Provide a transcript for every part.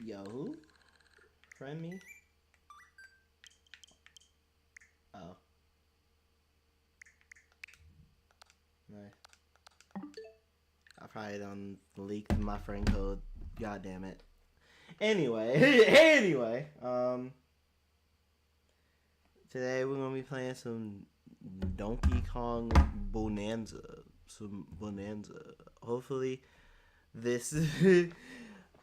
Yo, who? Friend me? Oh. Nice. I probably done leaked my friend code. God damn it. Anyway, today we're gonna be playing some Donkey Kong Bonanza. Hopefully, this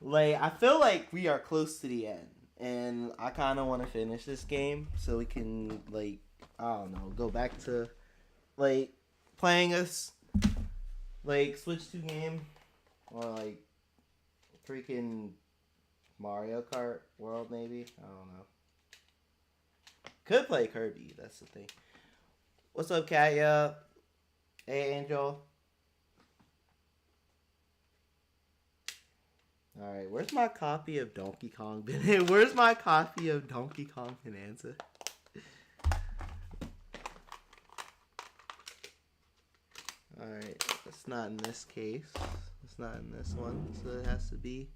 like I feel like we are close to the end, and I kind of want to finish this game so we can like I don't know go back to like playing us like Switch 2 game or like freaking Mario Kart World maybe. I don't know. Could play Kirby. That's the thing. What's up, Katya? Hey, Angel. All right, where's my copy of Donkey Kong? Where's my copy of Donkey Kong Bananza? All right, it's not in this case. It's not in this one, so it has to be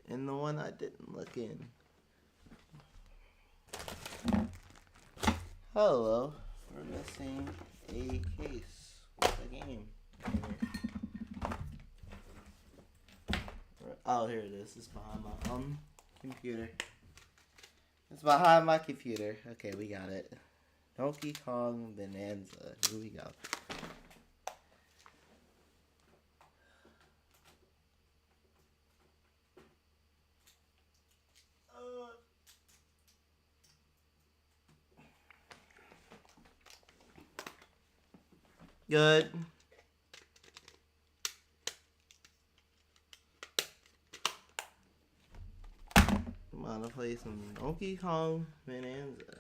in the one I didn't look in. Hello, we're missing a case with a game. Oh, here it is. It's behind my computer. It's behind my computer. Okay, we got it. Donkey Kong Bananza. Here we go. Good. I'm gonna play some Donkey Kong Bananza.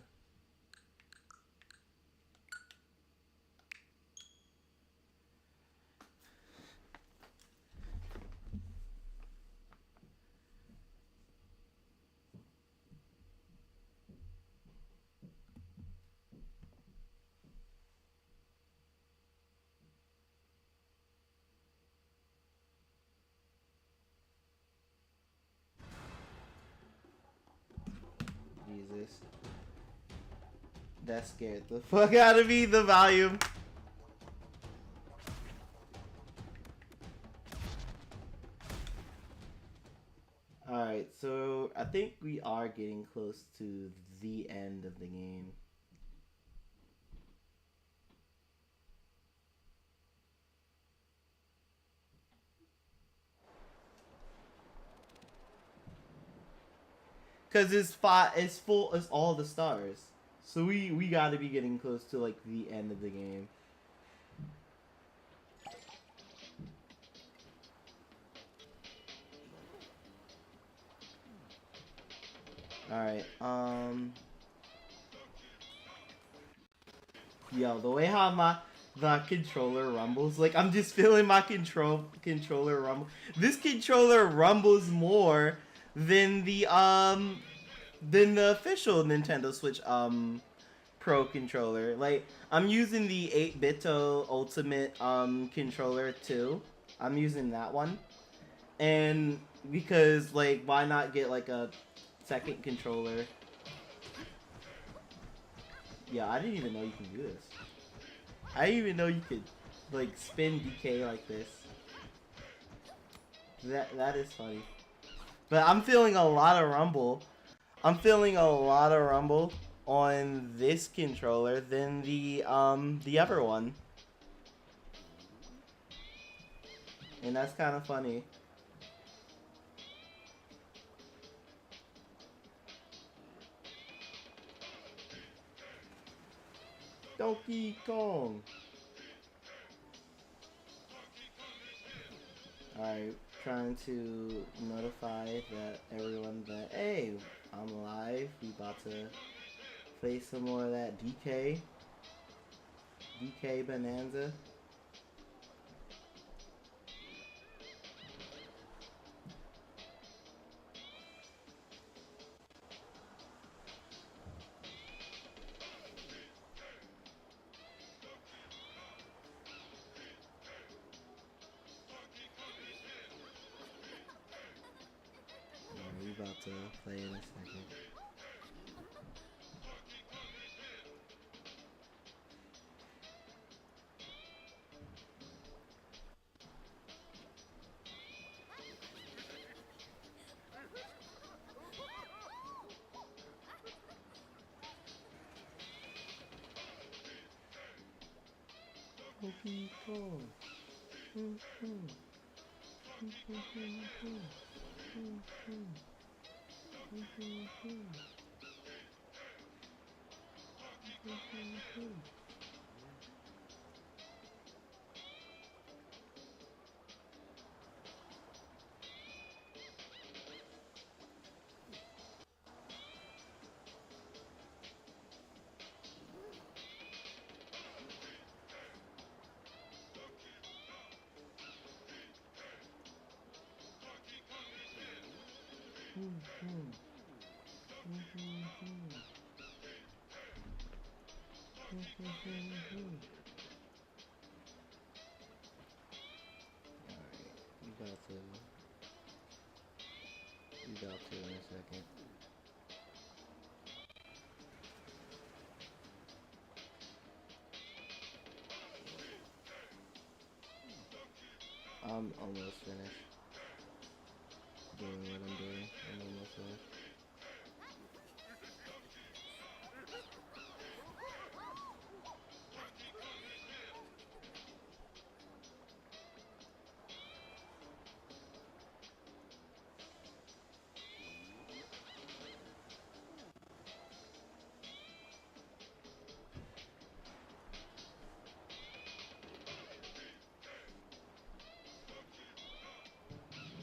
Jesus. That scared the fuck out of me, the volume. Alright, so I think we are getting close to the end of the game. Cause it's full, it's all the stars. So we gotta be getting close to like the end of the game. Alright, yo, the way how the controller rumbles, like I'm just feeling my controller rumble. This controller rumbles more than the official Nintendo Switch Pro controller. Like I'm using the 8-bito Ultimate controller too. I'm using that one. And because like why not get like a second controller? Yeah, I didn't even know you can do this. I didn't even know you could like spin DK like this. That is funny. But I'm feeling a lot of rumble. I'm feeling a lot of rumble on this controller than the other one. And that's kind of funny. Donkey Kong. Alright, trying to notify that everyone that hey, I'm live. We about to play some more of that DK Bananza. about to play in a second. You got to in a second. I'm almost finished doing what I'm doing. I'm almost finished.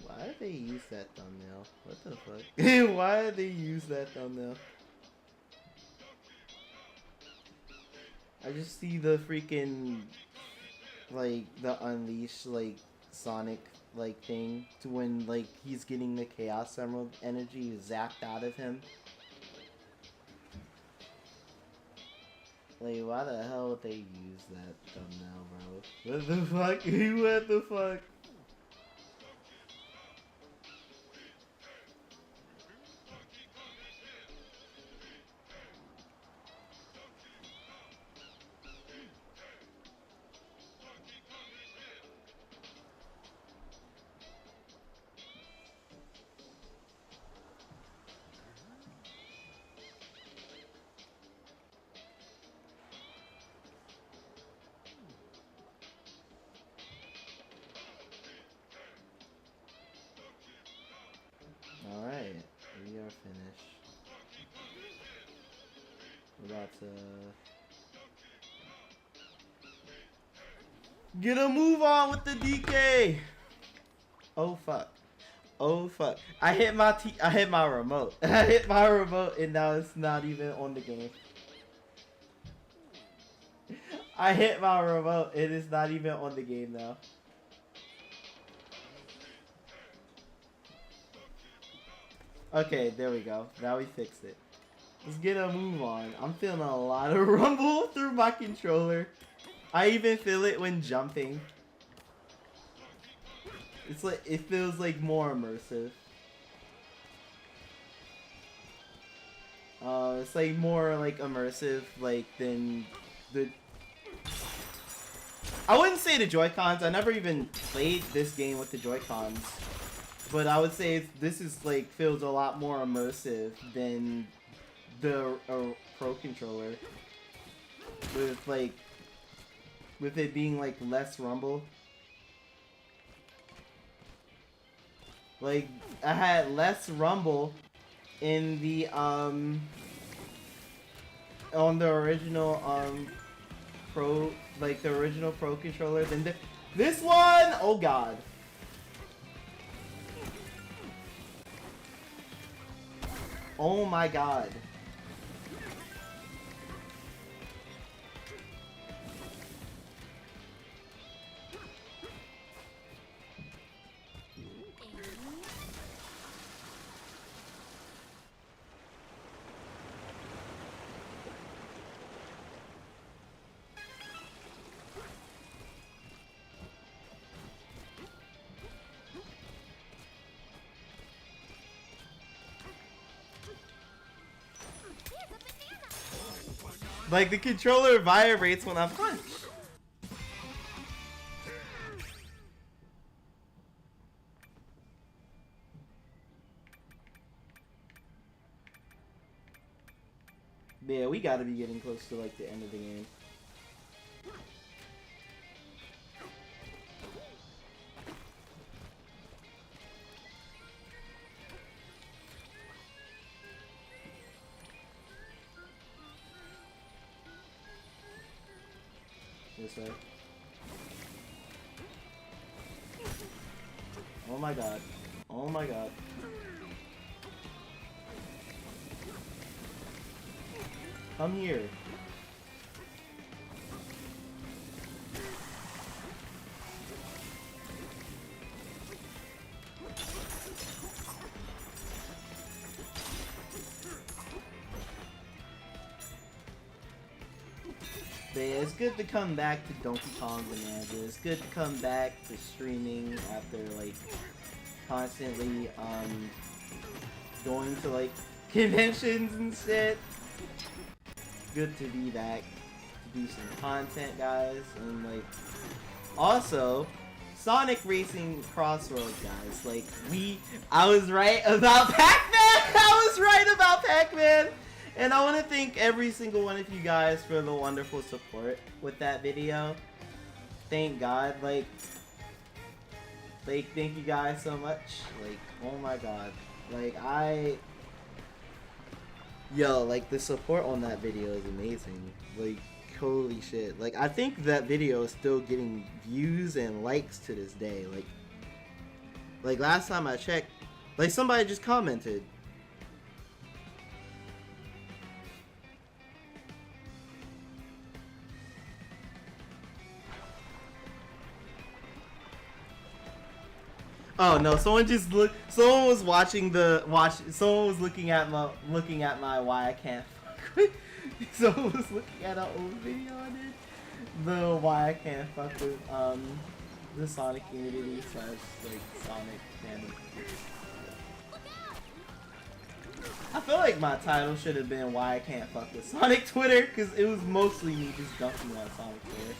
Why did they use that thumbnail? What the fuck? Why did they use that thumbnail? I just see the freaking, like, the Unleash, like, Sonic, like, thing to when, like, he's getting the Chaos Emerald energy zapped out of him. Like, why the hell would they use that thumbnail, bro? What the fuck? What the fuck? Alright, we are finished. We're about to get a move on with the DK. Oh fuck. Oh fuck. I hit my remote. I hit my remote and now it's not even on the game. I hit my remote. It is not even on the game now. Okay, there we go. Now we fixed it. Let's get a move on. I'm feeling a lot of rumble through my controller. I even feel it when jumping. It's like, it feels like more immersive. It's like more like immersive, like than the. I wouldn't say the Joy-Cons. I never even played this game with the Joy-Cons, but I would say this is like feels a lot more immersive than the Pro controller. With it being like less rumble. Like I had less rumble in the on the original Pro, like the original Pro controller than this one. Oh god. Oh my god. Like, the controller vibrates when I punch. Yeah, we gotta be getting close to, like, the end of the game. This way. Oh my god. Oh my god. Come here. But yeah, it's good to come back to Donkey Kong Bananza. It's good to come back to streaming after like constantly going to like conventions and shit. Good to be back to do some content, guys, and like also Sonic Racing Crossroads, guys. Like I was right about Pac-Man. I was right about Pac-Man. And I want to thank every single one of you guys for the wonderful support with that video. Thank God, like thank you guys so much. Like, oh my God, like like the support on that video is amazing. Like, holy shit. Like, I think that video is still getting views and likes to this day. Like last time I checked, like somebody just commented. Oh no! Someone was watching Someone was looking at my why I can't fuck with. Someone was looking at an old video I did. The why I can't fuck with the Sonic community / like Sonic fandom. I feel like my title should have been why I can't fuck with Sonic Twitter, because it was mostly me just dumping on Sonic Twitter.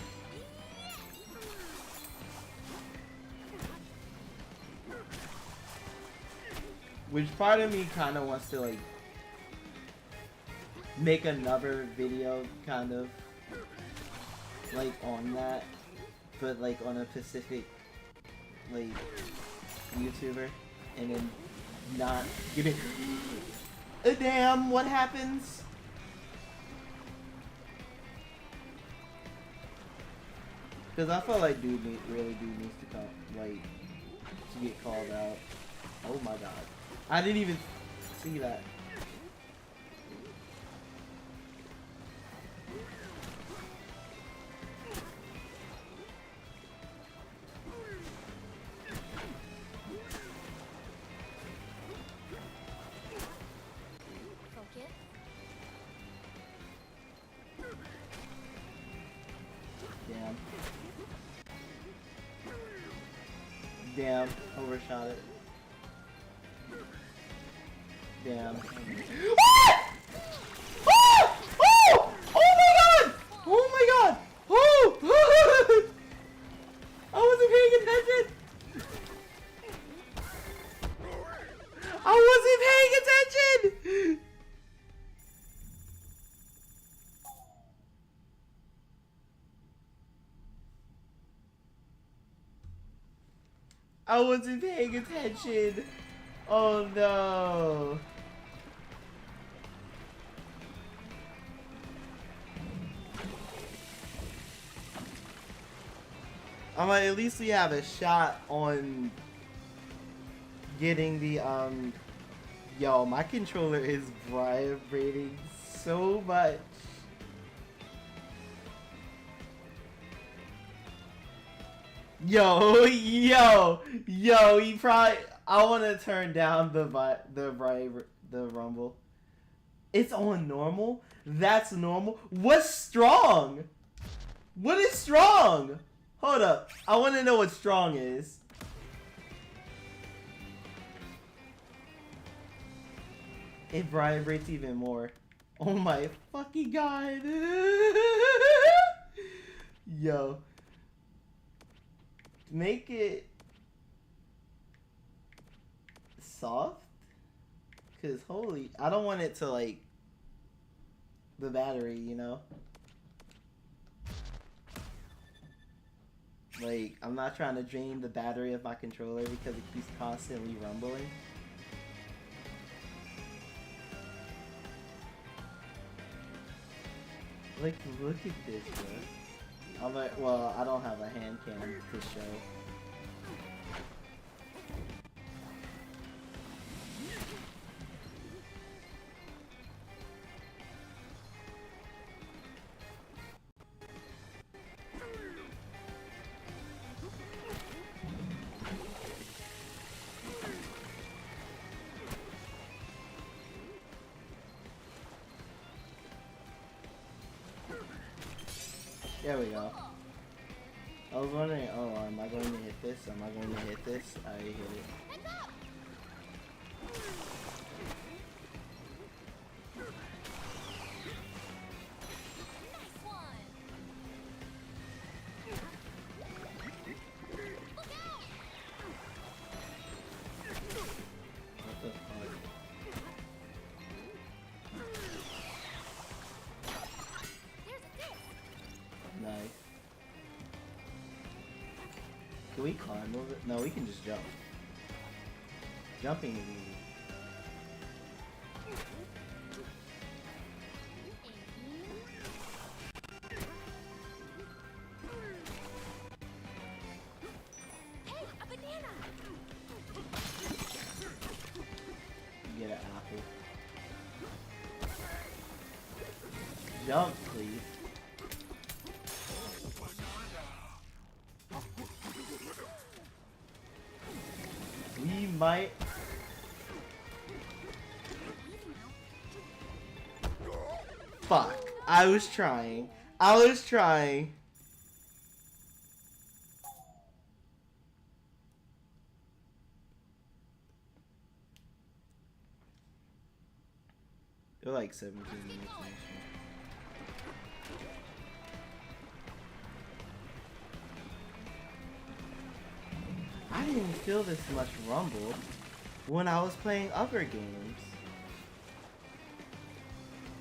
Which part of me kind of wants to like make another video kind of like on that, but like on a Pacific like YouTuber, and then not give it a damn what happens. Because I feel like dude really needs to come, like, to get called out. Oh my god. I didn't even see that. Damn. Damn, overshot it. Damn. What? Oh! Oh! Oh my god! Oh my god! Oh! I wasn't paying attention! I wasn't paying attention! I wasn't paying attention! Oh no! At least we have a shot on getting the, yo, my controller is vibrating so much. Yo, he probably, I want to turn down the rumble. It's on normal? That's normal? What's strong? What is strong? Hold up. I want to know what strong is. It vibrates even more. Oh my fucking god. Yo. Make it soft? Cause holy, I don't want it to like the battery, you know? Like, I'm not trying to drain the battery of my controller because it keeps constantly rumbling. Like, look at this, bro. I'm like, well, I don't have a hand cam to show. There we go. I was wondering, oh, am I going to hit this? Am I going to hit this? I hit it. What the fuck? Nice. Can we climb over it? No, we can just jump. Jumping is easy. Hey, a banana! Get an apple. Jump, please. We might. Fuck. I was trying. I was trying. They're like 17 minutes actually. I didn't feel this much rumble when I was playing other games.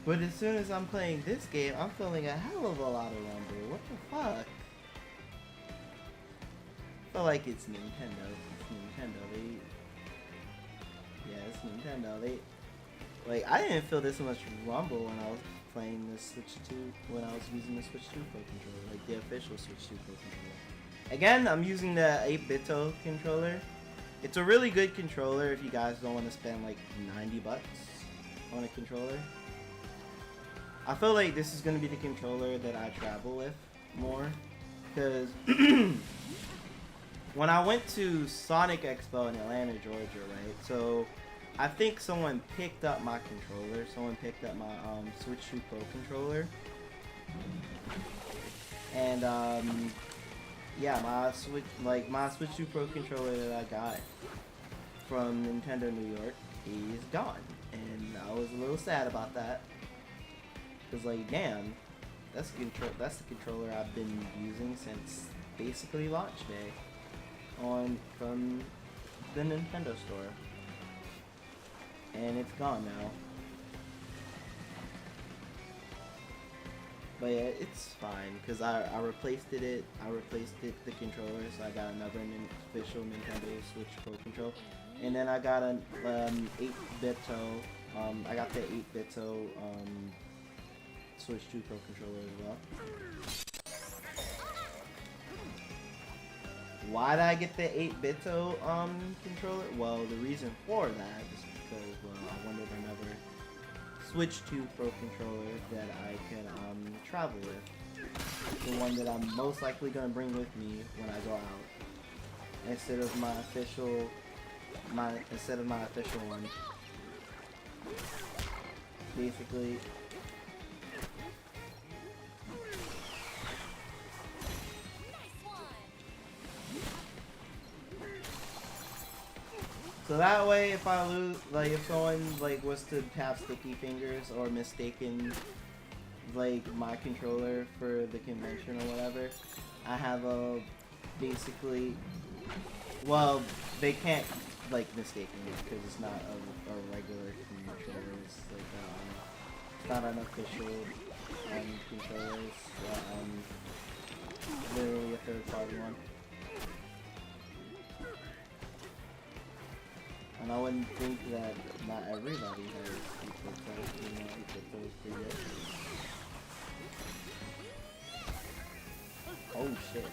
But as soon as I'm playing this game, I'm feeling a hell of a lot of rumble. What the fuck? I feel like it's Nintendo. It's Nintendo. Yeah, it's Nintendo. Like, I didn't feel this much rumble when I was playing the Switch 2, when I was using the Switch 2 Pro controller, like the official Switch 2 Pro controller. Again, I'm using the 8-bito controller. It's a really good controller if you guys don't want to spend like 90 bucks on a controller. I feel like this is going to be the controller that I travel with more, because when I went to Sonic Expo in Atlanta, Georgia, right, so I think someone picked up my controller, someone picked up my Switch 2 Pro controller, and yeah, my Switch 2 Pro controller that I got from Nintendo New York is gone, and I was a little sad about that. Cause like, damn, that's the controller I've been using since basically launch day, from the Nintendo store, and it's gone now. But yeah, it's fine because I replaced the controller, so I got another official Nintendo Switch Pro controller, and then I got an 8-bito. I got the 8-bito Switch 2 Pro controller as well. Why did I get the 8-bito controller? Well, the reason for that is because, well, I wanted another Switch 2 Pro controller that I can travel with. The one that I'm most likely gonna bring with me when I go out, instead of my official one. Basically. So that way, if I lose, like if someone like was to have sticky fingers or mistaken like my controller for the convention or whatever, I have a basically, well, they can't like mistake me because it's not a regular controller. It's like it's not an official controller. It's literally a third party one. And I wouldn't think that not everybody has equal toes, you know, equal toes for yet. Oh shit.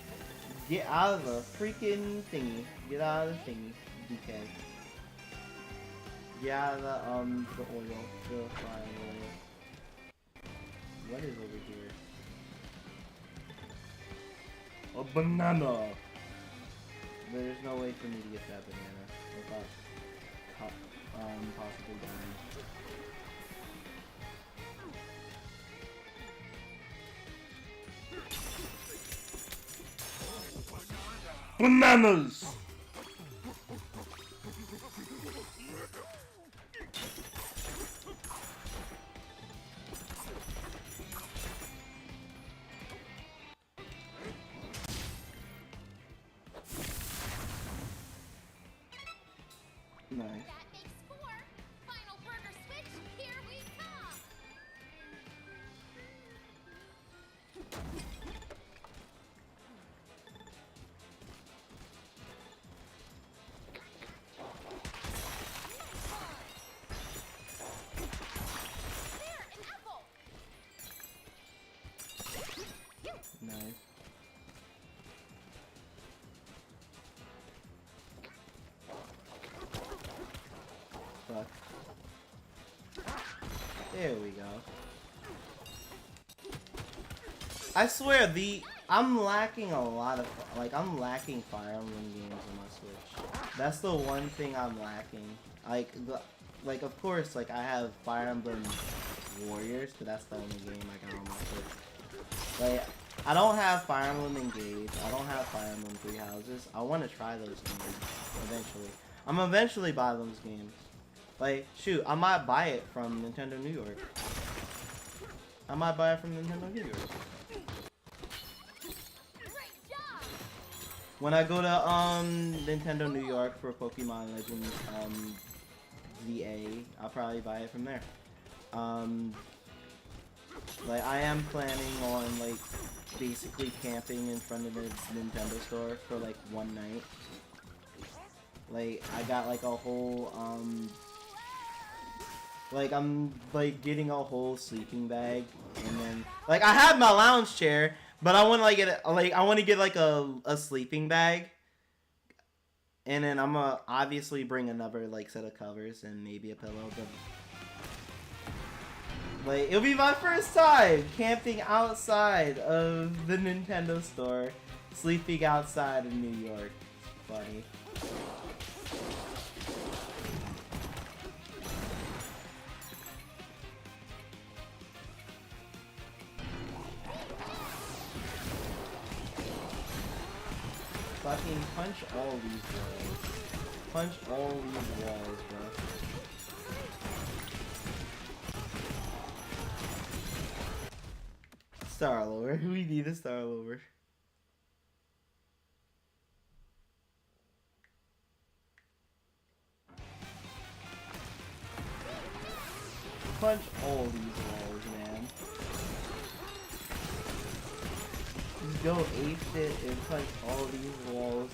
Get out of the freaking thingy. Get out of the thingy, DK. Get out of the oil. The frying oil. What is over here? A banana! There's no way for me to get that banana without possibly dying. Bananas! Nice. That makes 4. Final burger switch, here we come. There, an apple. Nice. Fuck. There we go. I swear, I'm lacking a lot of, like, I'm lacking Fire Emblem games on my Switch. That's the one thing I'm lacking. Like, of course, like, I have Fire Emblem Warriors, but that's the only game I got on my Switch. Like, I don't have Fire Emblem Engage. I don't have Fire Emblem Three Houses. I want to try those games eventually. I'm eventually buy those games. Like, shoot, I might buy it from Nintendo New York. I might buy it from Nintendo New York. Great job. When I go to Nintendo New York for Pokemon Legends VA, I'll probably buy it from there. Like I am planning on like basically camping in front of the Nintendo store for like one night. Like I got like a whole like I'm like getting a whole sleeping bag, and then like I have my lounge chair, but I want to like get I want to get like a sleeping bag, and then I'm gonna obviously bring another like set of covers and maybe a pillow. But like it'll be my first time camping outside of the Nintendo store, sleeping outside of New York. It's funny. Fucking punch all these walls. Punch all these walls, bro. Star Lord. We need a Star Lord. Punch all these walls, man. Just go ape it and punch all these walls.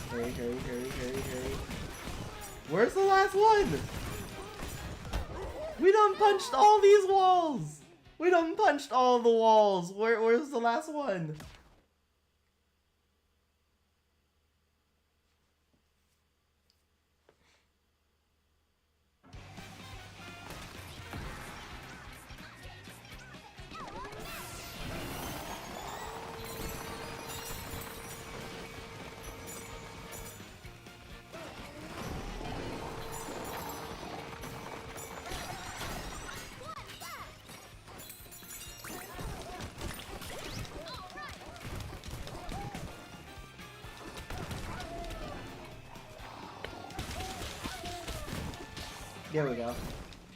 Hurry, hurry, hurry, hurry, hurry. Where's the last one? We done punched all these walls! We done punched all the walls! Where's the last one? There we go.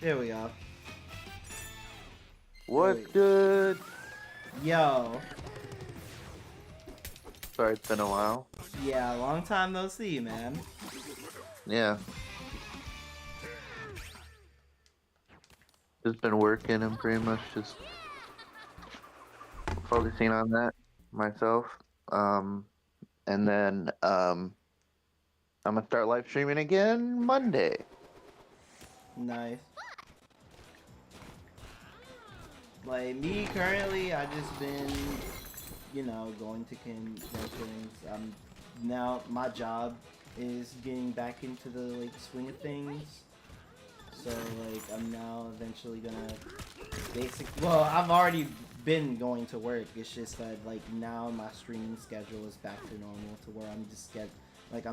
There we go. What's good? Yo. Sorry, it's been a while. Yeah, long time no see, man. Yeah. Just been working and pretty much just focusing on that myself. And then I'm gonna start live streaming again Monday. Nice. Like me currently, I just been, you know, going to conventions. Now my job is getting back into the like swing of things. So like I'm now eventually gonna well, I've already been going to work. It's just that like now my streaming schedule is back to normal to where I'm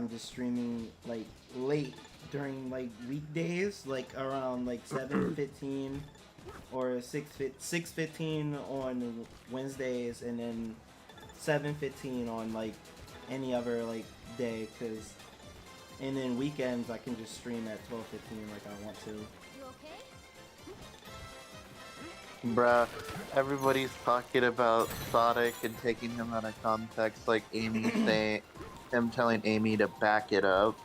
just streaming like late during like weekdays, like around like 7:15 or 6:15 on Wednesdays, and then 7:15 on like any other like day, and then weekends I can just stream at 12:15 like I want to. You okay? Bruh, everybody's talking about Sonic and taking him out of context, like Amy saying, him telling Amy to back it up,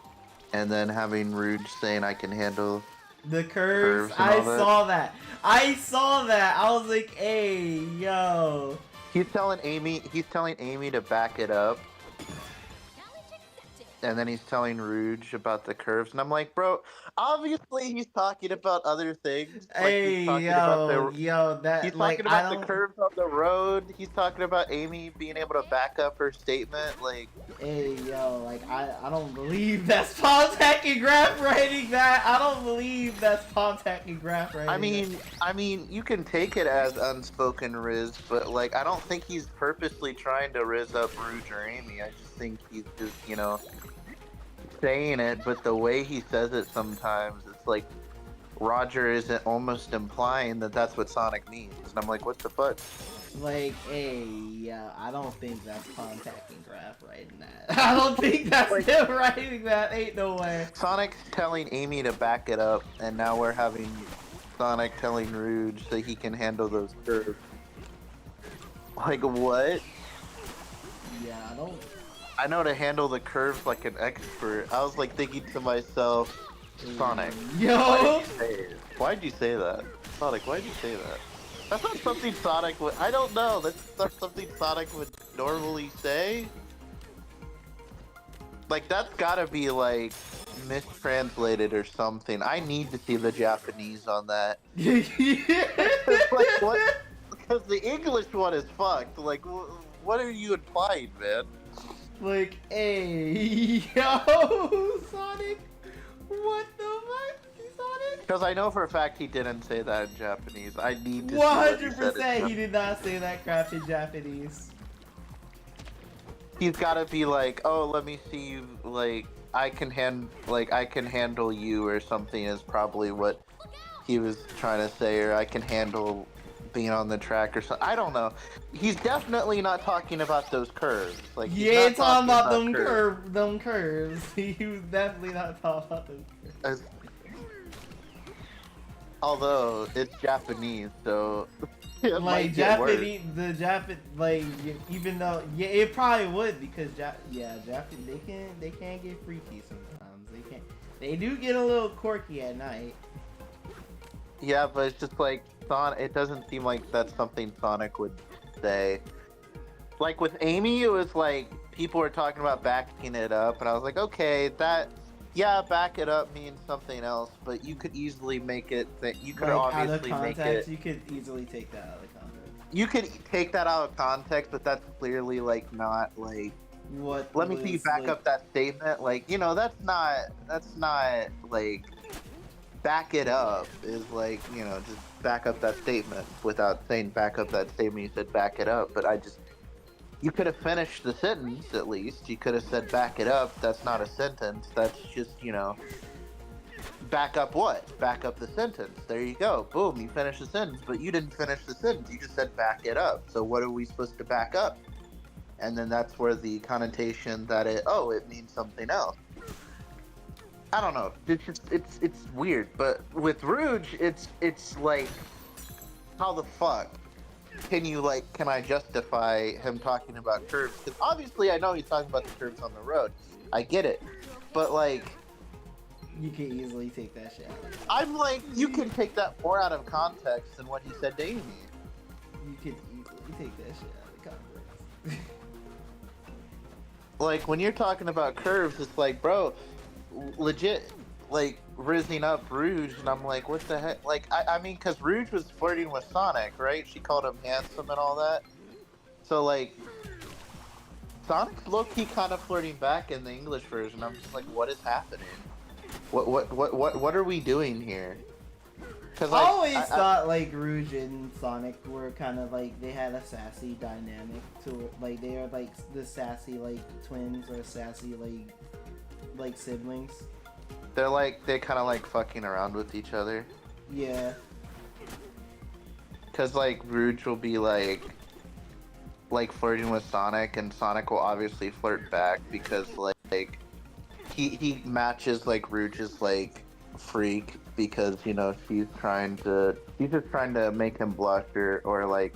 and then having Rouge saying I can handle The curves, and I all that. saw that. I saw that. I was like, hey, yo. He's telling Amy to back it up, Challenge accepted. and then he's telling Rouge about the curves, and I'm like, bro, obviously he's talking about other things. Like Hey, he's talking yo, about that, he's like, talking I about the don't, curves on the road. He's talking about Amy being able to back up her statement. Like, hey, yo, like, I don't believe that's Pontac and Graph writing that. I don't believe that's Pontac and Graph writing I mean, you can take it as unspoken Riz, but like, I don't think he's purposely trying to Riz up Rouge or Amy. I just think he's just, you know, saying it, but the way he says it sometimes, it's like Roger isn't almost implying that that's what Sonic means, and I'm like, what the fuck? Like, hey, yeah, I don't think that's Pontac and Graph writing that. I don't think that's Like- him writing that. Ain't no way. Sonic's telling Amy to back it up, and now we're having Sonic telling Rouge that he can handle those curves. Like, what? Yeah, I don't. I know to handle the curves like an expert. I was like thinking to myself, Sonic, Yo! why'd you say that? Sonic, why'd you say that? That's not something Sonic would. I don't know. That's not something Sonic would normally say. Like, that's gotta be like mistranslated or something. I need to see the Japanese on that. Like, what? Because the English one is fucked. Like, what are you implying, man? Like, hey, yo, Sonic, what the fuck, Sonic? Because I know for a fact he didn't say that in Japanese. I need to see what he said in 100% he did not say that crap in Japanese. He's got to be like, oh, let me see you. Like, I can handle you or something is probably what he was trying to say, or I can handle being on the track or something. I don't know. He's definitely not talking about those curves. Like, he's He ain't not talking about them curves. curves. He was definitely not talking about them curves. Although it's Japanese, so it Like might get worse. like even though it probably would, because Japanese they can't get freaky sometimes. They do get a little quirky at night. Yeah, but it's just like Sonic. It doesn't seem like that's something Sonic would say. Like with Amy, it was like people were talking about backing it up, and I was like, okay, back it up means something else. But you could easily make it that you could Like, out of obviously make context, it. you could easily take that out of context. You could take that out of context, but that's clearly like not like. What? Let me see you back up that statement. Like, you know, that's not like. Back it up is like, you know, just back up that statement without saying back up that statement. You said back it up, but you could have finished the sentence at least. You could have said back it up. That's not a sentence. That's just, you know, back up what? Back up the sentence. There you go. Boom, you finished the sentence, but you didn't finish the sentence. You just said back it up. So what are we supposed to back up? And then that's where the connotation that it means something else. I don't know. It's just it's weird. But with Rouge, it's like, how the fuck can you like? Can I justify him talking about curves? Because obviously I know he's talking about the curves on the road. I get it, but like. You can easily take that shit out. I'm like, you can take that more out of context than what he said to Amy. You can easily take that shit out of context. Like, when you're talking about curves, it's like, bro, legit, like, rizzing up Rouge, and I'm like, what the heck? Like, I mean, because Rouge was flirting with Sonic, right? She called him handsome and all that. So, like, Sonic's low-key kind of flirting back in the English version. I'm just like, what is happening? What are we doing here? Cause I always thought like Rouge and Sonic were kind of like they had a sassy dynamic to it. Like they are like the sassy like twins or sassy like siblings. they kind of like fucking around with each other. Yeah. Cause like Rouge will be like flirting with Sonic, and Sonic will obviously flirt back because like he matches like Rouge's like freak because she's just trying to make him blush or like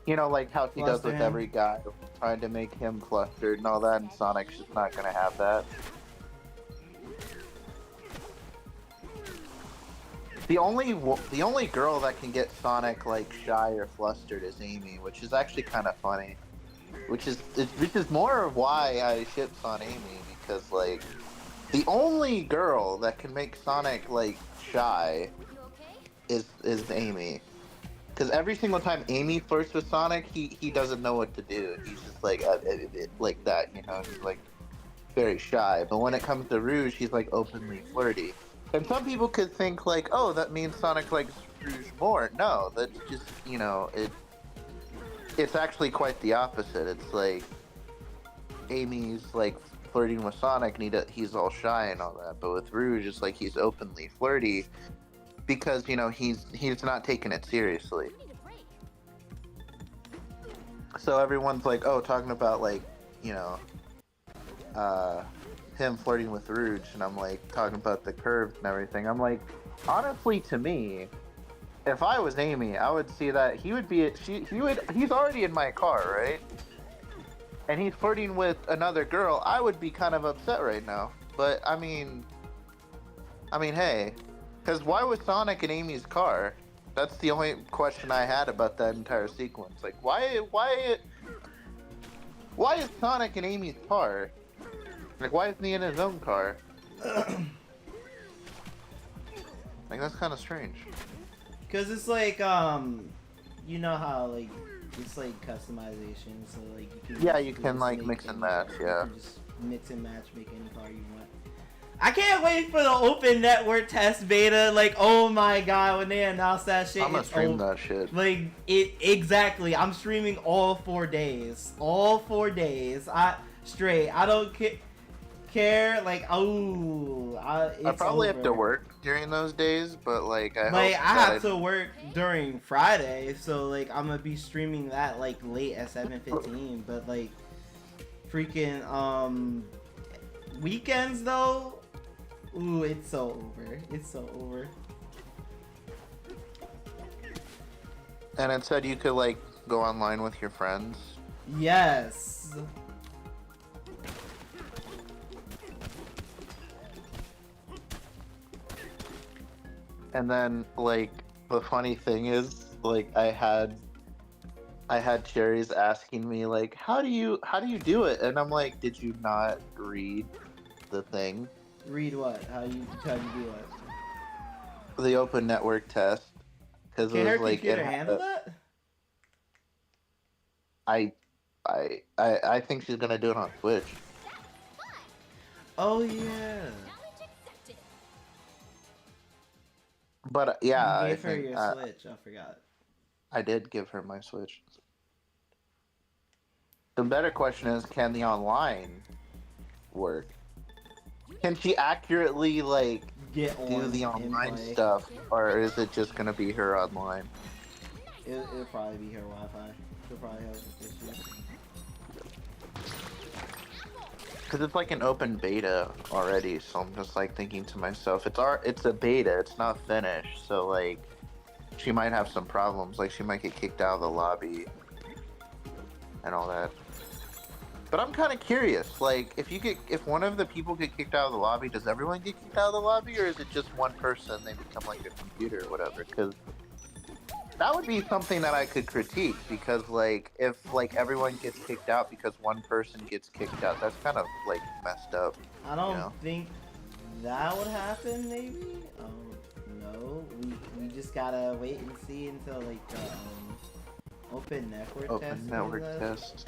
like how she does with every guy, trying to make him flustered and all that, and Sonic's just not gonna have that. The only girl that can get Sonic like shy or flustered is Amy, which is actually kind of funny. Which is more of why I shipped on Amy, because like the only girl that can make Sonic like shy is Amy. Because every single time Amy flirts with Sonic, he doesn't know what to do. He's just like like that, He's like very shy. But when it comes to Rouge, he's like openly flirty. And some people could think like, oh, that means Sonic likes Rouge more. No, that's just it's actually quite the opposite. It's like Amy's like flirting with Sonic, and he's all shy and all that. But with Rouge, it's like he's openly flirty because he's not taking it seriously. So everyone's like, oh, talking about like him flirting with Rouge, and I'm like talking about the curves and everything. I'm like, honestly, to me, if I was Amy, I would see that he's already in my car, right? And he's flirting with another girl. I would be kind of upset right now. But I mean, hey, because why was Sonic in Amy's car? That's the only question I had about that entire sequence. Like, why is Sonic in Amy's car? Like, why isn't he in his own car? Like, that's kind of strange. Cause it's like you know how like it's like customization, so like you can like mix and match. Yeah. You can just mix and match, make any car you want. I can't wait for the open network test beta. Like, oh my god, when they announce that shit, I'm gonna stream that shit. Like exactly. I'm streaming all 4 days. All 4 days. I don't care. Like, I probably have to work during those days, but like I have to work during Friday, so like I'm gonna be streaming that like late at 7:15. But like freaking weekends though, ooh, it's so over. It's so over. And it said you could like go online with your friends. Yes. And then like the funny thing is, like I had Cherries asking me like, how do you do it? And I'm like, did you not read the thing? Read what? How you do what? The open network test. Because it was like, computer handle that? I think she's gonna do it on Twitch. Oh yeah. But yeah, you gave her your Switch. I forgot. I did give her my Switch. The better question is, can the online work? Can she accurately like do the online stuff, or is it just gonna be her online? It'll probably be her Wi-Fi. She'll probably have issues. Because it's like an open beta already, so I'm just like thinking to myself, it's a beta, it's not finished, so like she might have some problems, like she might get kicked out of the lobby and all that. But I'm kind of curious, like if one of the people get kicked out of the lobby, does everyone get kicked out of the lobby, or is it just one person? They become like a computer or whatever? Because that would be something that I could critique. Because like if like everyone gets kicked out because one person gets kicked out, that's kind of like messed up. I don't think that would happen. Maybe. No. We just gotta wait and see until like the open network test. Open network test.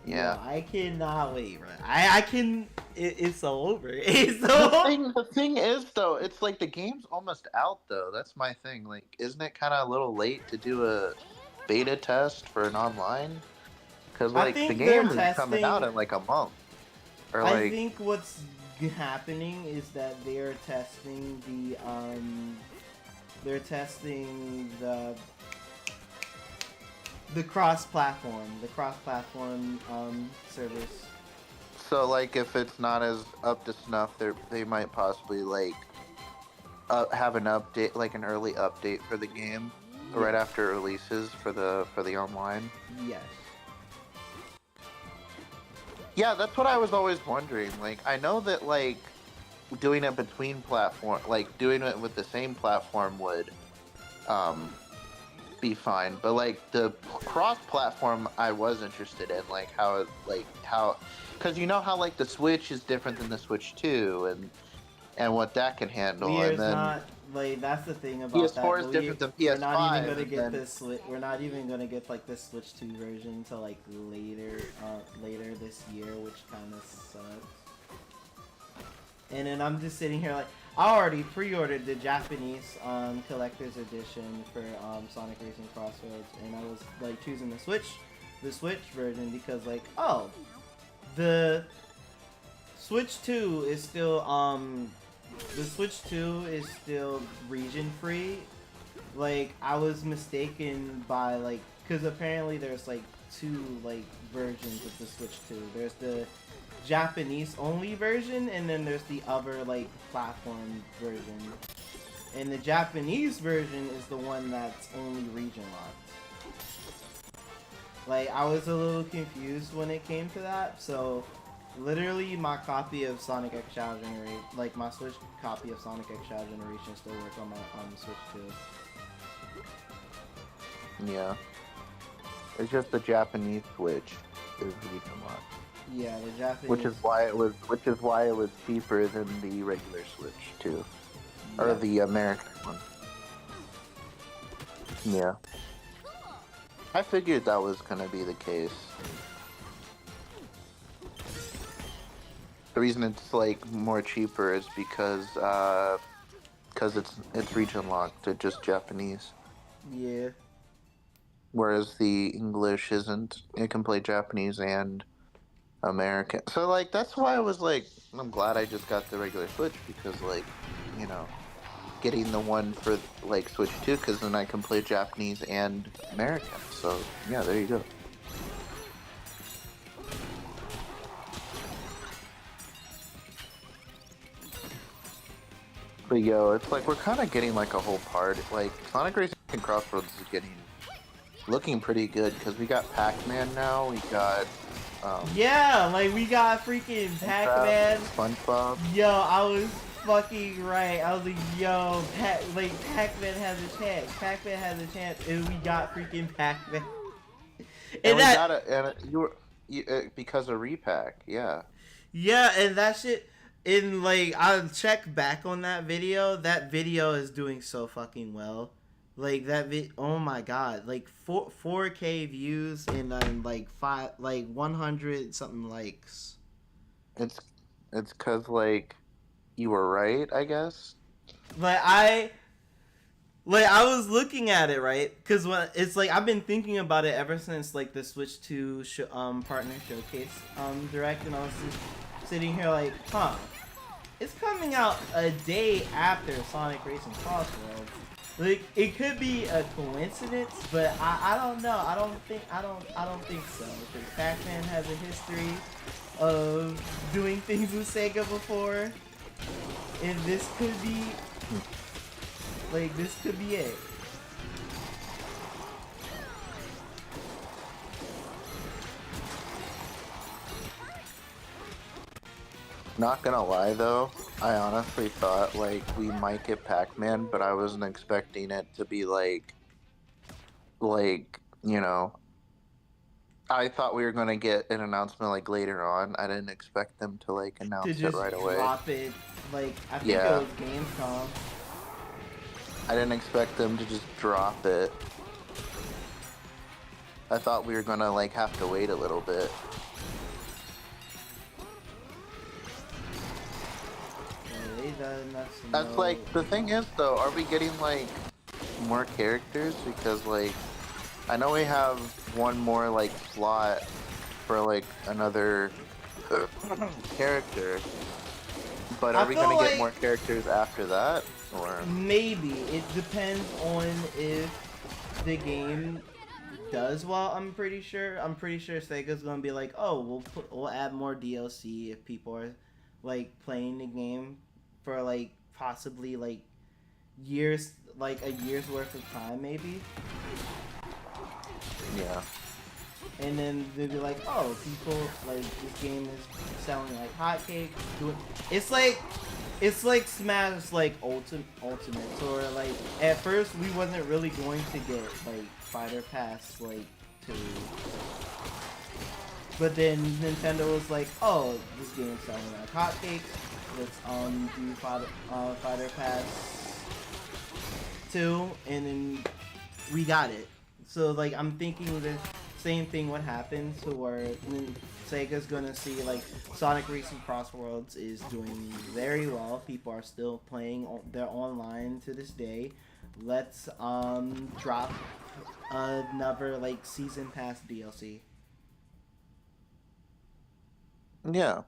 Yeah, I cannot wait, bro. I can. It's so over. It's so. The thing is, though, it's like the game's almost out, though. That's my thing. Like, isn't it kind of a little late to do a beta test for an online? Because like the game is coming out in like a month. Or like, I think what's happening is that they're testing the cross-platform service. So like if it's not as up to snuff, they might possibly like have an update, like an early update for the game right after it releases for the online. Yes. Yeah, that's what I was always wondering. Like I know that like doing it between platform, like doing it with the same platform would be fine, but like the cross-platform I was interested in, like how because you know how like the Switch is different than the Switch 2 and what that can handle. And then not like that's the thing about PS4 is different than PS5. We're not even gonna get this. We're not even gonna get like this Switch 2 version until like later this year, which kind of sucks. And then I'm just sitting here like I already pre-ordered the Japanese collector's edition for Sonic Racing Crossroads, and I was like choosing the Switch version because like the Switch 2 is still region free. Like I was mistaken by like because apparently there's like two like versions of the Switch 2. There's the Japanese only version, and then there's the other like platform version, and the Japanese version is the one that's only region locked. Like I was a little confused when it came to that, so literally my copy of Sonic X Shadow Generation, like my Switch copy of Sonic X Shadow Generation still works on my Switch 2. Yeah, it's just the Japanese Switch is region locked. Yeah, the Japanese. Which is why it was cheaper than the regular Switch too, or the American one. Yeah, I figured that was gonna be the case. The reason it's like more cheaper is because it's region locked to just Japanese. Yeah. Whereas the English isn't. It can play Japanese and American. So like that's why I was like, I'm glad I just got the regular Switch because like, you know, getting the one for like Switch 2 because then I can play Japanese and American. So yeah, there you go. But yo, it's like we're kind of getting like a whole party. Like Sonic Racing Crossroads is looking pretty good because we got Pac-Man now. We got yeah, like we got freaking Pac-Man, SpongeBob. Yo, I was fucking right. I was like, yo, Pac-Man has a chance. Pac-Man has a chance, and we got freaking Pac-Man. Because of repack, yeah. Yeah, and that shit. And like, I check back on that video. That video is doing so fucking well. Like that oh my god, like 4K views and then like 100 something likes. It's cause like you were right, I guess. Like I was looking at it, right? Cause when it's like I've been thinking about it ever since like the Switch 2 partner showcase direct, and I was just sitting here like, it's coming out a day after Sonic Racing Crossroads. Like it could be a coincidence, but I don't know. I don't think so. Because Pac-Man has a history of doing things with Sega before, and this could be like this could be it. Not gonna lie though, I honestly thought like we might get Pac-Man, but I wasn't expecting it to be like you know. I thought we were gonna get an announcement like later on. I didn't expect them to like To announce it just right away. drop it, like I think it Yeah, was Gamescom. I didn't expect them to just drop it. I thought we were gonna like have to wait a little bit. Yeah, they done us That's know. like the thing is though, are we getting like more characters? Because like I know we have one more like slot for like another character, but I are we gonna feel get like more characters after that? Or maybe it depends on if the game does well. I'm pretty sure. I'm pretty sure Sega's gonna be like, oh, we'll add more DLC if people are like playing the game for like possibly like years, like a year's worth of time, maybe. yeah, And then they'd be like, oh, people like this game is selling like hotcakes. It's like Smash like Ultimate, or like at first we wasn't really going to get like Fighter Pass like 2, but then Nintendo was like, oh, this game's selling like hotcakes. Let's do Fighter Pass 2, and then we got it. So like I'm thinking the same thing would happen to where Sega's gonna see like Sonic Racing Cross Worlds is doing very well. People are still playing their online to this day. Let's drop another like season pass DLC. yeah.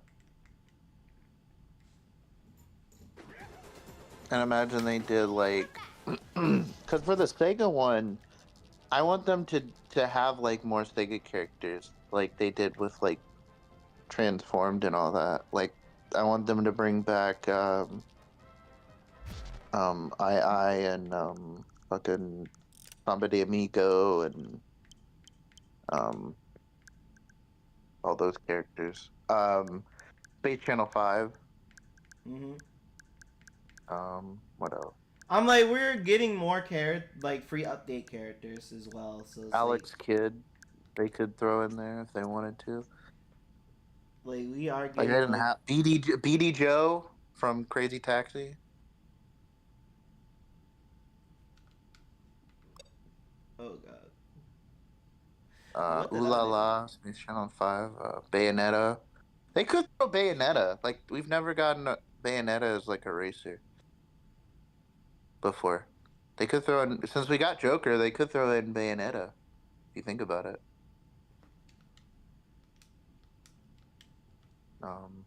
And imagine they did like, because for the Sega one, I want them to have like more Sega characters, like they did with like Transformed and all that. Like, I want them to bring back I and fucking Samba de Amigo and um all those characters. Space Channel 5. Hmm What else? I'm like we're getting more like free update characters as well. So it's Alex Kidd. They could throw in there if they wanted to. like we are Like, they getting didn't like have BD Joe from Crazy Taxi. oh god, what Ooh did I La do? La, Space Channel 5, Bayonetta. They could throw Bayonetta. Like, we've never gotten a Bayonetta as like a racer before. They could throw in, since we got Joker, they could throw in Bayonetta, if you think about it. Um,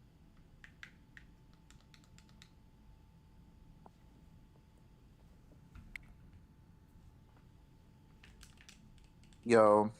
yo,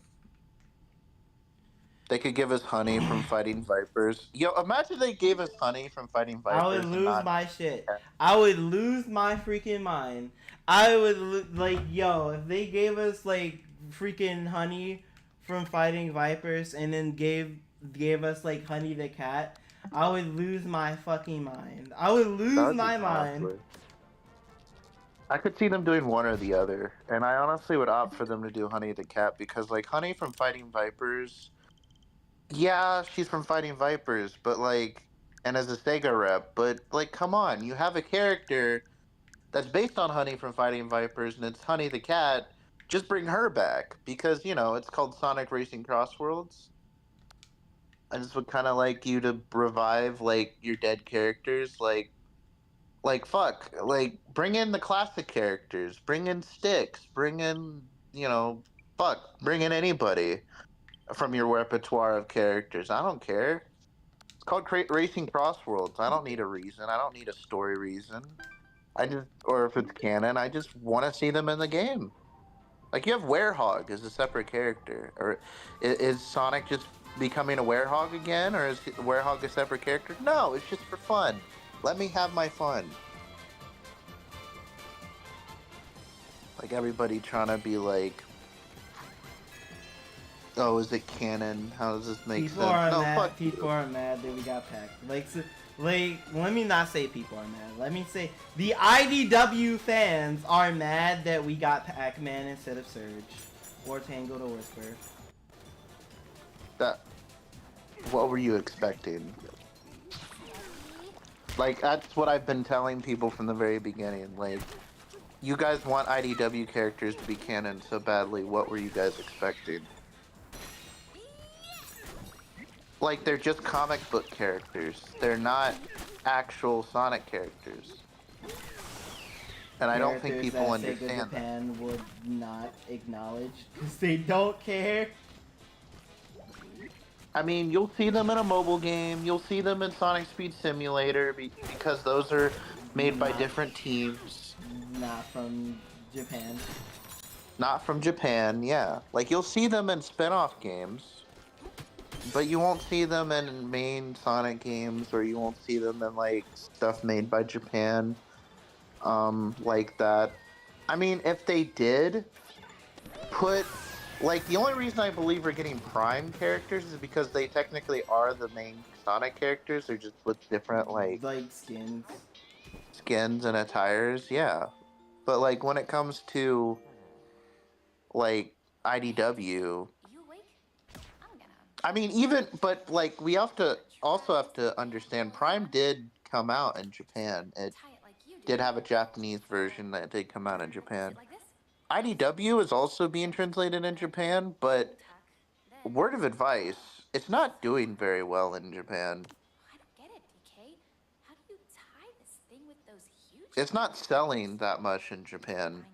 they could give us Honey from Fighting Vipers. Yo, imagine they gave us Honey from Fighting I would Vipers and lose not. my shit. I would lose my freaking mind. I would like, yo, if they gave us like freaking Honey from Fighting Vipers and then gave us like Honey the cat, I would lose my fucking mind. I would That lose would be my fun, mind. actually. I could see them doing one or the other, and I honestly would opt for them to do Honey the Cat because, like, Honey from Fighting Vipers, yeah, she's from Fighting Vipers, but like, and as a Sega rep, but like, come on, you have a character that's based on Honey from Fighting Vipers, and it's Honey the Cat. Just bring her back because it's called Sonic Racing Cross Worlds. I just would kind of like you to revive like your dead characters, like fuck, like bring in the classic characters, bring in Sticks, bring in fuck, bring in anybody from your repertoire of characters. I don't care. It's called Racing Cross Worlds. I don't need a reason. I don't need a story reason. or if it's canon, I just want to see them in the game. Like you have Werehog as a separate character, or is Sonic just becoming a Werehog again, or is Werehog a separate character? No, it's just for fun. Let me have my fun. Like everybody trying to be like, oh, is it canon? How does this make People sense? are No, mad. fuck People you. are mad that we got packed. Like, let me not say people are mad. Let me say the IDW fans are mad that we got Pac-Man instead of Surge or Tango to Whisper. That. What were you expecting? Like that's what I've been telling people from the very beginning. Like, you guys want IDW characters to be canon so badly. What were you guys expecting? Like, they're just comic book characters. They're not actual Sonic characters. And I don't think Characters people that Sega understand that. Japan would not acknowledge because they don't care. I mean, you'll see them in a mobile game. You'll see them in Sonic Speed Simulator because those are made by Not, different teams. not from Japan. Not from Japan, yeah. Like, you'll see them in spin-off games. But you won't see them in main Sonic games, or you won't see them in, like, stuff made by Japan. Like that. I mean, if they did put, like, the only reason I believe we're getting Prime characters is because they technically are the main Sonic characters. They're just with different, like skins. skins and attires, yeah. But, like, when it comes to, like, IDW, You awake? I'm gonna. I mean, even, but, like, we also have to understand Prime did come out in Japan. It Tie it like you do. did have a Japanese version that did come out in Japan. Sit like this. IDW is also being translated in Japan, but Tuck. word of advice, it's not doing very well in Japan. I don't get it, DK. How do you tie this thing with those huge? It's not selling that much in Japan. Fine.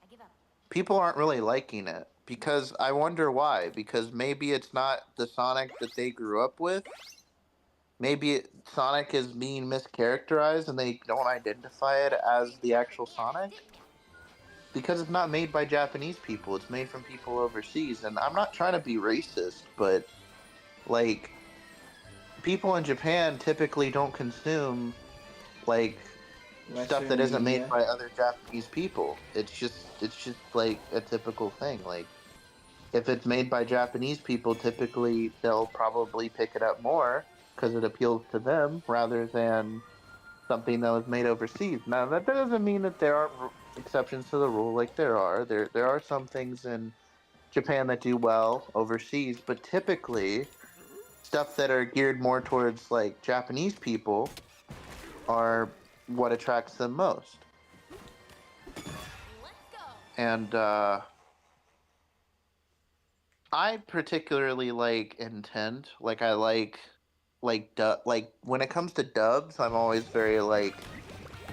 I give up. People aren't really liking it because I wonder why. Because maybe it's not the Sonic that they grew up with. Maybe Sonic is being mischaracterized and they don't identify it as the actual Sonic. Because it's not made by Japanese people, it's made from people overseas. And I'm not trying to be racist, but, like, people in Japan typically don't consume, like, stuff that isn't made by other Japanese people. It's just like a typical thing. Like, if it's made by Japanese people, typically they'll probably pick it up more because it appeals to them rather than something that was made overseas. Now, that doesn't mean that there aren't exceptions to the rule. Like, there are some things in Japan that do well overseas, but typically stuff that are geared more towards, like, Japanese people are what attracts them most. Let's go. And I particularly like intent. Like, I like when it comes to dubs, I'm always very, like,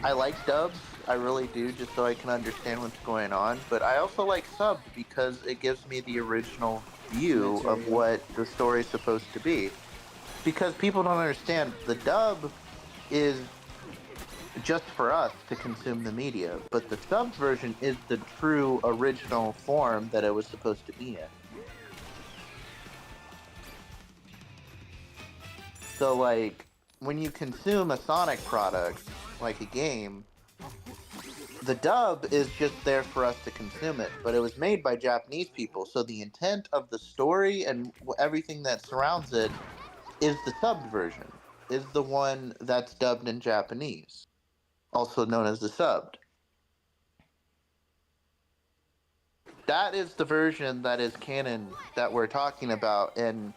I like dubs, I really do, just so I can understand what's going on. But I also like subs because it gives me the original view of what the story's supposed to be. Because people don't understand, the dub is just for us to consume the media, but the subbed version is the true original form that it was supposed to be in. So, like, when you consume a Sonic product, like a game, the dub is just there for us to consume it, but it was made by Japanese people, so the intent of the story and everything that surrounds it is the subbed version, is the one that's dubbed in Japanese, also known as the subbed. That is the version that is canon that we're talking about in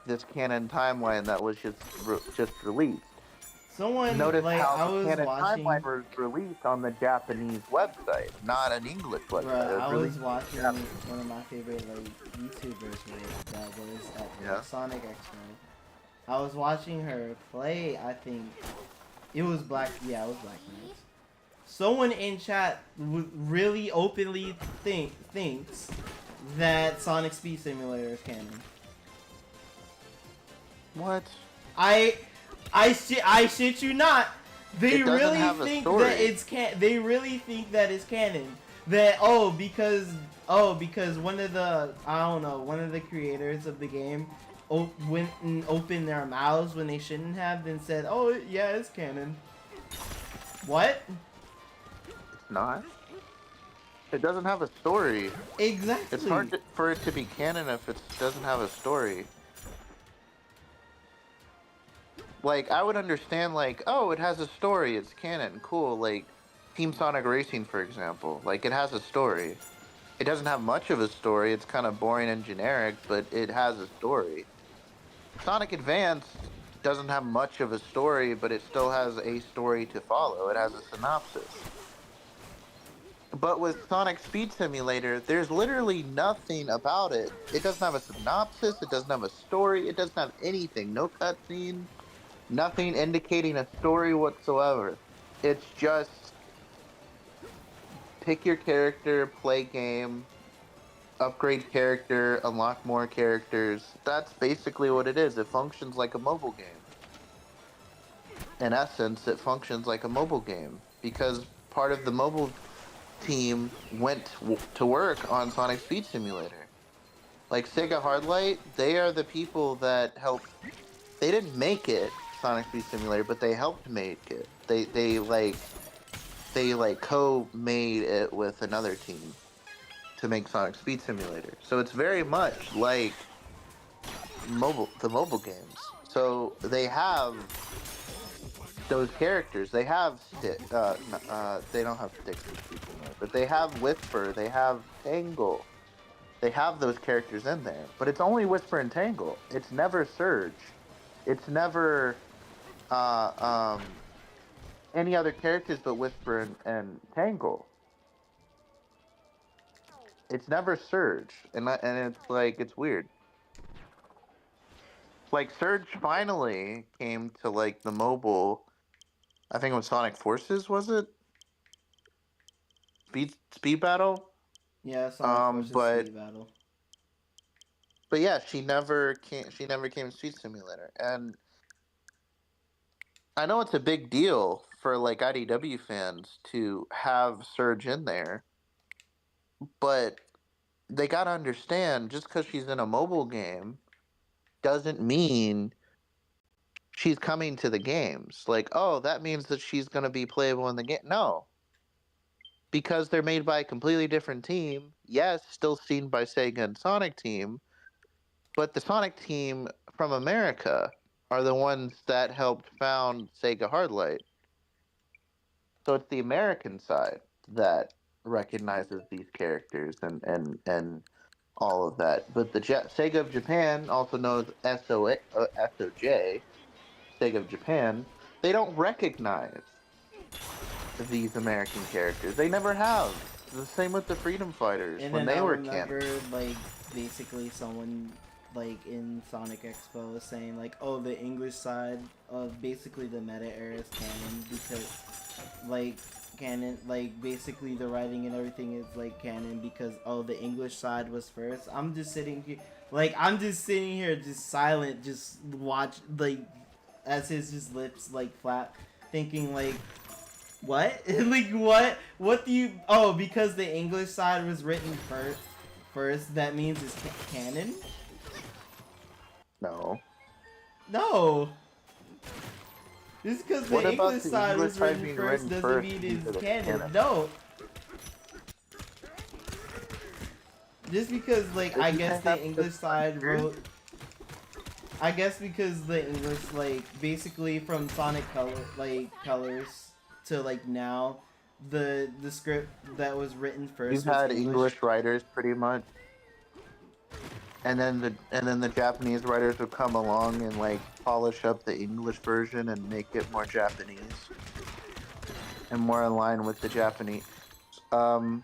this canon timeline that was just released. Someone Notice like how I the was canon watching. timeline was released on the Japanese website, not an English website. Bruh, I was released watching in Japanese. one of my favorite like YouTubers right, that was at Yeah. Sonic Expo. I was watching her play. I think it was Black. Yeah, it was Black Knights. Someone in chat really openly thinks that Sonic Speed Simulator is canon. What? I shit you not. They It doesn't really have a think story. that it's They really think that it's canon. That because one of the one of the creators of the game went and opened their mouths when they shouldn't have, then said, "Oh yeah, it's canon." What? It's not. It doesn't have a story. It's Exactly. for it to be canon if it doesn't have a story. Like, I would understand, like, oh, it has a story, it's canon, cool. Like, Team Sonic Racing, for example. Like, it has a story. It doesn't have much of a story, it's kind of boring and generic, but it has a story. Sonic Advanced doesn't have much of a story, but it still has a story to follow. It has a synopsis. But with Sonic Speed Simulator, there's literally nothing about it. It doesn't have a synopsis, it doesn't have a story, it doesn't have anything. No cutscenes, nothing indicating a story whatsoever. It's just pick your character, play game, upgrade character, unlock more characters. That's basically what it is. It functions like a mobile game. In essence, it functions like a mobile game because part of the mobile team went to work on Sonic Speed Simulator. Like Sega Hardlight, they are the people that helped. They didn't make it Sonic Speed Simulator, but they helped make it. They co-made it with another team to make Sonic Speed Simulator. So it's very much like the mobile games. So they have those characters. They have they don't have sticks in Speed Simulator, but they have Whisper. They have Tangle. They have those characters in there, but it's only Whisper and Tangle. It's never Surge. It's never uh, um, any other characters but Whisper and Tangle. It's never Surge, and it's like it's weird. Like Surge finally came to like the mobile. I think it was Sonic Forces, was it? Speed Battle. Yeah, Sonic Um, Forces but Speed Battle. but yeah, she never came. She never came to Speed Simulator, and I know it's a big deal for like IDW fans to have Surge in there, but they gotta understand just because she's in a mobile game doesn't mean she's coming to the games. Like, oh, that means that she's gonna be playable in the game. No, because they're made by a completely different team. Yes, still seen by Sega and Sonic Team, but the Sonic team from America are the ones that helped found Sega Hardlight. So it's the American side that recognizes these characters and all of that. But the Sega of Japan, also known as SOJ, Sega of Japan, they don't recognize these American characters. They never have. The same with the Freedom Fighters And when then they I were canon. remember like basically someone like in Sonic Expo saying like, oh, the English side of basically the meta era is canon because like canon like basically the writing and everything is like canon because oh the English side was first. I'm just sitting here just silent, just watch like as his just lips like flap, thinking like what? Like what? What do you? Oh, because the English side was written first, that means it's canon? No. No. Just because What the about English the side English was side written being first written doesn't first mean means that it's it's canon. canon? No. Just because like If I you guess think the that's English side weird, wrote. I guess because the English like basically from Sonic Colors to like now, the script that was written you've first was had English. English writers pretty much, and then the Japanese writers would come along and like polish up the English version and make it more Japanese and more in line with the Japanese um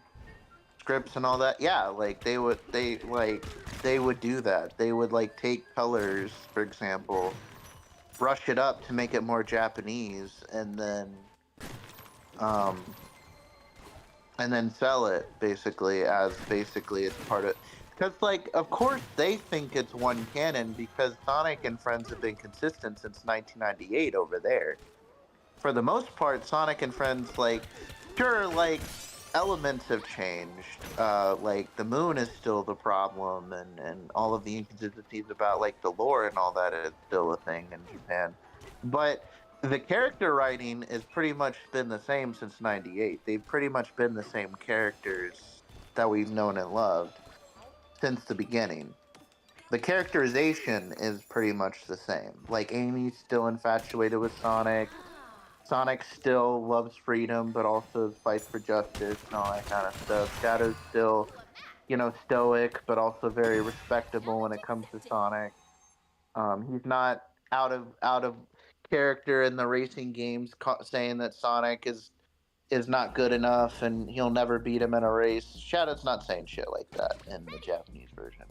scripts and all that. Yeah, like they would do that. They would like take colors, for example, brush it up to make it more Japanese, um and then sell it basically it's part of, because like of course they think it's one canon because Sonic and Friends have been consistent since 1998 over there. for the most part, Sonic and Friends, like, sure, like, elements have changed. Like, the moon is still the problem, and all of the inconsistencies about, like, the lore and all that is still a thing in Japan. But the character writing has pretty much been the same since '98. They've pretty much been the same characters that we've known and loved since the beginning. The characterization is pretty much the same. Like Amy's still infatuated with Sonic. Sonic still loves freedom, but also fights for justice and all that kind of stuff. Shadow's still, stoic, but also very respectable when it comes to Sonic. He's not out of character in the racing games, saying that Sonic is not good enough and he'll never beat him in a race. Shadow's not saying shit like that in the Japanese version.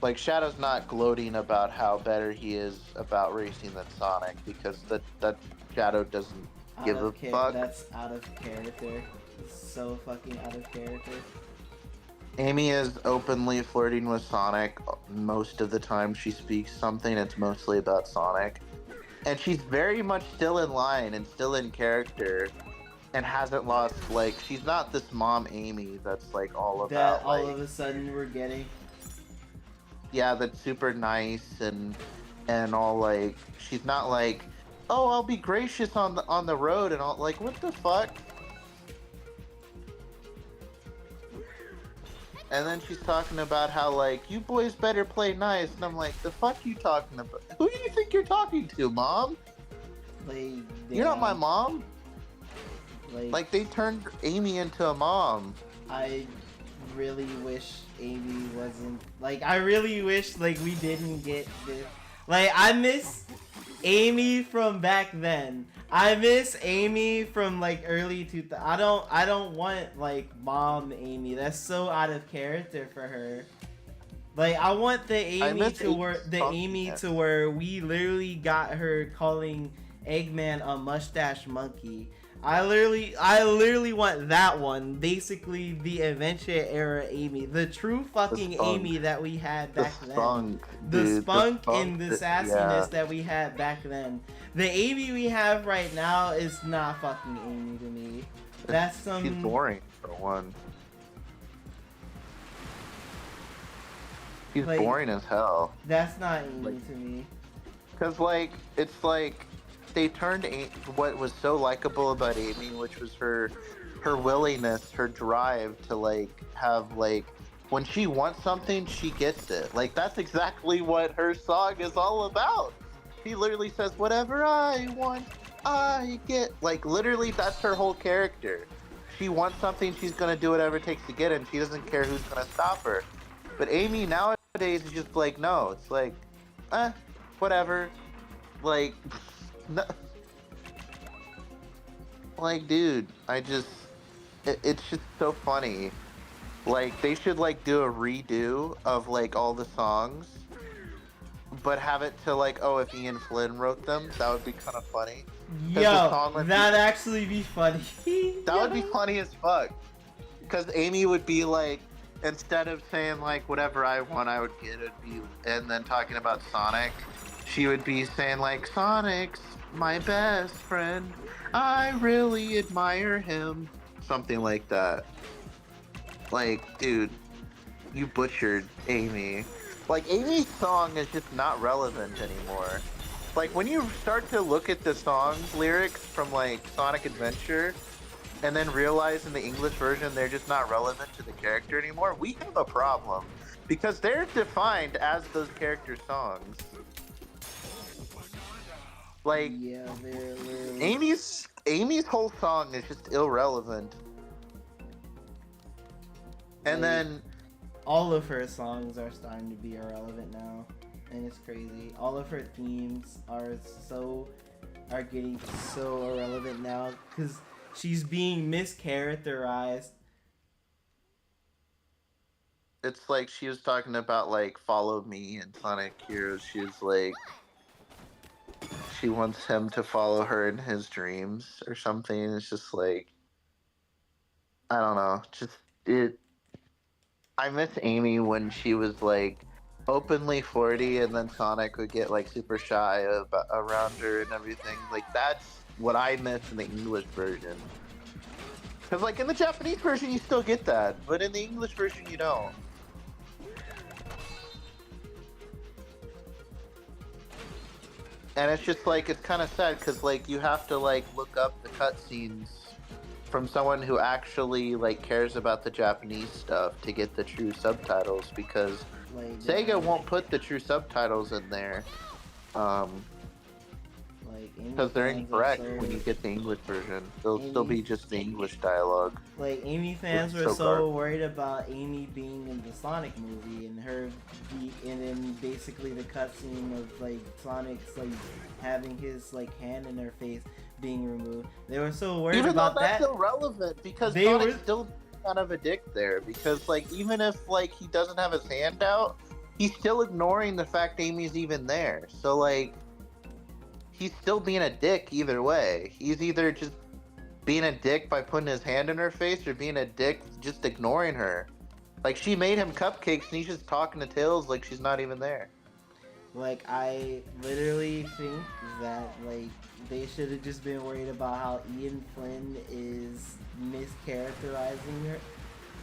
Like Shadow's not gloating about how better he is about racing than Sonic because that Shadow doesn't give a fuck. That's out of character. So fucking out of character. Amy is openly flirting with Sonic most of the time she speaks something. It's mostly about Sonic, and she's very much still in line and still in character, and hasn't lost. Like she's not this mom Amy that's like all about that all like, of a sudden we're getting. Yeah, that's super nice and all like she's not like, oh, I'll be gracious on the road and all like what the fuck. And then she's talking about how like you boys better play nice, and I'm like, the fuck you talking about? Who do you think you're talking to, mom? Like You're not my mom. Like they turned Amy into a mom. I really wish Amy wasn't like. I really wish like we didn't get this. Like I miss Amy from back then. I miss Amy from like early 2000. I don't want like mom Amy. That's so out of character for her. Like I want the Amy to where we literally got her calling Eggman a mustache monkey. I literally want that one. Basically, the adventure era Amy, the true fucking Amy that we had back then. The spunk and the sassiness that we had back then. The Amy we have right now is not fucking Amy to me. That's some. She's boring for one. She's like, boring as hell. That's not Amy to me. Cause like it's like. They turned what was so likable about Amy, which was her willingness, her drive to like have like when she wants something, she gets it. Like that's exactly what her song is all about. She literally says, "Whatever I want, I get." Like literally, that's her whole character. She wants something, she's gonna do whatever it takes to get it, and she doesn't care who's gonna stop her. But Amy nowadays is just like, no, it's like, whatever. Like. No. Like, dude, it's just so funny. Like, they should, like, do a redo of, like, all the songs, but have it to, like, oh, if Ian Flynn wrote them, that would be kind of funny. Yo, that'd actually be funny. That would be funny as fuck. Because Amy would be, like, instead of saying, like, whatever I want, I would get it, and then talking about Sonic, she would be saying, like, Sonic's my best friend. I really admire him. Something like that. Like, dude, you butchered Amy. Like, Amy's song is just not relevant anymore. Like, when you start to look at the song lyrics from, like, Sonic Adventure, and then realize in the English version they're just not relevant to the character anymore, we have a problem. Because they're defined as those character songs. Like, yeah, they're Amy's whole song is just irrelevant. And then all of her songs are starting to be irrelevant now, and it's crazy. All of her themes are getting so irrelevant now because she's being mischaracterized. It's like she was talking about like Follow Me and Sonic Heroes. She was like, she wants him to follow her in his dreams or something. It's just like, I don't know. I miss Amy when she was like openly 40 and then Sonic would get like super shy around her and everything. Like that's what I miss in the English version. Because like in the Japanese version you still get that, but in the English version you don't. And it's just like it's kind of sad because like you have to like look up the cutscenes from someone who actually like cares about the Japanese stuff to get the true subtitles because Like Sega won't put the true subtitles in there. Um, like Amy because they're fans are incorrect so when you get the English version. They'll still Amy be just the English dialogue. like Amy fans Which is were so so garbage. worried about Amy being in the Sonic movie and her and then basically the cutscene of like Sonic's like having his like hand in her face being removed. They were so worried Even though about that's that. irrelevant because They Sonic's were- still kind of a dick there because like even if like he doesn't have his hand out, he's still ignoring the fact Amy's even there. So like he's still being a dick either way. He's either just being a dick by putting his hand in her face or being a dick just ignoring her. Like she made him cupcakes and he's just talking to Tails like she's not even there. Like I literally think that like they should have just been worried about how Ian Flynn is mischaracterizing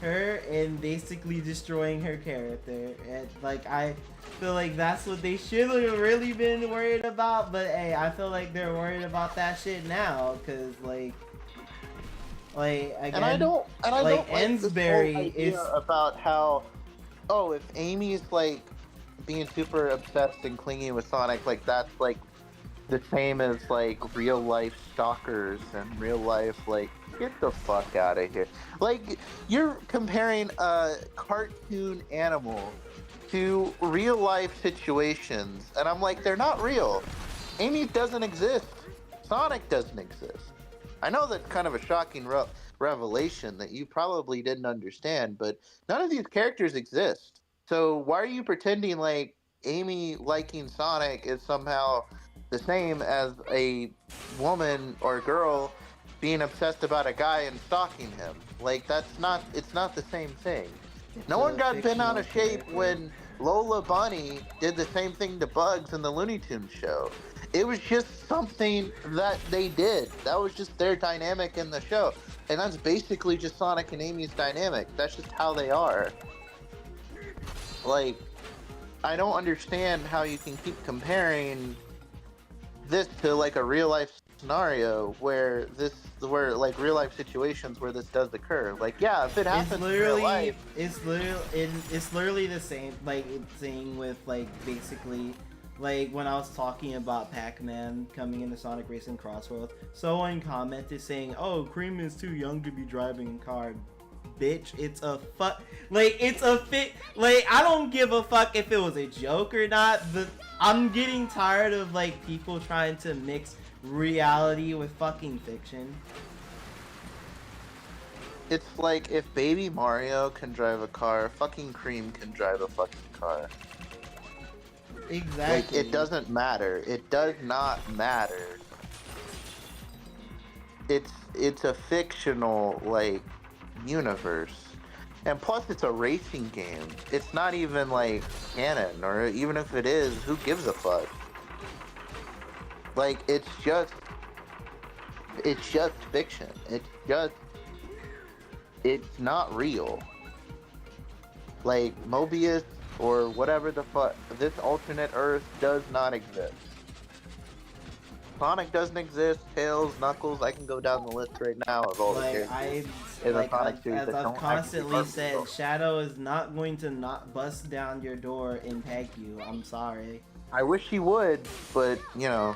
her and basically destroying her character. And like I feel like that's what they should have really been worried about. But hey, I feel like they're worried about that shit now because like again, And I don't like, like this Ensbury whole idea is- about how if Amy's like being super obsessed and clingy with Sonic, like that's like the same as like real life stalkers and real life like get the fuck out of here. Like you're comparing a cartoon animal to real life situations and I'm like they're not real. Amy doesn't exist. Sonic doesn't exist. I know that's kind of a shocking revelation that you probably didn't understand, but none of these characters exist. So why are you pretending like Amy liking Sonic is somehow the same as a woman or girl being obsessed about a guy and stalking him? Like it's not the same thing. No one got bent out of shape when Lola Bunny did the same thing to Bugs in the Looney Tunes show. It was just something that they did. That was just their dynamic in the show. And that's basically just Sonic and Amy's dynamic. That's just how they are. Like, I don't understand how you can keep comparing this to like a real life scenario where like real life situations where this does occur. Like, yeah, if it happens in real life, it's literally the same like thing with like basically like when I was talking about Pac-Man coming into Sonic Racing Crossroads, someone commented saying, "Oh, Cream is too young to be driving a car." Bitch, it's a fuck. Like it's a fit. Like I don't give a fuck if it was a joke or not. I'm getting tired of like people trying to mix reality with fucking fiction. it's like if Baby Mario can drive a car, fucking Cream can drive a fucking car. Exactly. Like, it doesn't matter. It does not matter. It's a fictional, like, universe. And plus, it's a racing game. It's not even, like, canon. Or even if it is, who gives a fuck? Like, it's just fiction. It's not real. Like, Mobius or whatever the fuck, this alternate Earth does not exist. Sonic doesn't exist, Tails, Knuckles, I can go down the list right now of all the characters in the Sonic series as that I've don't constantly actually said, exist. Shadow is not going to not bust down your door and peg you. I'm sorry. I wish he would, but, you know,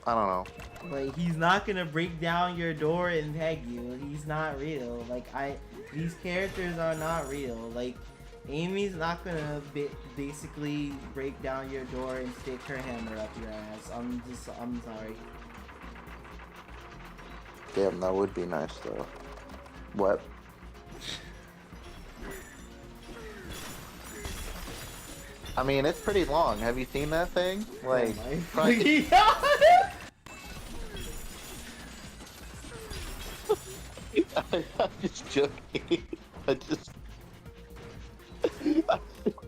I don't know. Like, he's not gonna break down your door and peg you. He's not real. Like, these characters are not real. Like, Amy's not gonna basically break down your door and stick her hammer up your ass. I'm sorry. Damn, that would be nice though. What? I mean, it's pretty long. Have you seen that thing? Like, I'm just joking. I just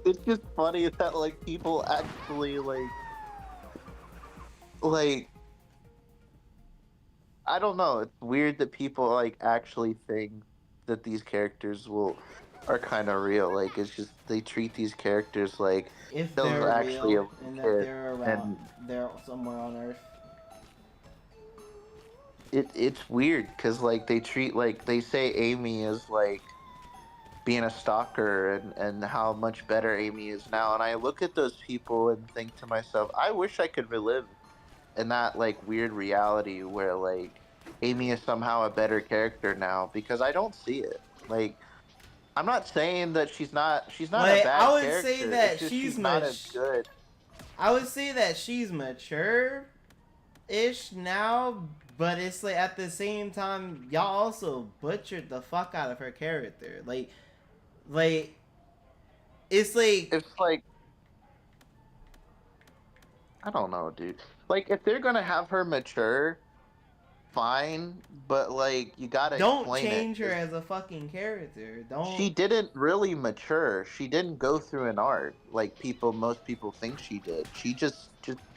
it's just funny that like people actually like I don't know. It's weird that people like actually think that these characters will are kind of real. Like it's just they treat these characters like If those they're are actually a real little and that kid, they're around, and they're somewhere on Earth. it's weird because like they treat like they say Amy is like being a stalker and how much better Amy is now, and I look at those people and think to myself, I wish I could relive in that like weird reality where like Amy is somehow a better character now because I don't see it. Like I'm not saying that she's not a Like I bad would say character. It's that just she's she's not as much. good. I would say that she's mature ish now, but it's like at the same time, y'all also butchered the fuck out of her character. Like it's like It's like I don't know, dude. Like if they're gonna have her mature, fine, but like you gotta don't explain it change her 'cause as a fucking character. she Don't didn't really mature. She didn't go through an arc like most people think she did. She just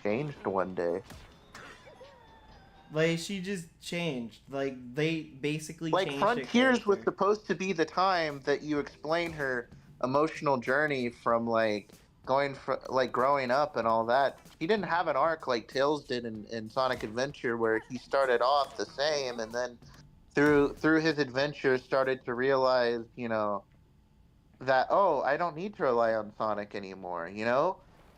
changed one day. like she just changed. Like they basically Like changed her Frontiers was character. supposed to be the time that you explain her emotional journey from like going from like growing up and all that. She didn't have an arc like Tails did in Sonic Adventure where he started off the same and then through his adventure started to realize, that I don't need to rely on Sonic anymore,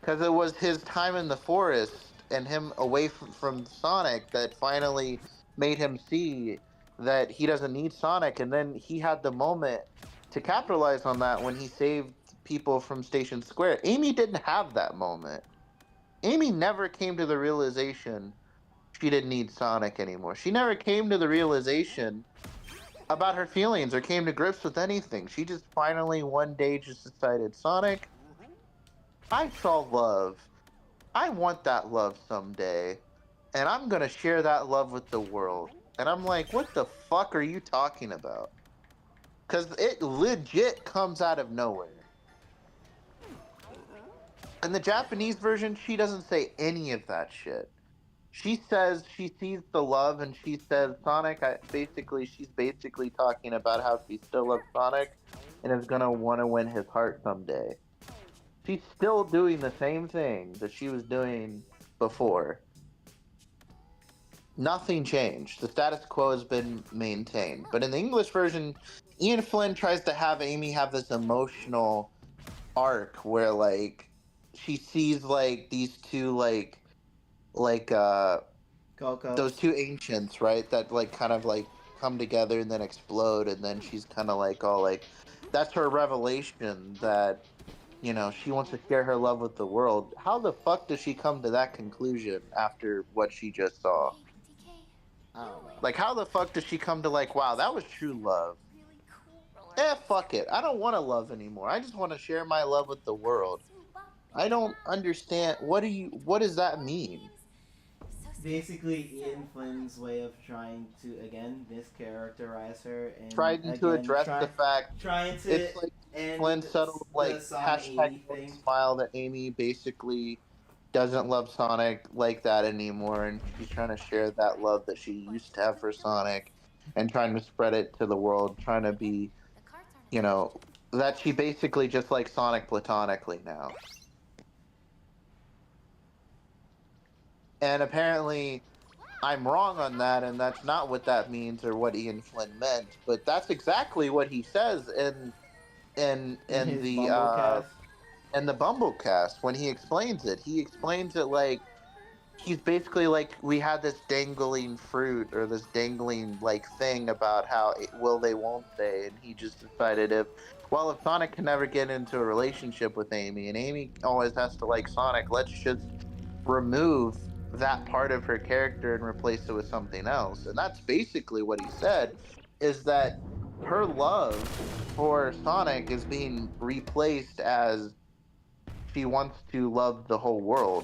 because it was his time in the forest and him away from Sonic that finally made him see that he doesn't need Sonic, and then he had the moment to capitalize on that when he saved people from Station Square. Amy didn't have that moment. Amy never came to the realization she didn't need Sonic anymore. She never came to the realization about her feelings or came to grips with anything. She just finally one day just decided, Sonic, I saw love. I want that love someday. And I'm going to share that love with the world. And I'm like, what the fuck are you talking about? Because it legit comes out of nowhere. In the Japanese version, she doesn't say any of that shit. She says she sees the love and she says Sonic. She's basically talking about how she still loves Sonic and is gonna want to win his heart someday. She's still doing the same thing that she was doing before. Nothing changed. The status quo has been maintained. But in the English version, Ian Flynn tries to have Amy have this emotional arc where like she sees like these two like those Coco. two ancients, right? That like kind of like come together and then explode, and then she's kind of like all like that's her revelation that she wants to share her love with the world. How the fuck does she come to that conclusion after what she just saw? Hey, DK, I you don't know. Like, how the fuck does she come to like, wow, that was true love? really cool roller Fuck coaster. it. I don't want to love anymore. I just want to share my love with the world. I don't understand. What does that mean? So Basically, scary. Ian Flynn's way of trying to again mischaracterize her and Trying to again address the fact trying to it's like Flynn end settled the like Sonic hashtag Amy Flynn thing. smile that Amy basically doesn't love Sonic like that anymore, and she's trying to share that love that she used to have for Sonic, and trying to spread it to the world, trying to be, The cards aren't you know, that she basically just likes Sonic platonically now. And apparently, I'm wrong on that, and that's not what that means or what Ian Flynn meant. But that's exactly what he says in In in his the Bumble uh cast. in the Bumblecast when he explains it. He explains it like he's basically like we had this dangling fruit or this dangling like thing about how will they won't they, and he just decided if Sonic can never get into a relationship with Amy and Amy always has to like Sonic, let's just remove that part of her character and replace it with something else. And that's basically what he said, is that her love for Sonic is being replaced as she wants to love the whole world.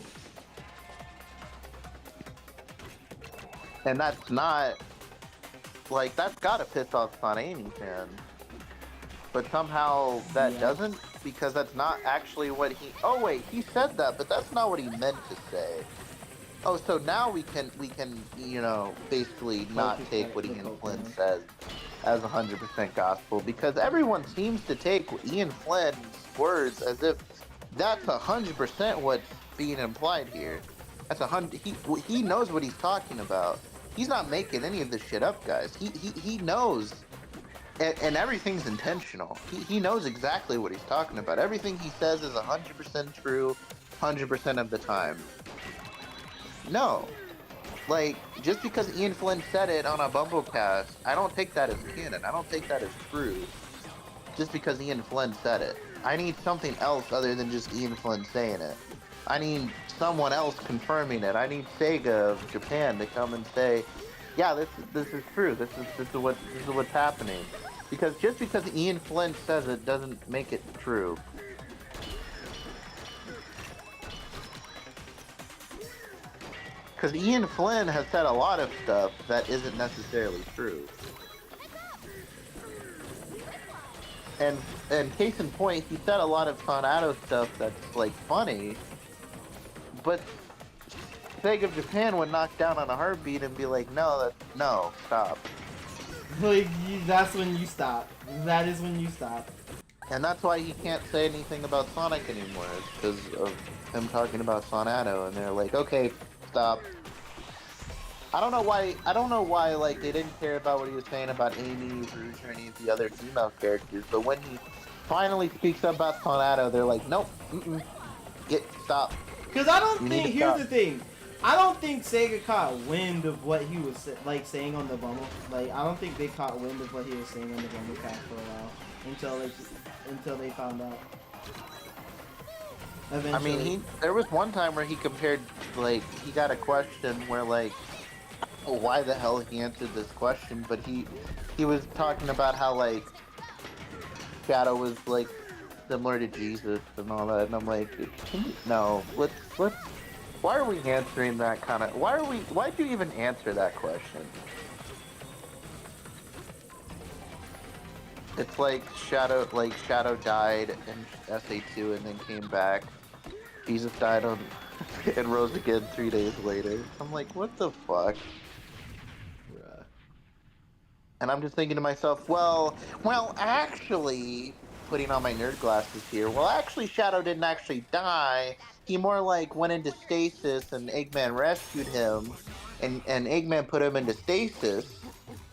And that's not like that's gotta piss off Sonic Amy fans. But somehow that Yeah. doesn't. because that's not actually what he. Oh wait, he said that, but that's not what he meant to say. Oh, so now we can basically not Focus take at what the Ian Flynn Pokemon. says as 100% gospel because everyone seems to take Ian Flynn's words as if that's 100% what's being implied here. That's 100. He knows what he's talking about. He's not making any of this shit up, guys. He knows, and everything's intentional. He knows exactly what he's talking about. Everything he says is 100% true, 100% of the time. No, like just because Ian Flynn said it on a Bumblecast, I don't take that as canon. I don't take that as true. Just because Ian Flynn said it, I need something else other than just Ian Flynn saying it. I need someone else confirming it. I need Sega of Japan to come and say, "Yeah, this is true. This is what's happening." Because just because Ian Flynn says it doesn't make it true. Because Ian Flynn has said a lot of stuff that isn't necessarily true. And case in point, he said a lot of Tornado stuff that's like funny, but Sega of Japan would knock down on a heartbeat and be like, no, stop. Like, that's when you stop. That is when you stop. And that's why he can't say anything about Sonic anymore, because of him talking about Sonado, and they're like, okay, stop. I don't know why. I don't know why. Like they didn't care about what he was saying about Amy, Rouge, or any of the other female characters. But when he finally speaks up about Tornado, they're like, "Nope, stop. Because I don't You need think, to here's stop." the thing. I don't think Sega caught wind of what he was like saying on the Bumble. Like I don't think they caught wind of what he was saying on the Bumblecast for a while until they found out. I mean, Eventually. there was one time where he compared, like, he got a question where, like, oh, why the hell he answered this question, but he was talking about how, like, Shadow was, like, similar to Jesus and all that, and I'm like, no, let's, why are we answering that kind of, why'd you even answer that question? It's like Shadow died in SA2 and then came back. Jesus died on and rose again 3 days later. I'm like, what the fuck? Bruh. And I'm just thinking to myself, actually, putting on my nerd glasses here. Well, actually, Shadow didn't actually die. He more like went into stasis, and Eggman rescued him, and Eggman put him into stasis.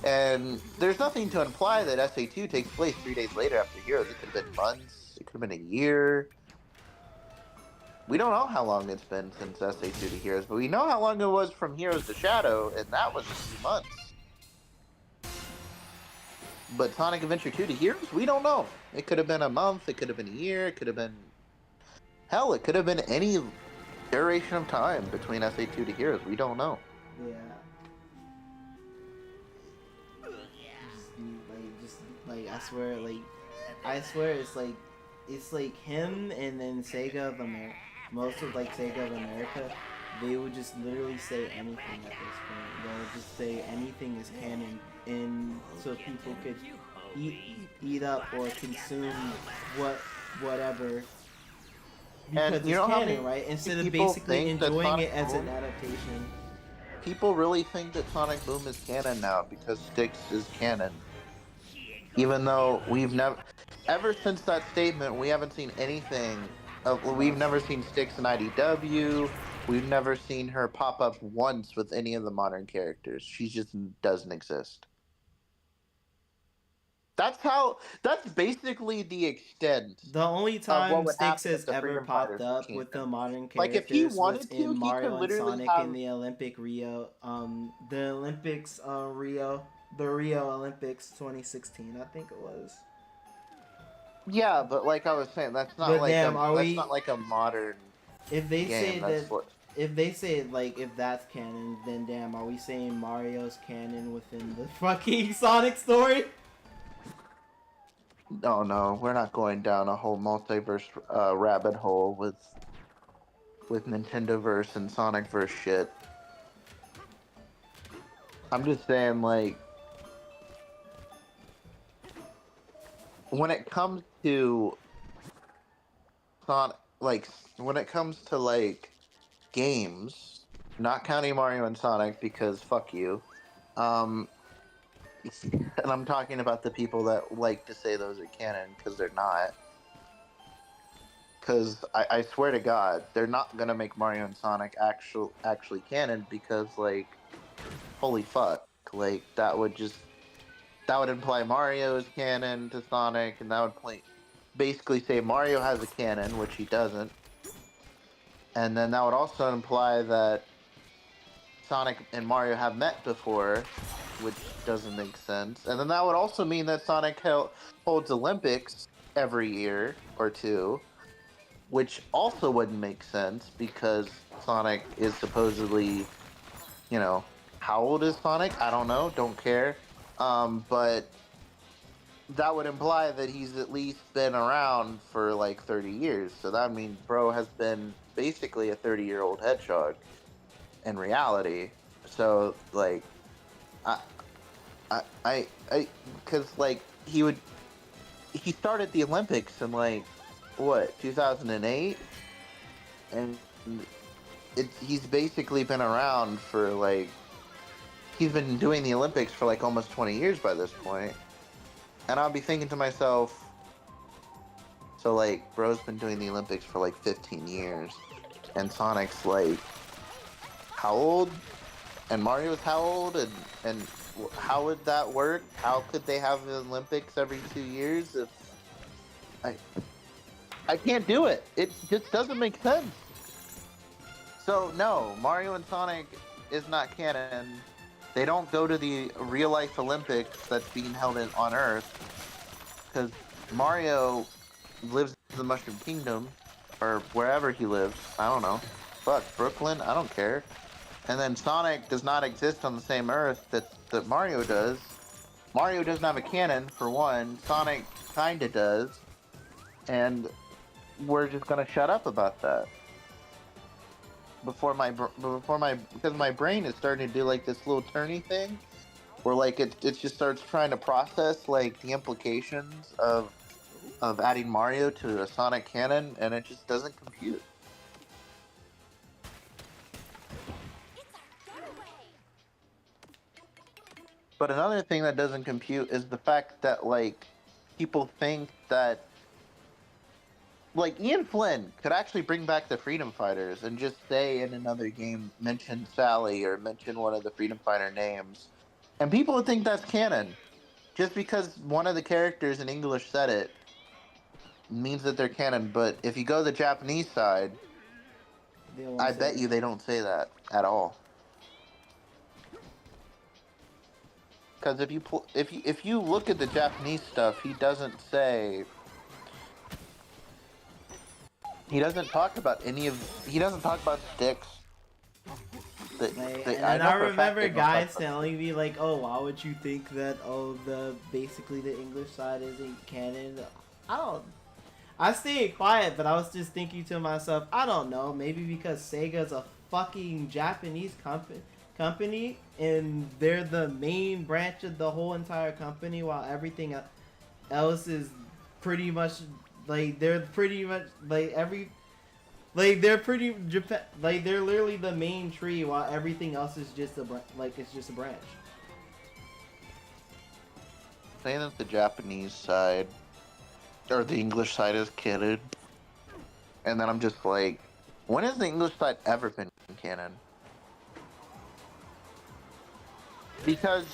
And there's nothing to imply that SA2 takes place 3 days later after Heroes. It could have been months. It could have been a year. We don't know how long it's been since SA2 to Heroes, but we know how long it was from Heroes to Shadow, and that was a few months. But Sonic Adventure 2 to Heroes, we don't know. It could have been a month, it could have been a year, it could have been. Hell, it could have been any duration of time between SA2 to Heroes. We don't know. Yeah. Just like I swear it's like him and then Sega of America. Most of like Sega of America, they would just literally say anything at this point. They'll just say anything is canon, and so people could eat up or consume whatever because And you it's know how canon, many right? Instead of people basically think that enjoying Sonic it as an Boom? adaptation. People really think that Sonic Boom is canon now because Styx is canon. Even though we've never, ever since that statement, we haven't seen anything. We've About never seen Styx in IDW. We've never seen her pop up once with any of the modern characters. She just doesn't exist. That's basically the extent the only of what time would Styx happen if has the ever Freedom popped Fighters were up with the canon. modern Like if he characters was wanted in to, he could Mario and literally Sonic in have. the Olympic Rio, the Olympics, the Rio Olympics 2016, I think it was. Yeah, but like I was saying, But damn, are that's we? not like a modern If they say game. that, That's what. if they say like if that's canon, then damn, are we saying Mario's canon within the fucking Sonic story? No, we're not going down a whole multiverse rabbit hole with Nintendo verse and Sonic verse shit. I'm just saying, like, when it comes to Sonic, like when it comes to like games, not counting Mario and Sonic because fuck you. Um, and I'm talking about the people that like to say those are canon because they're not. Because I swear to God, they're not gonna make Mario and Sonic actually canon because like holy fuck, like that would imply Mario is canon to Sonic, and that would basically say Mario has a canon, which he doesn't, and then that would also imply that Sonic and Mario have met before, which doesn't make sense, and then that would also mean that Sonic holds Olympics every year or two, which also wouldn't make sense because Sonic is supposedly, you know, how old is Sonic? I don't know, don't care. But that would imply that he's at least been around for like 30 years. So that means bro has been basically a 30-year-old hedgehog in reality. So like I I cuz like he started the Olympics in like what, 2008, and he's basically been around for like he's been doing the Olympics for like almost 20 years by this point. And I'll be thinking to myself, so like bro's been doing the Olympics for like 15 years and Sonic's like how old? And Mario's how old? And how would that work? How could they have the Olympics every 2 years if I I can't do it. It just doesn't make sense. So no, Mario and Sonic is not canon. They don't go to the real life Olympics that's being held on Earth because Mario lives in the Mushroom Kingdom or wherever he lives. I don't know. Fuck Brooklyn. I don't care. And then Sonic does not exist on the same Earth that Mario does. Mario doesn't have a cannon for one. Sonic kinda does, and we're just gonna shut up about that because my brain is starting to do like this little turny thing where like it just starts trying to process like the implications of adding Mario to a Sonic canon, and it just doesn't compute. But another thing that doesn't compute is the fact that like people think that like Ian Flynn could actually bring back the Freedom Fighters and just say in another game mention Sally or mention one of the Freedom Fighter names, and people would think that's canon just because one of the characters in English said it means that they're canon. But if you go the Japanese side, They won't I say bet that. you they don't say that at all. Because if you look at the Japanese stuff, he doesn't talk about he doesn't talk about sticks. Like, and I then know I for a fact remember they don't talk guys about telling me like, "Oh, why would you think that? Oh, the basically the English side isn't canon." I don't. I stayed quiet, but I was just thinking to myself, I don't know, maybe because Sega's a fucking Japanese company, and they're the main branch of the whole entire company, while everything else is pretty much like they're pretty much like every like they're pretty Japan like they're literally the main tree, while everything else is just like it's just a branch. saying that the Japanese side or the English side is canon, and then I'm just like, when has the English side ever been canon? Because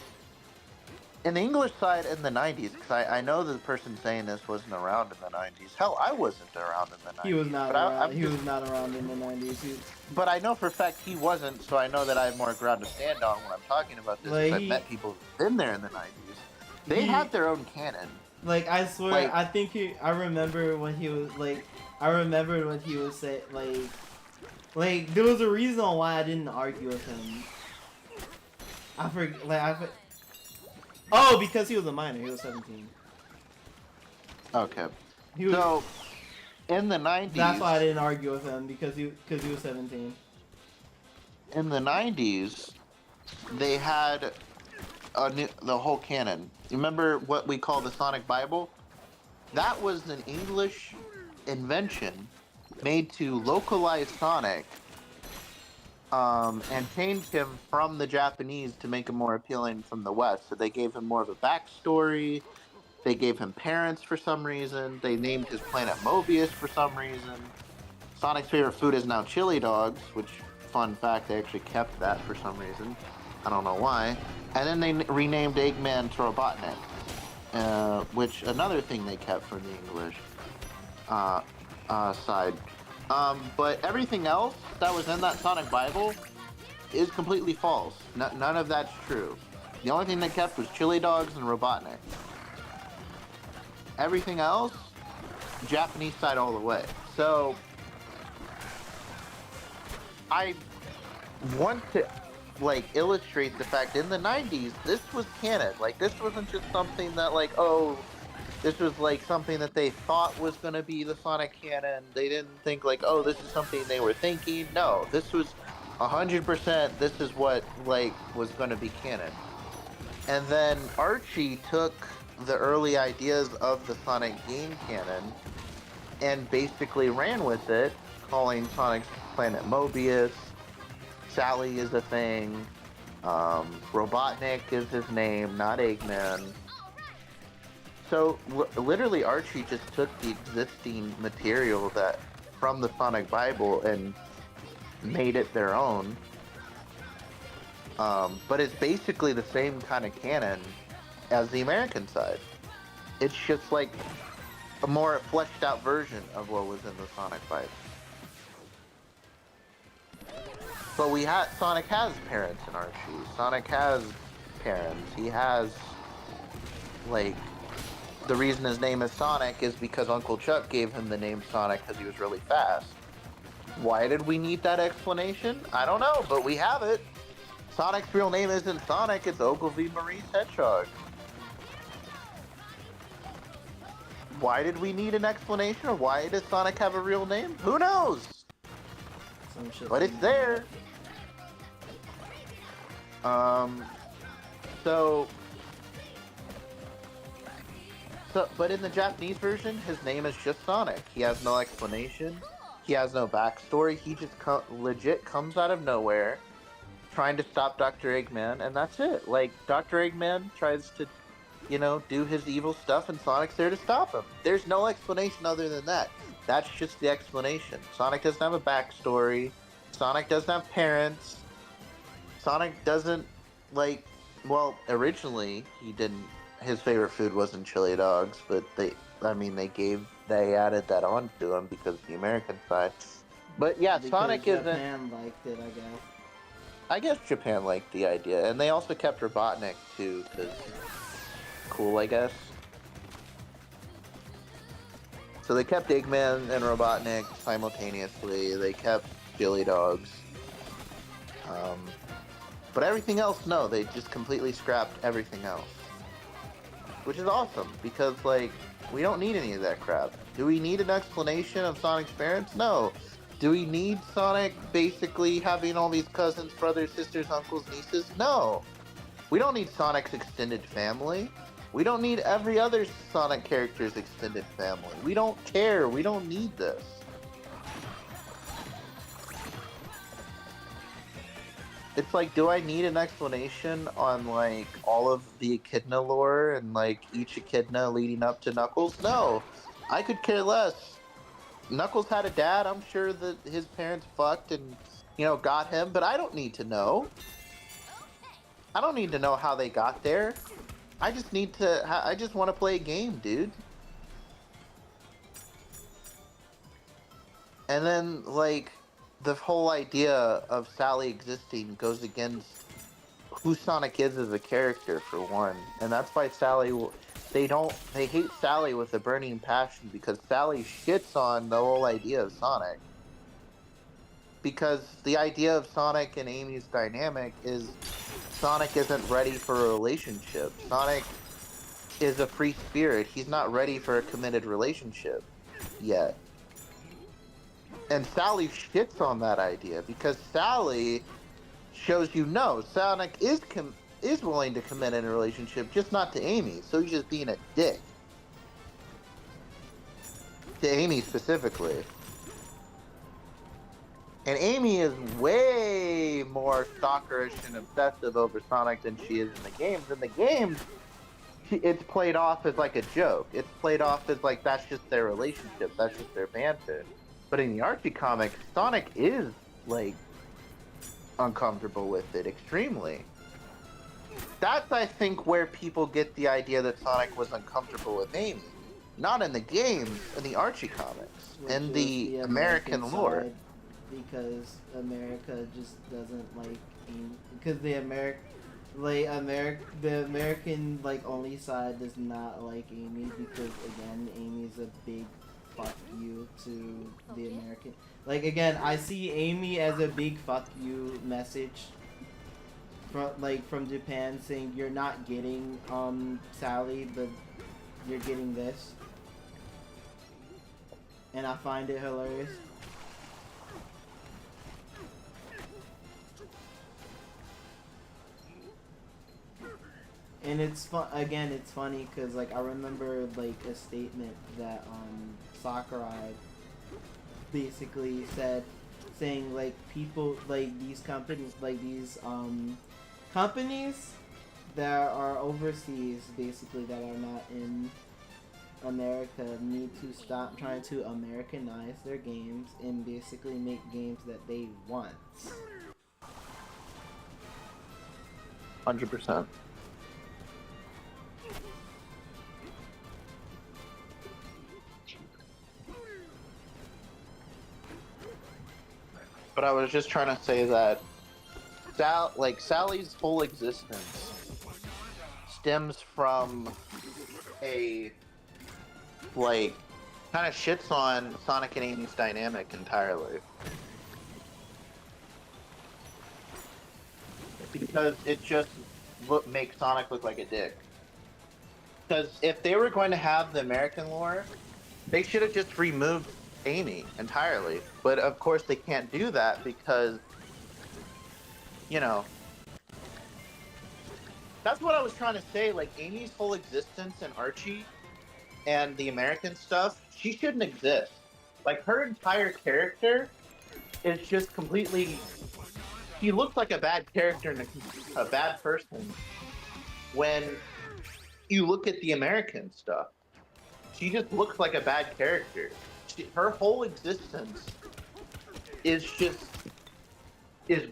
in the English side in the 90s, because I know the person saying this wasn't around in the 90s. Hell, I wasn't around in the He was 90s, not but around. I'm He just, was not around in the '90s. but I know for a fact he wasn't, so I know that I have more ground to stand on when I'm talking about this because Like I've met people who've been there in the 90s. They he had their own canon. like I swear Like, I think I remember when he was like I remember when he was say like there was a reason why I didn't argue with him. I forget oh, because he was a minor. He was 17. okay. He was So, in the That's 90s, why I didn't argue with him, because he was 17. in the 90s, they had the whole canon. You remember what we call the Sonic Bible? That was an English invention made to localize Sonic, and change him from the Japanese to make him more appealing from the West. So they gave him more of a backstory. They gave him parents for some reason. They named his planet Mobius for some reason. Sonic's favorite food is now chili dogs, which, fun fact, they actually kept that for some reason. I don't know why. And then they renamed Eggman to Robotnik, which another thing they kept from the English side. But everything else that was in that Sonic Bible is completely false. None of that's true. The only thing they kept was chili dogs and Robotnik. Everything else, Japanese side all the way. So I want to illustrate the fact in the 90s this was canon. Like, this wasn't just something that this was something that they thought was going to be the Sonic canon. They didn't think this is something they were thinking. No, this was 100%. This is what was going to be canon. And then Archie took the early ideas of the Sonic game canon and basically ran with it, calling Sonic's planet Mobius. Sally is a thing. Robotnik is his name, not Eggman. So literally, Archie just took the existing material from the Sonic Bible and made it their own. But it's basically the same kind of canon as the American side. It's just a more fleshed out version of what was in the Sonic Bible. But Sonic has parents in Archie. Sonic has parents. He has the reason his name is Sonic is because Uncle Chuck gave him the name Sonic because he was really fast. Why did we need that explanation? I don't know, but we have it. Sonic's real name isn't Sonic, it's Ogilvy Maurice Hedgehog. Why did we need an explanation, or why does Sonic have a real name? Who knows? But it's there. But in the Japanese version, his name is just Sonic. He has no explanation. He has no backstory. He just legit comes out of nowhere, trying to stop Dr. Eggman, and that's it. Dr. Eggman tries to, do his evil stuff, and Sonic's there to stop him. There's no explanation other than that. That's just the explanation. Sonic doesn't have a backstory. Sonic doesn't have parents. Sonic doesn't, originally, he didn't, his favorite food wasn't chili dogs, but they added that on to him because of the American side. But yeah, because Sonic isn't... Japan liked it, I guess. I guess Japan liked the idea, and they also kept Robotnik too, because cool, I guess. So they kept Eggman and Robotnik simultaneously. They kept chili dogs. But everything else, no, they just completely scrapped everything else. Which is awesome, because, we don't need any of that crap. Do we need an explanation of Sonic's parents? No. Do we need Sonic basically having all these cousins, brothers, sisters, uncles, nieces? No. We don't need Sonic's extended family. We don't need every other Sonic character's extended family. We don't care. We don't need this. It's do I need an explanation on, all of the Echidna lore and, each Echidna leading up to Knuckles? No. I could care less. Knuckles had a dad. I'm sure that his parents fucked and, got him, but I don't need to know. I don't need to know how they got there. I just want to play a game, dude. And then, the whole idea of Sally existing goes against who Sonic is as a character, for one. And that's why they hate Sally with a burning passion, because Sally shits on the whole idea of Sonic. Because the idea of Sonic and Amy's dynamic is Sonic isn't ready for a relationship. Sonic is a free spirit. He's not ready for a committed relationship yet. And Sally shits on that idea, because Sally shows no, Sonic is willing to commit in a relationship, just not to Amy. So he's just being a dick. To Amy specifically. And Amy is way more stalkerish and obsessive over Sonic than she is in the games. In the games, it's played off as like a joke. It's played off as like that's just their relationship. That's just their banter. But in the Archie comics, Sonic is like uncomfortable with it extremely. That's I think where people get the idea that Sonic was uncomfortable with Amy. Not in the games, in the Archie comics, Which in is the American lore. side, because America just doesn't like Amy. Because the American like only side does not like Amy because again Amy's a big fuck you to the American. Like again, I see Amy as a big fuck you message from Japan saying you're not getting Sally, but you're getting this. And I find it hilarious. And it's fun again. It's funny because like I remember like a statement that Sakurai basically said, saying like people like these companies that are overseas, basically that are not in America, need to stop trying to Americanize their games and basically make games that they want. 100%. But I was just trying to say that Sally's whole existence stems from a like kind of shits on Sonic and Amy's dynamic entirely. Because it just makes Sonic look like a dick. Because if they were going to have the American lore, they should have just removed Amy entirely. But of course they can't do that because, you know, that's what I was trying to say. Like, Amy's whole existence in Archie and the American stuff, she shouldn't exist. Like, her entire character is just completely... She looks like a bad character and a bad person when you look at the American stuff. She just looks like a bad character. Her whole existence is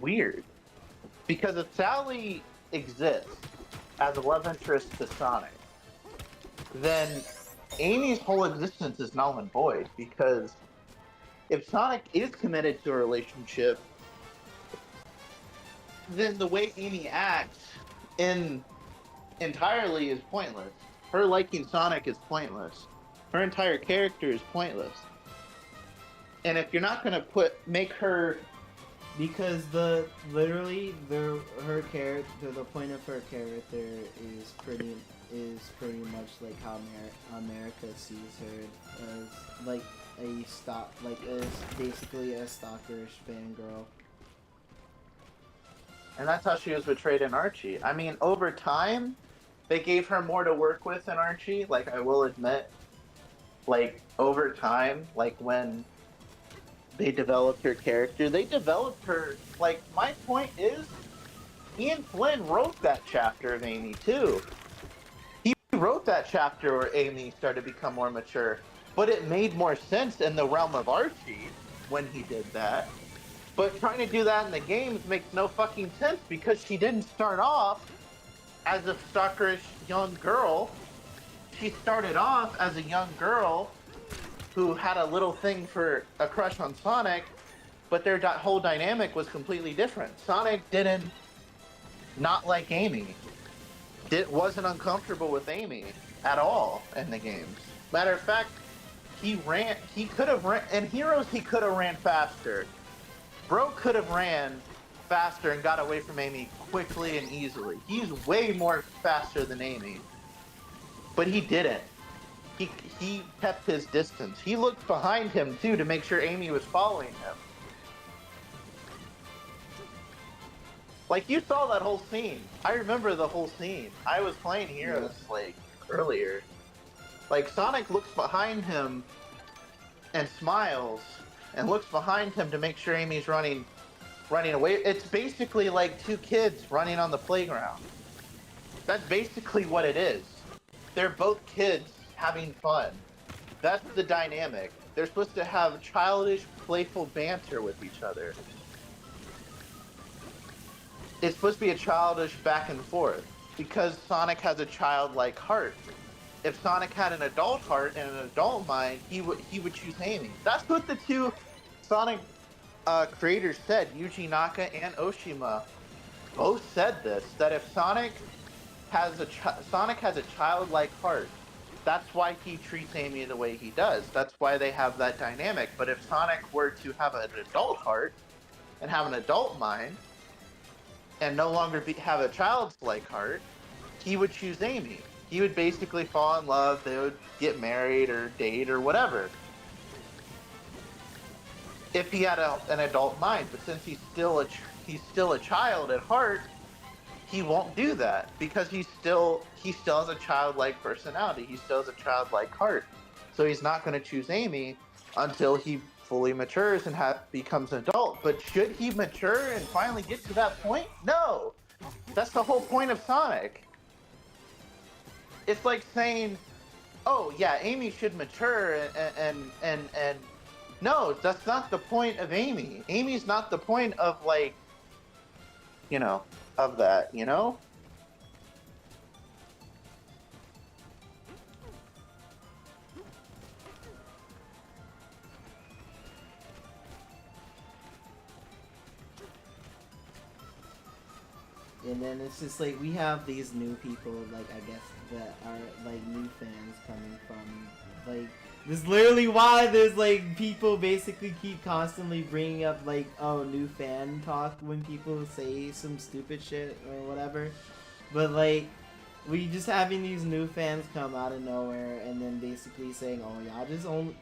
weird. Because if Sally exists as a love interest to Sonic, then Amy's whole existence is null and void. Because if Sonic is committed to a relationship, then the way Amy acts entirely is pointless. Her liking Sonic is pointless. Her entire character is pointless. And if you're not gonna make her, because her character, the point of her character is pretty much like how America sees her, as like as basically a stalkerish fangirl. and that's how she was portrayed in Archie. I mean, over time, they gave her more to work with in Archie. Like, I will admit, like, over time, like when they developed her character, they developed her. Like, my point is, Ian Flynn wrote that chapter of Amy too. He wrote that chapter where Amy started to become more mature, but it made more sense in the realm of Archie when he did that. But trying to do that in the games makes no fucking sense because she didn't start off as a stalkerish young girl. She started off as a young girl who had a little thing for a crush on Sonic, but their whole dynamic was completely different. Sonic didn't not like Amy. Wasn't uncomfortable with Amy at all in the games. Matter of fact, he could have ran, in Heroes he could have ran faster. Bro could have ran faster and got away from Amy quickly and easily. He's way more faster than Amy. But he didn't. He kept his distance. He looked behind him too to make sure Amy was following him. Like, you saw that whole scene. I remember the whole scene. I was playing Heroes like earlier. Like, Sonic looks behind him and smiles and looks behind him to make sure Amy's running away. It's basically like two kids running on the playground. That's basically what it is. They're both kids having fun. That's the dynamic. They're supposed to have childish, playful banter with each other. It's supposed to be a childish back and forth because Sonic has a childlike heart. If Sonic had an adult heart and an adult mind, he would choose Amy. That's what the two Sonic creators said. Yuji Naka and Oshima both said this. That if Sonic has a childlike heart, that's why he treats Amy the way he does. That's why they have that dynamic. But if Sonic were to have an adult heart and have an adult mind and no longer have a childlike heart, he would choose Amy. He would basically fall in love. They would get married or date or whatever. If he had an adult mind, but since he's still a child at heart, he won't do that because he still has a childlike personality. He still has a childlike heart. So he's not going to choose Amy until he fully matures and becomes an adult. But should he mature and finally get to that point? No. That's the whole point of Sonic. It's like saying, "Oh yeah, Amy should mature," and no, that's not the point of Amy. Amy's not the point of like, of that, And then it's just like we have these new people, like I guess that are like new fans coming from like this. Is literally why there's like people basically keep constantly bringing up like new fan talk when people say some stupid shit or whatever. But like we just having these new fans come out of nowhere and then basically saying, "Oh y'all just only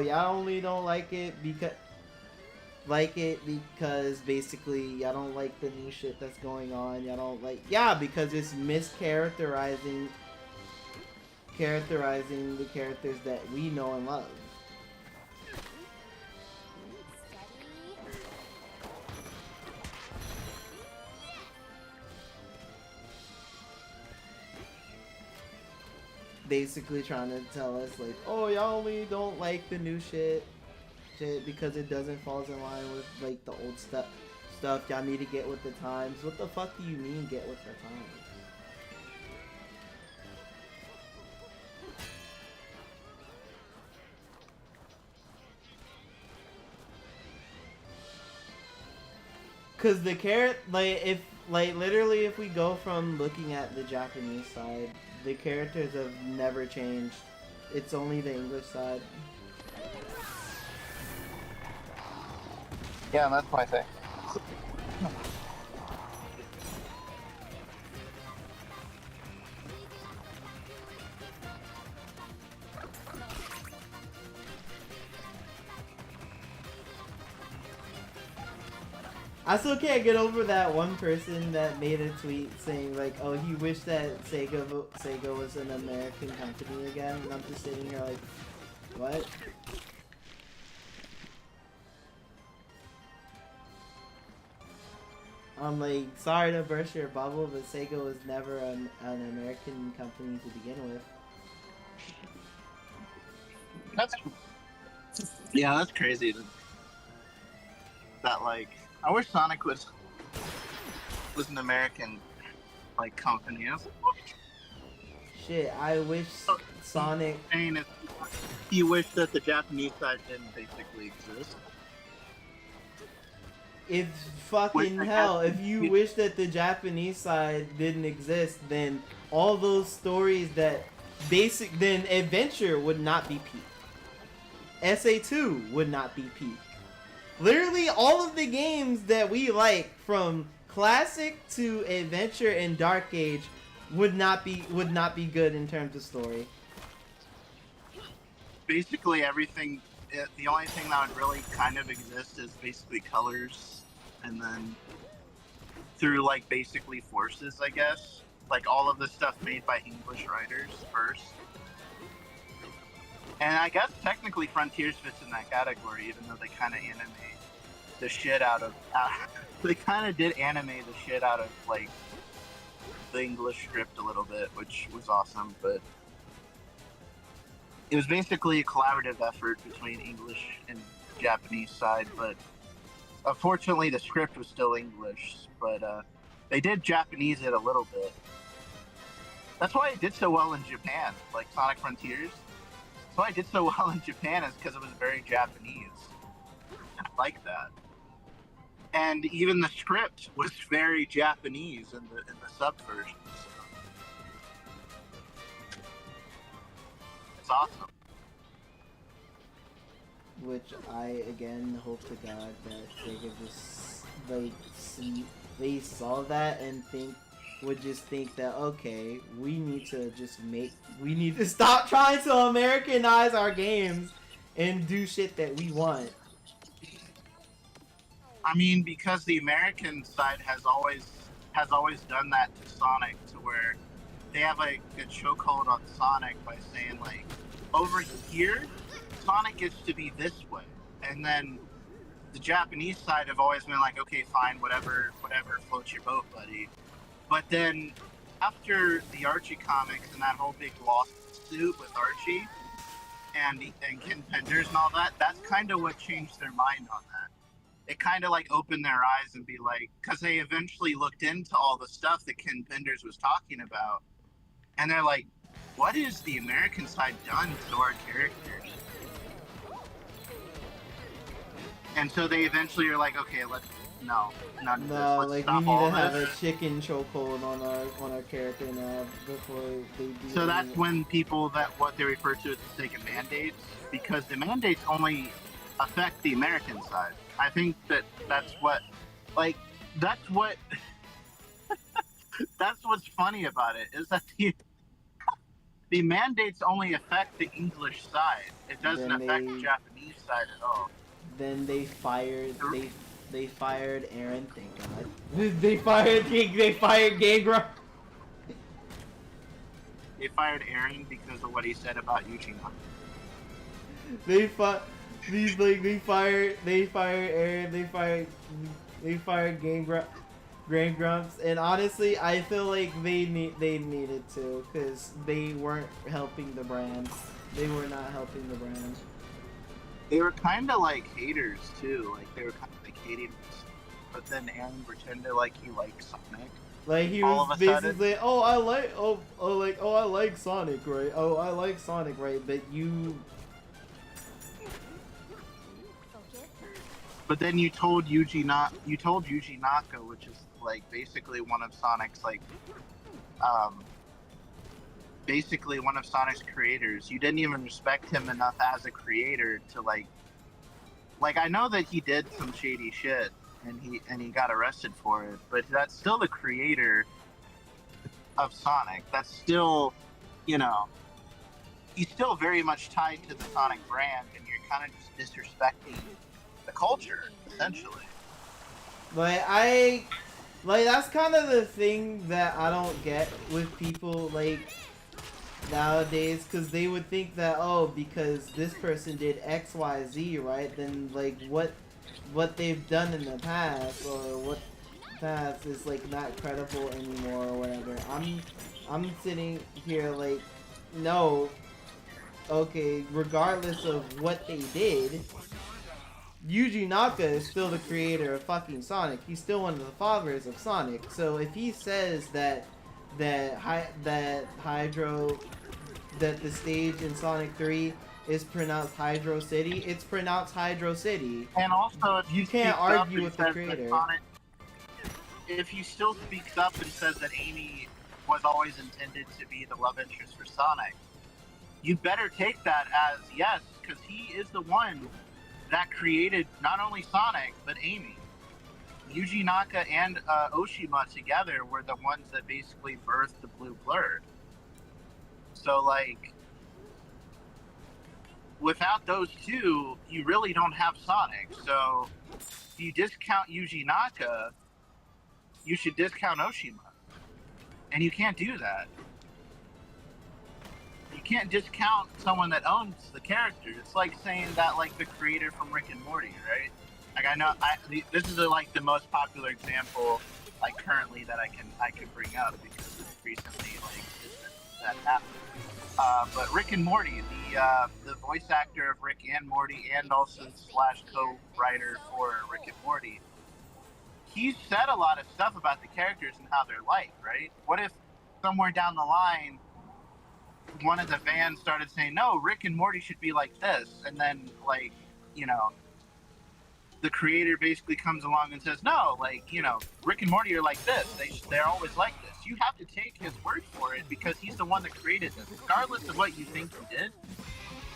y'all only don't like it because basically y'all don't like the new shit that's going on. Y'all don't like because it's mischaracterizing the characters that we know and love." Basically trying to tell us like, "Oh, y'all only don't like the new shit because it doesn't fall in line with like the old stuff. Y'all need to get with the times." What the fuck do you mean get with the times? Cause the literally if we go from looking at the Japanese side, the characters have never changed. It's only the English side. Yeah, that's my thing. I still can't get over that one person that made a tweet saying like, "Oh, he wished that Sega was an American company again," and I'm just sitting here like, what? I'm like, sorry to burst your bubble, but Sega was never an American company to begin with. That's crazy. That like, I wish Sonic was an American like company. Shit, I wish Sonic. He wished that the Japanese side didn't basically exist. If fucking hell, if you wish that the Japanese side didn't exist, then all those stories then Adventure would not be peak. SA2 would not be peak. Literally all of the games that we like, from classic to Adventure and Dark Age, would not be good in terms of story. Basically everything. The only thing that would really kind of exist is basically colors, and then through like basically forces, I guess. Like all of the stuff made by English writers first. And I guess technically Frontiers fits in that category, even though they kind of anime the shit out of. They kind of did anime the shit out of like the English script a little bit, which was awesome. But it was basically a collaborative effort between English and Japanese side. But unfortunately, the script was still English. But they did Japanese it a little bit. That's why it did so well in Japan, like Sonic Frontiers. That's why it did so well in Japan is because it was very Japanese. And I like that. And even the script was very Japanese in the sub version. So it's awesome. Which I again hope to God that they could just like see they saw that and would just think that okay, we need to stop trying to Americanize our games and do shit that we want. I mean, because the American side has always done that to Sonic, to where they have like a chokehold on Sonic by saying like, over here, Sonic gets to be this way, and then the Japanese side have always been like, okay, fine, whatever floats your boat, buddy. But then after the Archie comics and that whole big lawsuit with Archie and Ken Penders and all that, that's kind of what changed their mind on that. It kind of like opened their eyes and be like, because they eventually looked into all the stuff that Ken Penders was talking about, and they're like, what has the American side done to our characters? And so they eventually are like, okay, let's none of this. Let's Like stop we need all to have this. a chicken chokehold on our character now before they do. So that's when people what they refer to as the Sega mandates, because the mandates only affect the American side. I think that's what that's what's funny about it is that the mandates only affect the English side. It doesn't affect the Japanese side at all. Then they fired Aaron. Thank God. They fired Gangra. They fired Aaron because of what he said about Eugene. They fired Aaron. They fired Game Grumps, and honestly, I feel like they needed to, because they weren't helping the brand. They were not helping the brand. They were kind of like haters too. Like they were kind of like hating us. But then Aaron pretended like he liked Sonic. Like he was basically, I like Sonic, right? Oh, I like Sonic, right? But you. But then you told Yuji Naka, which is like basically one of Sonic's basically one of Sonic's creators. You didn't even respect him enough as a creator to like I know that he did some shady shit and he got arrested for it, but that's still the creator of Sonic. That's still, he's still very much tied to the Sonic brand, and you're kind of just disrespecting the culture, essentially. That's kind of the thing that I don't get with people, nowadays, because they would think that, because this person did XYZ, right, then, what they've done in the past, or what past is, not credible anymore, or whatever. I'm sitting here, no, okay, regardless of what they did, Yuji Naka is still the creator of fucking Sonic. He's still one of the fathers of Sonic. So if he says that the stage in Sonic 3 is pronounced Hydro City, it's pronounced Hydro City. And also, if you can't argue with the creator. If he still speaks up and says that Amy was always intended to be the love interest for Sonic, you better take that as yes, because he is the one that created not only Sonic, but Amy. Yuji Naka and Oshima together were the ones that basically birthed the Blue Blur. So, without those two, you really don't have Sonic. So, if you discount Yuji Naka, you should discount Oshima. And you can't do that. You can't discount someone that owns the character. It's like saying that like the creator from Rick and Morty, right? Like I know this is like the most popular example like currently that I could bring up because recently like that happened. But Rick and Morty, the voice actor of Rick and Morty, and also slash co-writer for Rick and Morty, he said a lot of stuff about the characters and how they're like, right? What if somewhere down the line, one of the fans started saying, "No, Rick and Morty should be like this," and then like, you know, the creator basically comes along and says, "No, like, you know, Rick and Morty are like this. They're always like this." You have to take his word for it because he's the one that created them, regardless of what you think he did.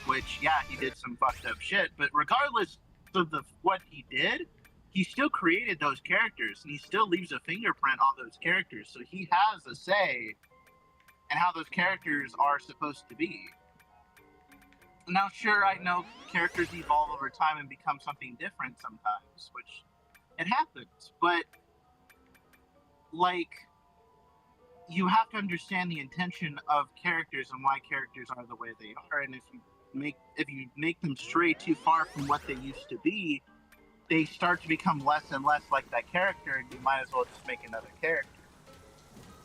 Which, yeah, he did some fucked up shit, but regardless of what he did, he still created those characters, and he still leaves a fingerprint on those characters. So he has a say in how those characters are supposed to be. Now, sure, I know characters evolve over time and become something different sometimes, which it happens, but like you have to understand the intention of characters and why characters are the way they are, and if you make them stray too far from what they used to be, they start to become less and less like that character, and you might as well just make another character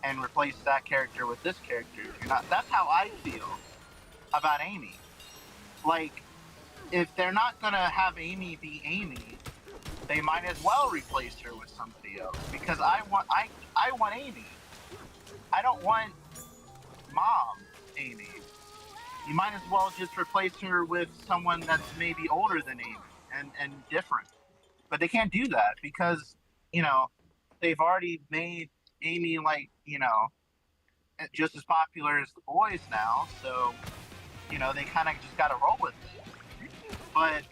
and replace that character with this character. That's how I feel about Amy. Like, if they're not gonna have Amy be Amy, they might as well replace her with somebody else. Because I want Amy. I don't want Mom Amy. You might as well just replace her with someone that's maybe older than Amy and different. But they can't do that because, you know, they've already made Amy like, you know, just as popular as the boys now. So, you know, they kind of just got to roll with it. But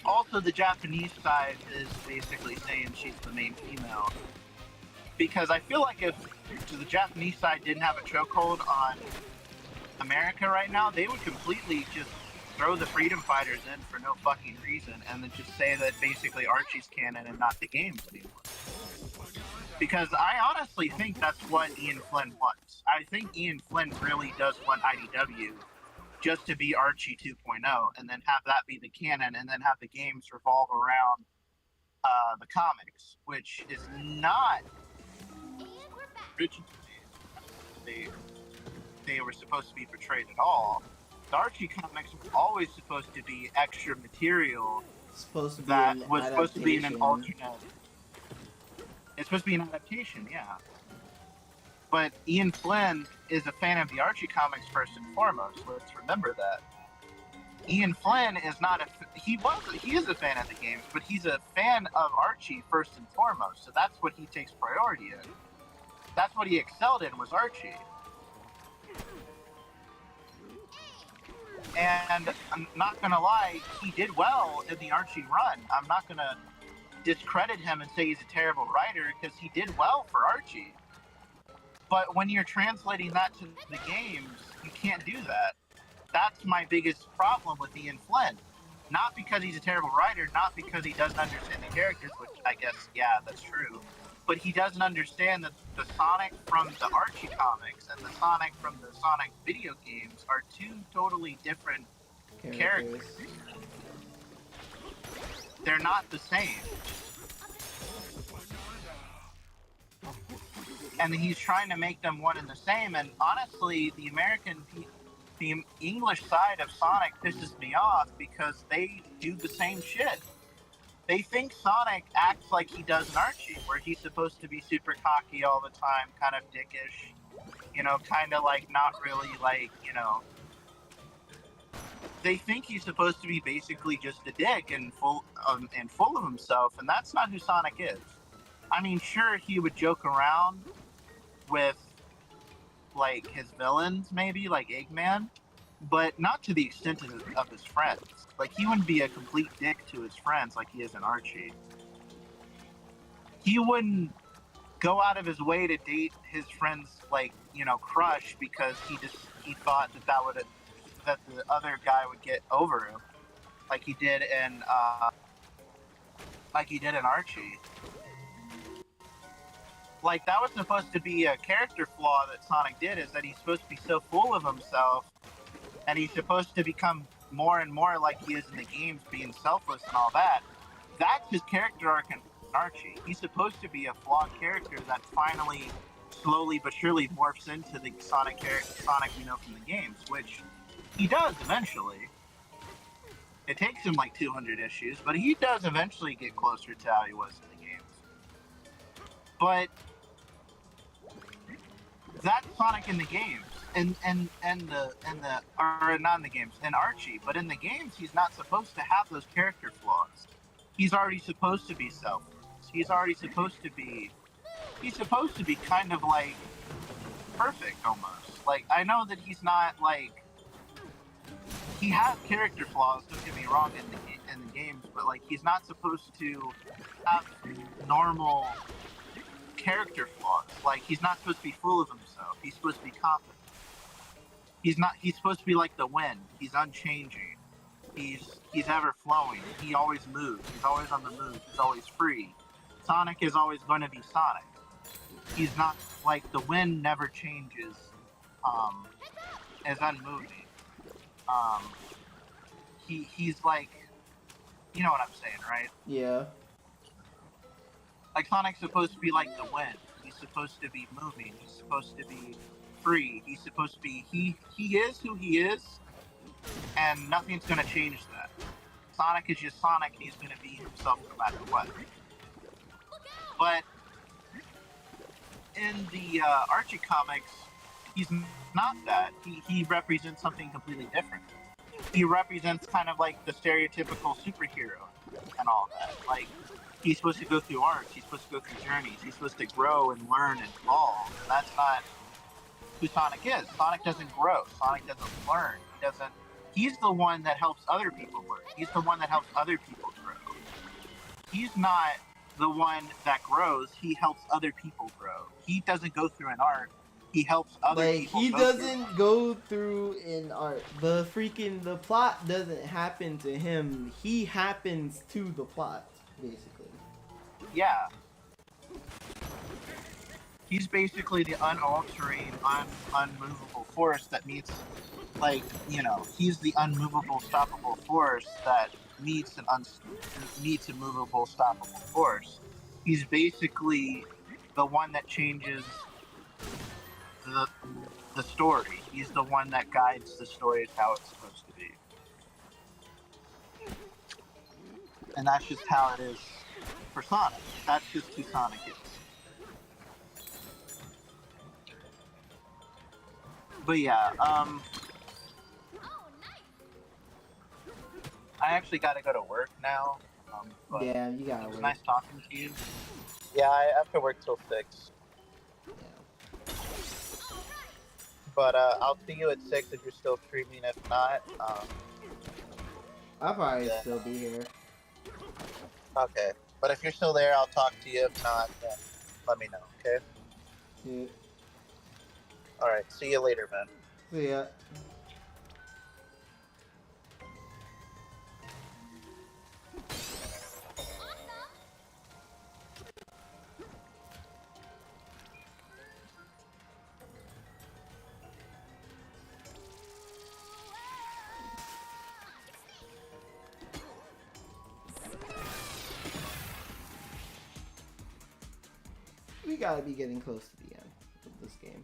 also the Japanese side is basically saying she's the main female. Because I feel like if the Japanese side didn't have a chokehold on America right now, they would completely just throw the freedom fighters in for no fucking reason and then just say that basically Archie's canon and not the games anymore. Because I honestly think that's what Ian Flynn wants. I think Ian Flynn really does want IDW just to be Archie 2.0 and then have that be the canon and then have the games revolve around the comics, which is not originally they were supposed to be portrayed at all. The Archie comics were always supposed to be extra material Supposed to be that an was supposed to be in an adaptation. alternate. It's supposed to be an adaptation, yeah. But Ian Flynn is a fan of the Archie comics first and foremost. Let's remember that. Ian Flynn is not he is a fan of the games, but he's a fan of Archie first and foremost. So that's what he takes priority in. That's what he excelled in, was Archie. And I'm not gonna lie, he did well in the Archie run. I'm not gonna discredit him and say he's a terrible writer because he did well for Archie. But when you're translating that to the games, you can't do that. That's my biggest problem with Ian Flynn. Not because he's a terrible writer, not because he doesn't understand the characters, which I guess, yeah, that's true. But he doesn't understand that the Sonic from the Archie comics and the Sonic from the Sonic video games are two totally different characters. They're not the same. And he's trying to make them one and the same, and honestly, the English side of Sonic pisses me off because they do the same shit. They think Sonic acts like he does in Archie, where he's supposed to be super cocky all the time, kind of dickish, you know, kind of like not really like, you know. They think he's supposed to be basically just a dick and full of himself, and that's not who Sonic is. I mean, sure, he would joke around with like his villains, maybe like Eggman, but not to the extent of his friends. Like, he wouldn't be a complete dick to his friends like he is in Archie. He wouldn't go out of his way to date his friend's, like, you know, crush because he thought that the other guy would get over him, like he did in Archie. Like, that was supposed to be a character flaw that Sonic did, is that he's supposed to be so full of himself and he's supposed to become more and more like he is in the games, being selfless and all that. That's his character arc in Archie. He's supposed to be a flawed character that finally, slowly but surely, morphs into the Sonic we know from the games, which he does eventually. It takes him like 200 issues, but he does eventually get closer to how he was in the games. But that's Sonic in the games, and the or not in the games, in Archie. But in the games, he's not supposed to have those character flaws. He's already supposed to be selfless. He's already supposed to be. He's supposed to be kind of like perfect almost. Like I know that he's not like. He has character flaws. Don't get me wrong in the games, but like he's not supposed to have normal character flaws. Like he's not supposed to be full of himself. He's supposed to be confident. He's not. He's supposed to be like the wind. He's unchanging. He's ever flowing. He always moves. He's always on the move. He's always free. Sonic is always going to be Sonic. He's not like the wind never changes. Is unmoving. He's like, you know what I'm saying, right? Yeah. Like Sonic's supposed to be like the wind. He's supposed to be moving. He's supposed to be free. He's supposed to be he is who he is, and nothing's gonna change that. Sonic is just Sonic, and he's gonna be himself no matter what. But in the Archie comics, he's not that. He represents something completely different. He represents kind of like the stereotypical superhero and all that. Like he's supposed to go through arcs. He's supposed to go through journeys. He's supposed to grow and learn and evolve. And that's not who Sonic is. Sonic doesn't grow. Sonic doesn't learn. He doesn't. He's the one that helps other people learn. He's the one that helps other people grow. He's not the one that grows. He helps other people grow. He doesn't go through an arc. He helps other people. He doesn't go through an arc. The plot doesn't happen to him. He happens to the plot, basically. Yeah. He's basically the unaltering, unmovable force that meets, like, you know, he's the unmovable, stoppable force that meets meets a movable, stoppable force. He's basically the one that changes the story. He's the one that guides the story to how it's supposed to be. And that's just how it is for Sonic. That's just who Sonic is. But yeah, I actually gotta go to work now. But Yeah, you gotta it was wait. nice talking to you. Yeah, I have to work till 6. Yeah. But I'll see you at 6 if you're still streaming. If not, I'll probably then, still be here. okay. But if you're still there, I'll talk to you. If not, then let me know, okay? Yeah. Alright, see you later, man. See ya. We gotta be getting close to the end of this game.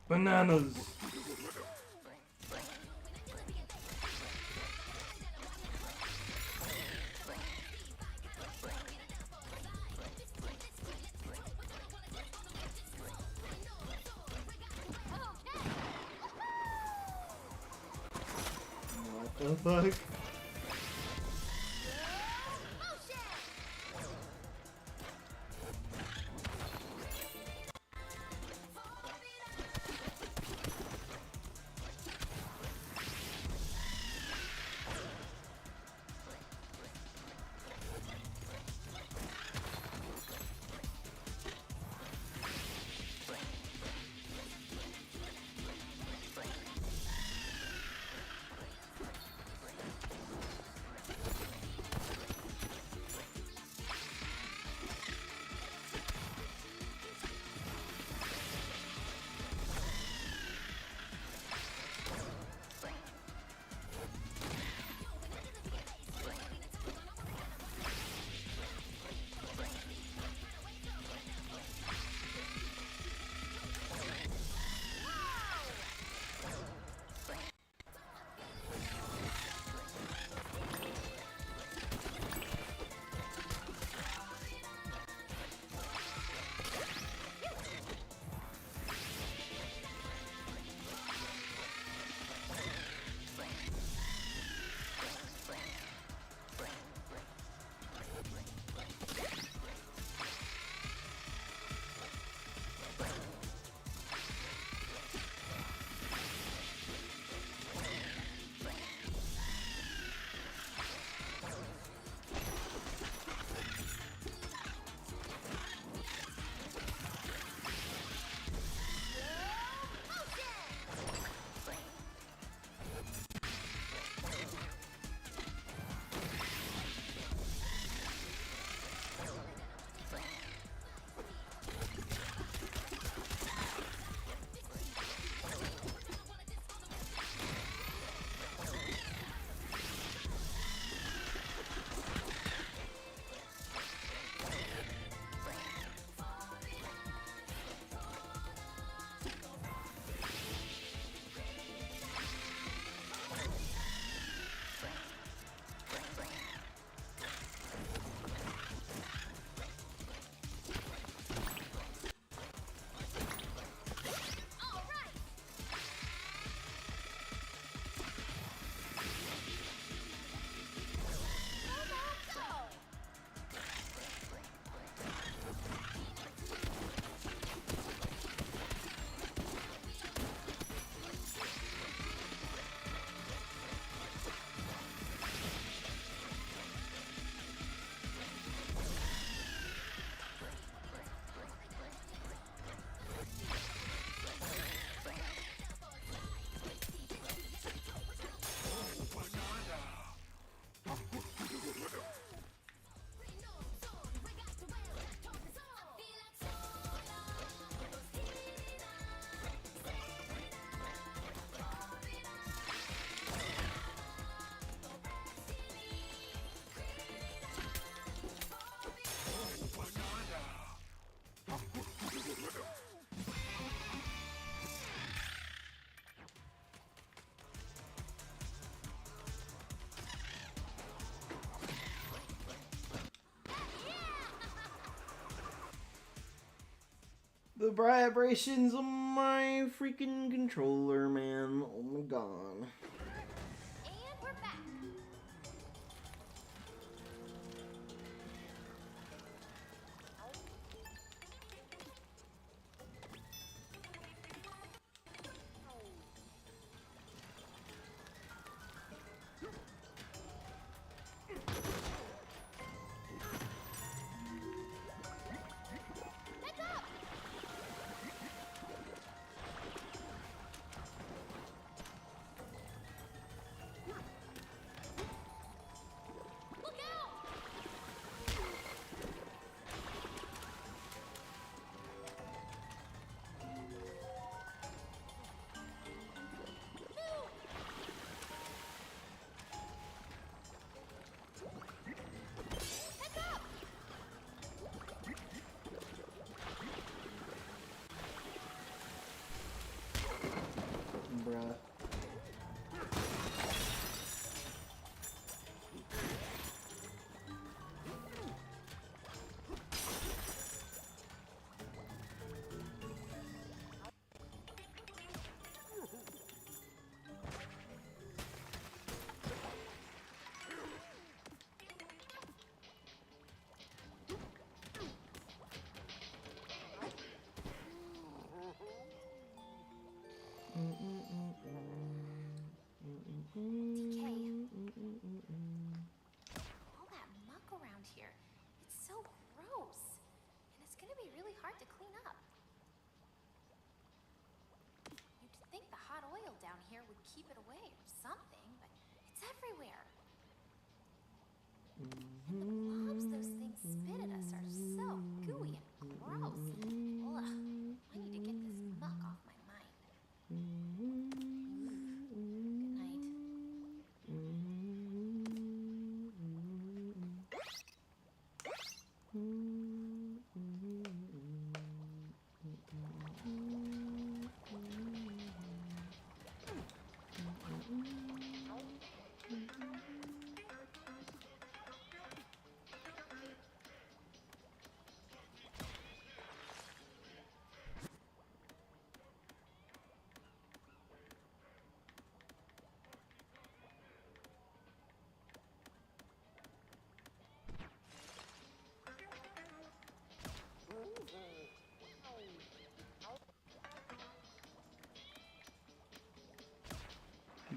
Bananas. What the fuck? The vibrations on my freaking controller, man. Oh my god. And we're back. Heads up! bruh. All that muck around here. It's so gross. And it's gonna be really hard to clean up. You'd think the hot oil down here would keep it away or something, but it's everywhere. And the blobs those things spit at us are so gooey and gross. Ugh. I need to get this muck off my mind. Good night.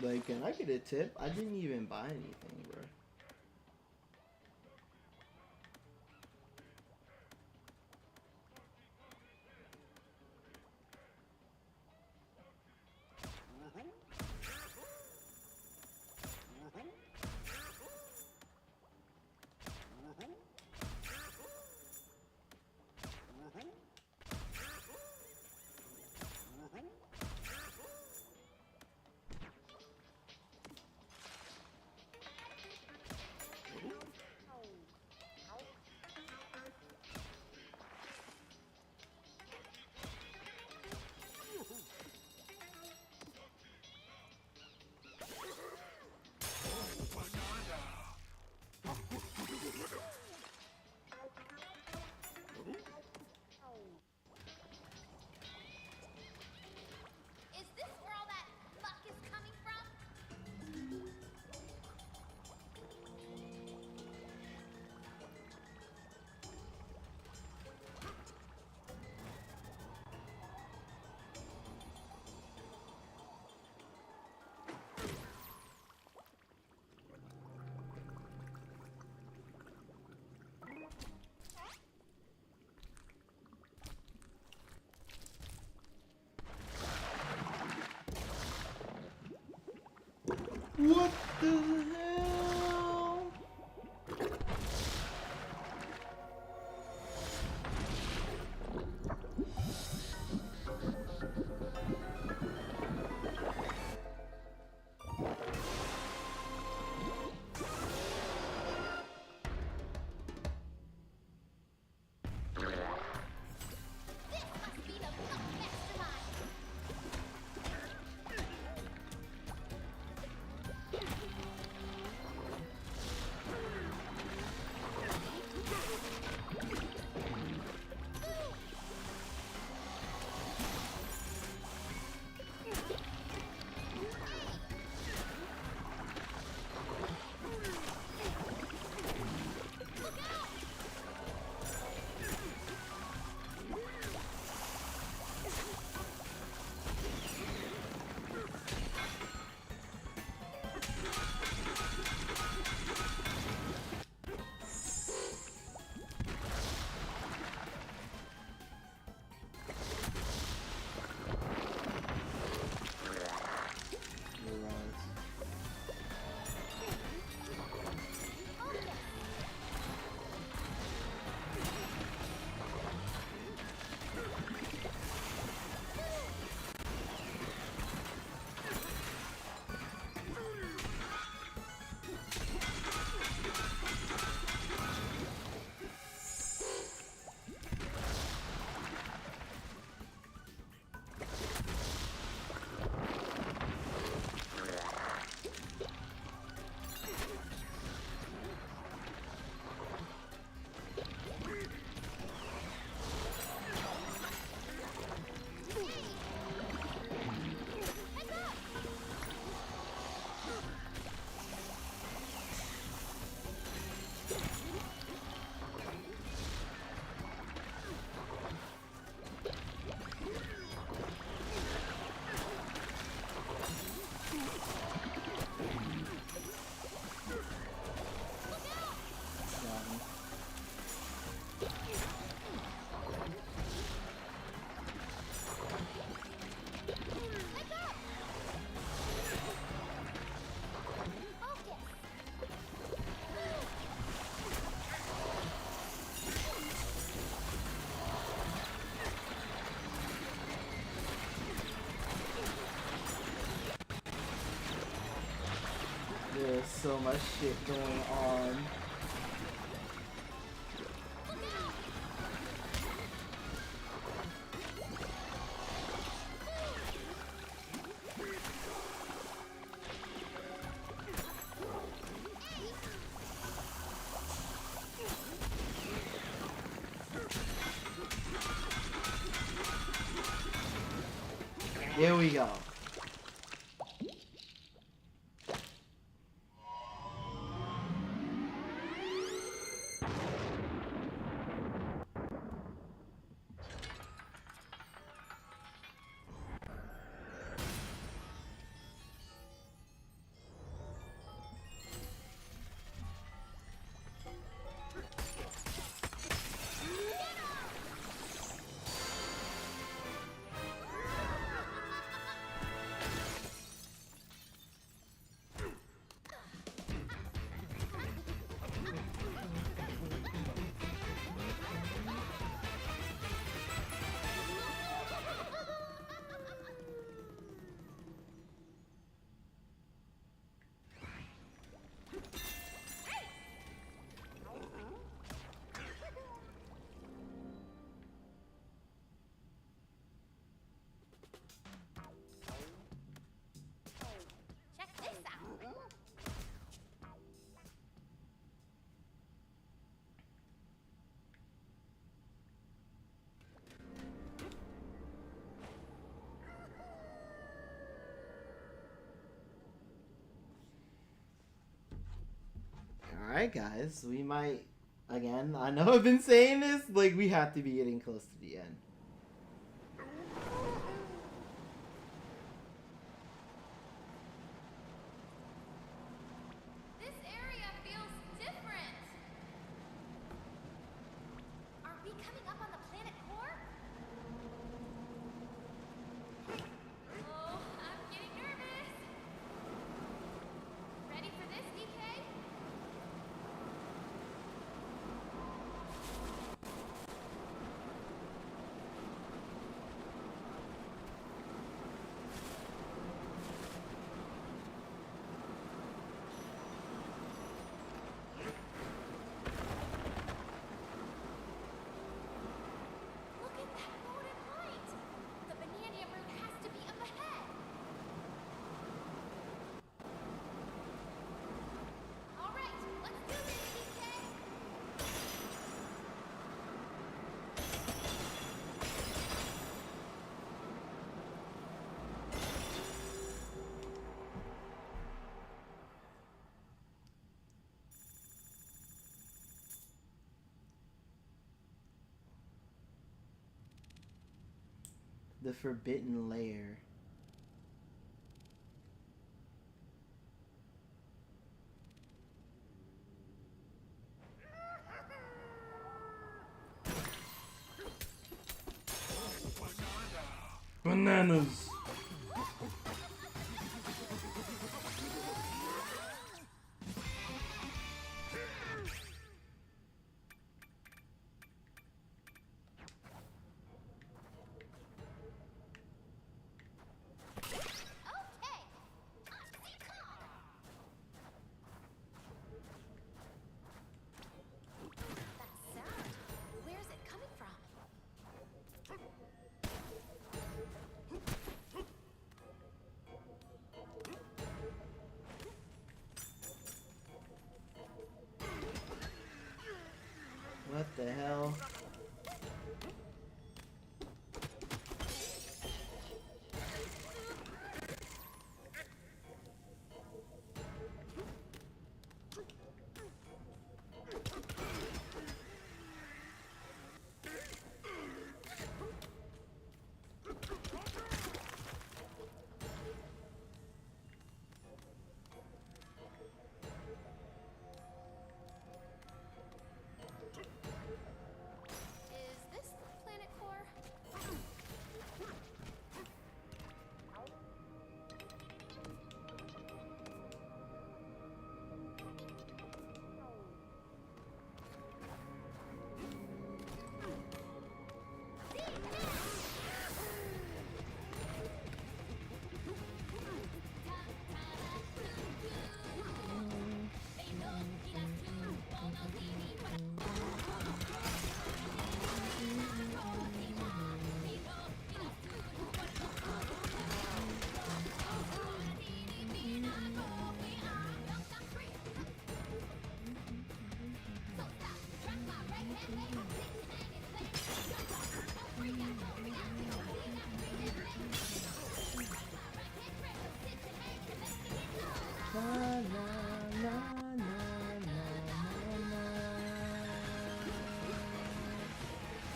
Like, can I get a tip? I didn't even buy anything, bro. Is this where all that muck is coming from? What the hell? This must be the muck mastermind. There's so much shit going on. Here we go. Check this out. Alright, guys, we might. Again, I know I've been saying this, like, we have to be getting close to the end. This area feels different. Are we coming up on the planet core? Oh, I'm getting nervous. Ready for this, DK? Look at that golden light! The Bananza route has to be up ahead. All right, let's do this, DK. The Forbidden Lair. Bananas. Okay. That sound. Where's it coming from?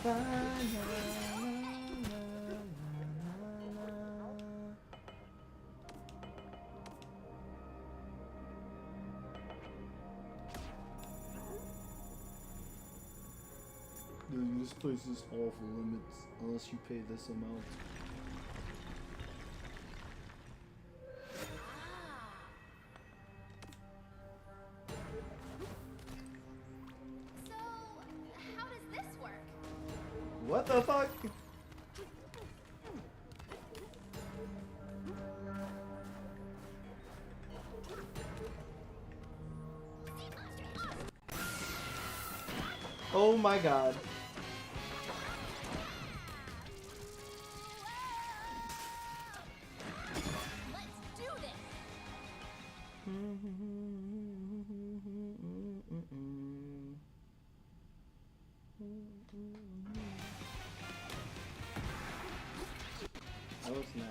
Dude, this place is off limits unless you pay this amount. So, how does this work? What the fuck? Oh my god. Let's do this. Oh snap.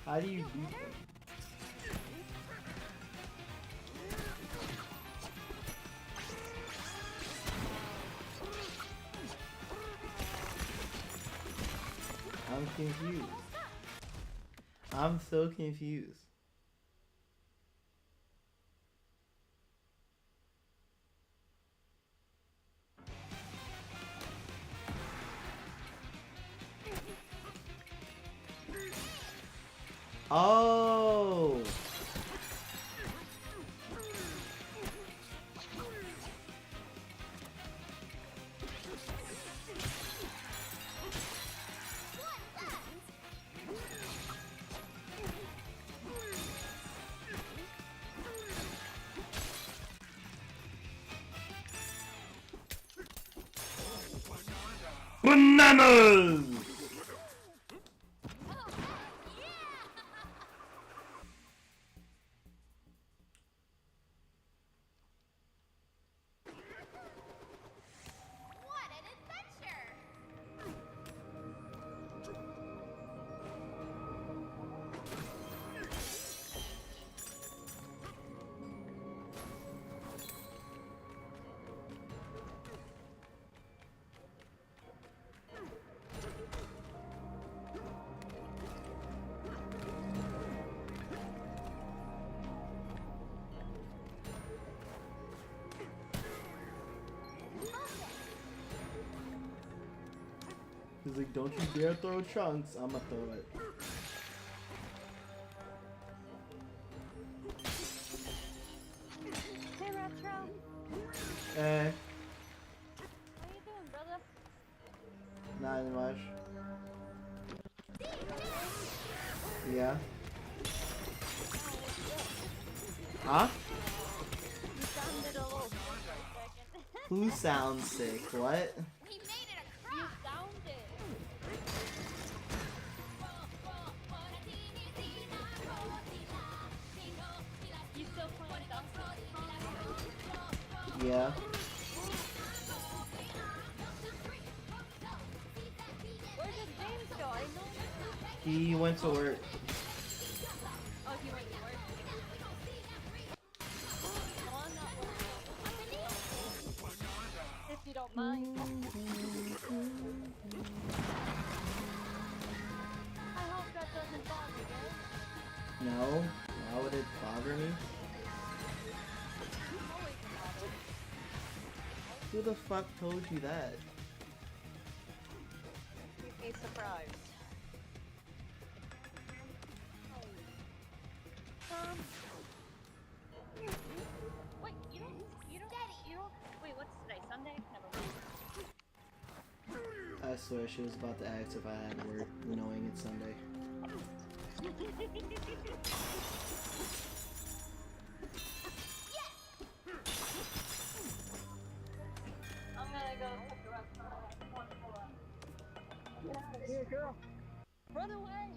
How do you beat them? I'm confused. I'm so confused. Oh! Bananas! What an adventure! He's like, don't you dare throw chunks. I'ma throw it. Hey, Retro. Eh, How you doing, brother? not much. Yeah. Huh? You sounded a little sick for a second. Who sounds sick? What? We made it You across! sounded. You still playing Bananza? Yeah. Where did James go? I know. He went to work. Oh, he went to work. No, I'm not working. If you don't mind. I hope that doesn't bother you. No. Why would it bother me? Always bother. Who the fuck told you that? You'd be surprised. Wait, wait, what's today? Sunday? Never mind. I swear she was about to ask if I had work, knowing it's Sunday. I'm gonna go put the rest of my Get out of here, girl. Run away!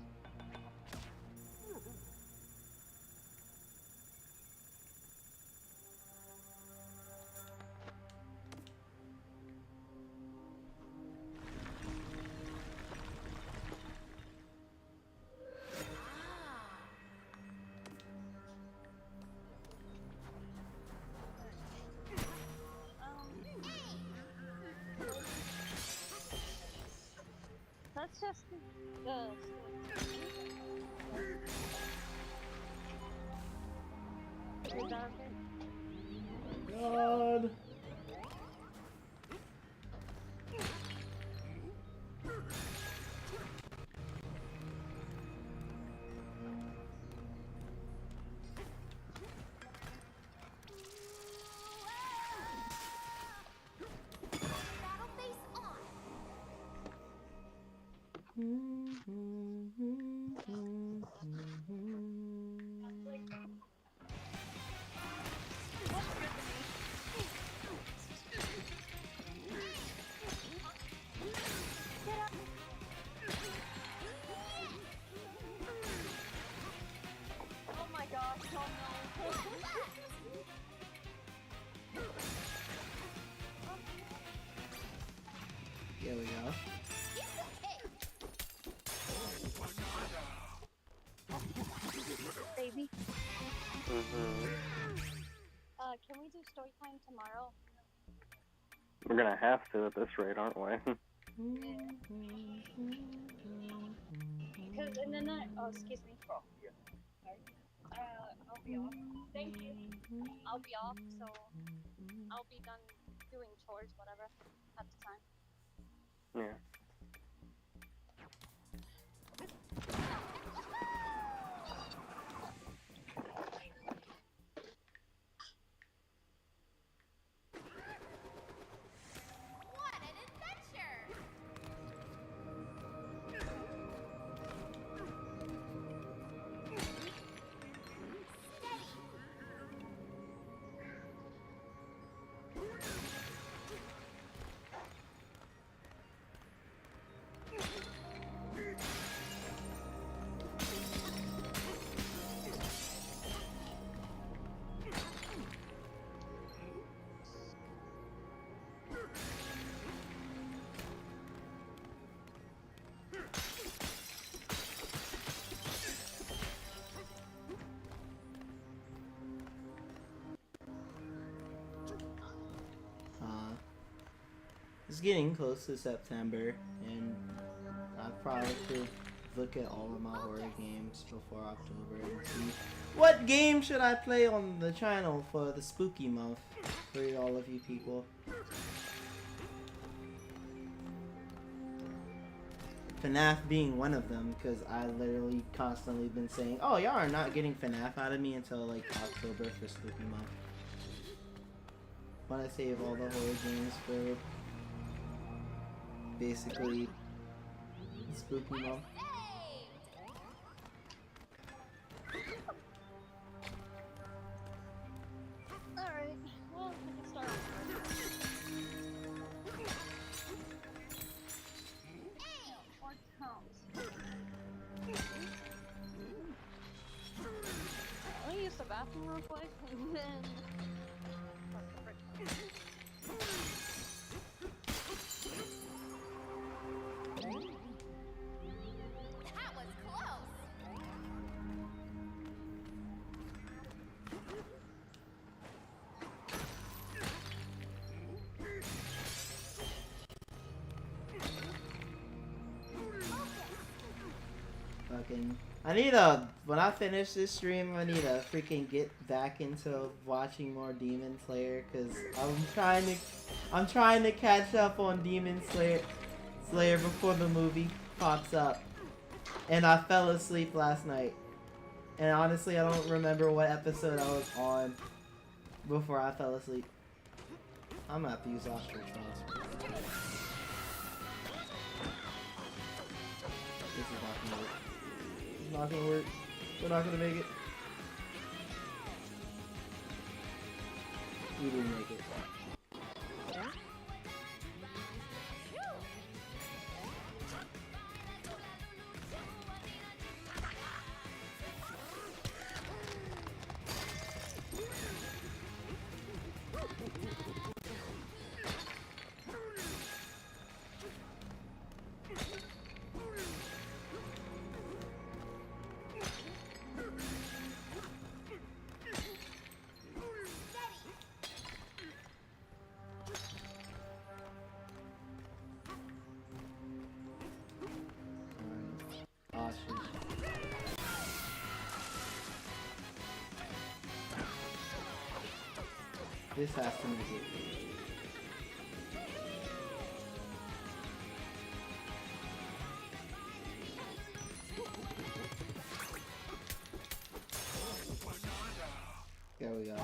just the Is that okay? God. Battle face on. Oh my gosh, oh no. There we go. Baby. Mm-hmm. Can we do story time tomorrow? We're gonna have to at this rate, aren't we? Because and then oh excuse me. Oh, yeah. Sorry. I'll be off. Thank you. I'll be off, so I'll be done doing chores, whatever, at the time. Yeah. What an adventure! Steady. It's getting close to September, and I probably should look at all of my horror games before October and see what game should I play on the channel for the spooky month for all of you people. FNAF being one of them, because I literally constantly been saying, oh, y'all are not getting FNAF out of me until like October for spooky month. Want to save all the horror games for basically spooky month. Alright, well, we can start. Or count. Let me use the bathroom real quick, and then... That was close. Fucking, when I finish this stream, I need to freaking get back into watching more Demon Slayer, cause I'm trying to catch up on Demon Slayer before the movie pops up, and I fell asleep last night, and honestly, I don't remember what episode I was on before I fell asleep. I'm gonna have to use ostrich sauce. This is not gonna work. It's not gonna work. We're not gonna make it. We didn't make it. This has to make it. There we go.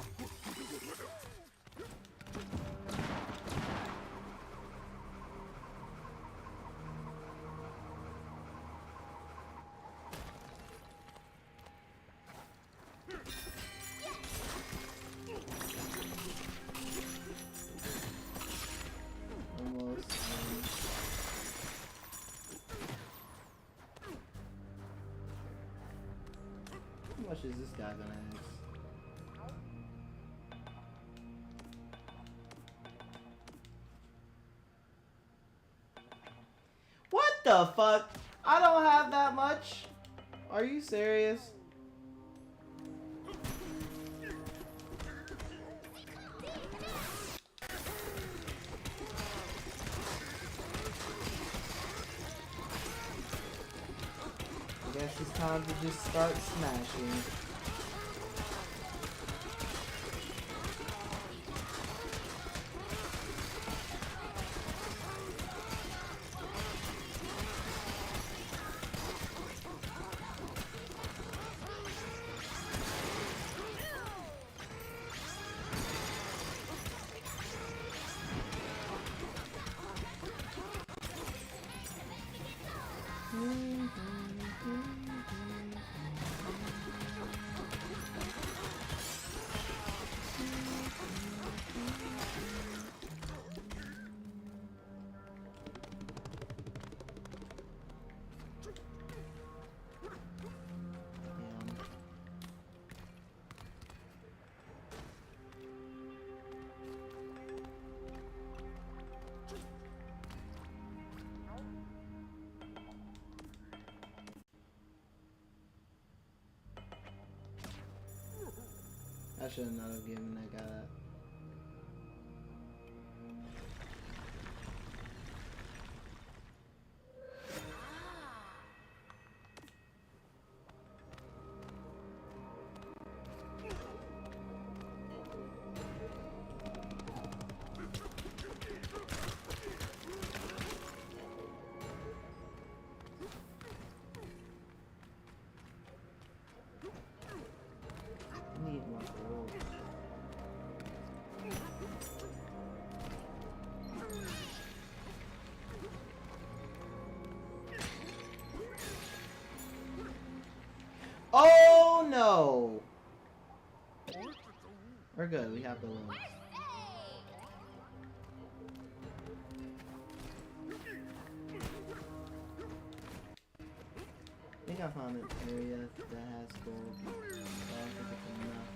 Almost. How much is this guy gonna ask? What the fuck? I don't have that much. Are you serious? I guess it's time to just start smashing. I should not have given that guy that. I need more gold. Oh no! We're good, we have the loans. I think I found an area that has gold. So I don't think it's enough.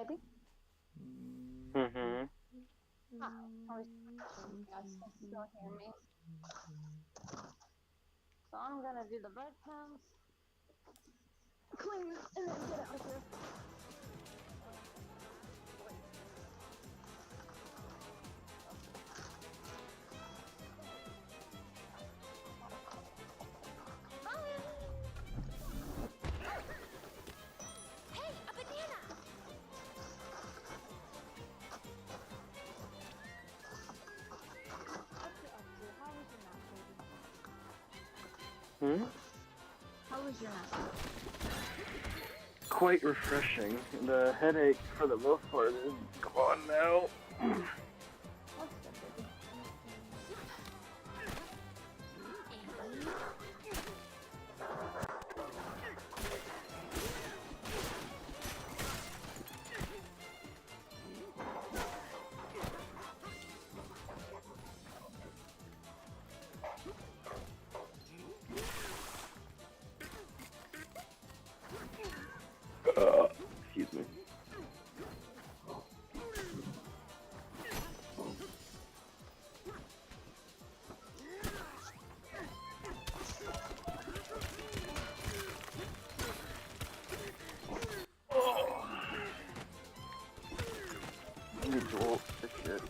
baby? Mm-hmm. Ah, I was you guys can still hear me. So I'm gonna do the bird pounds, clean, and then get out of here. Hey, a banana! Hmm? How was your nap? Quite refreshing. The headache, for the most part, is gone now. That's good, baby. Excuse me. Oh. I need to ult this shit.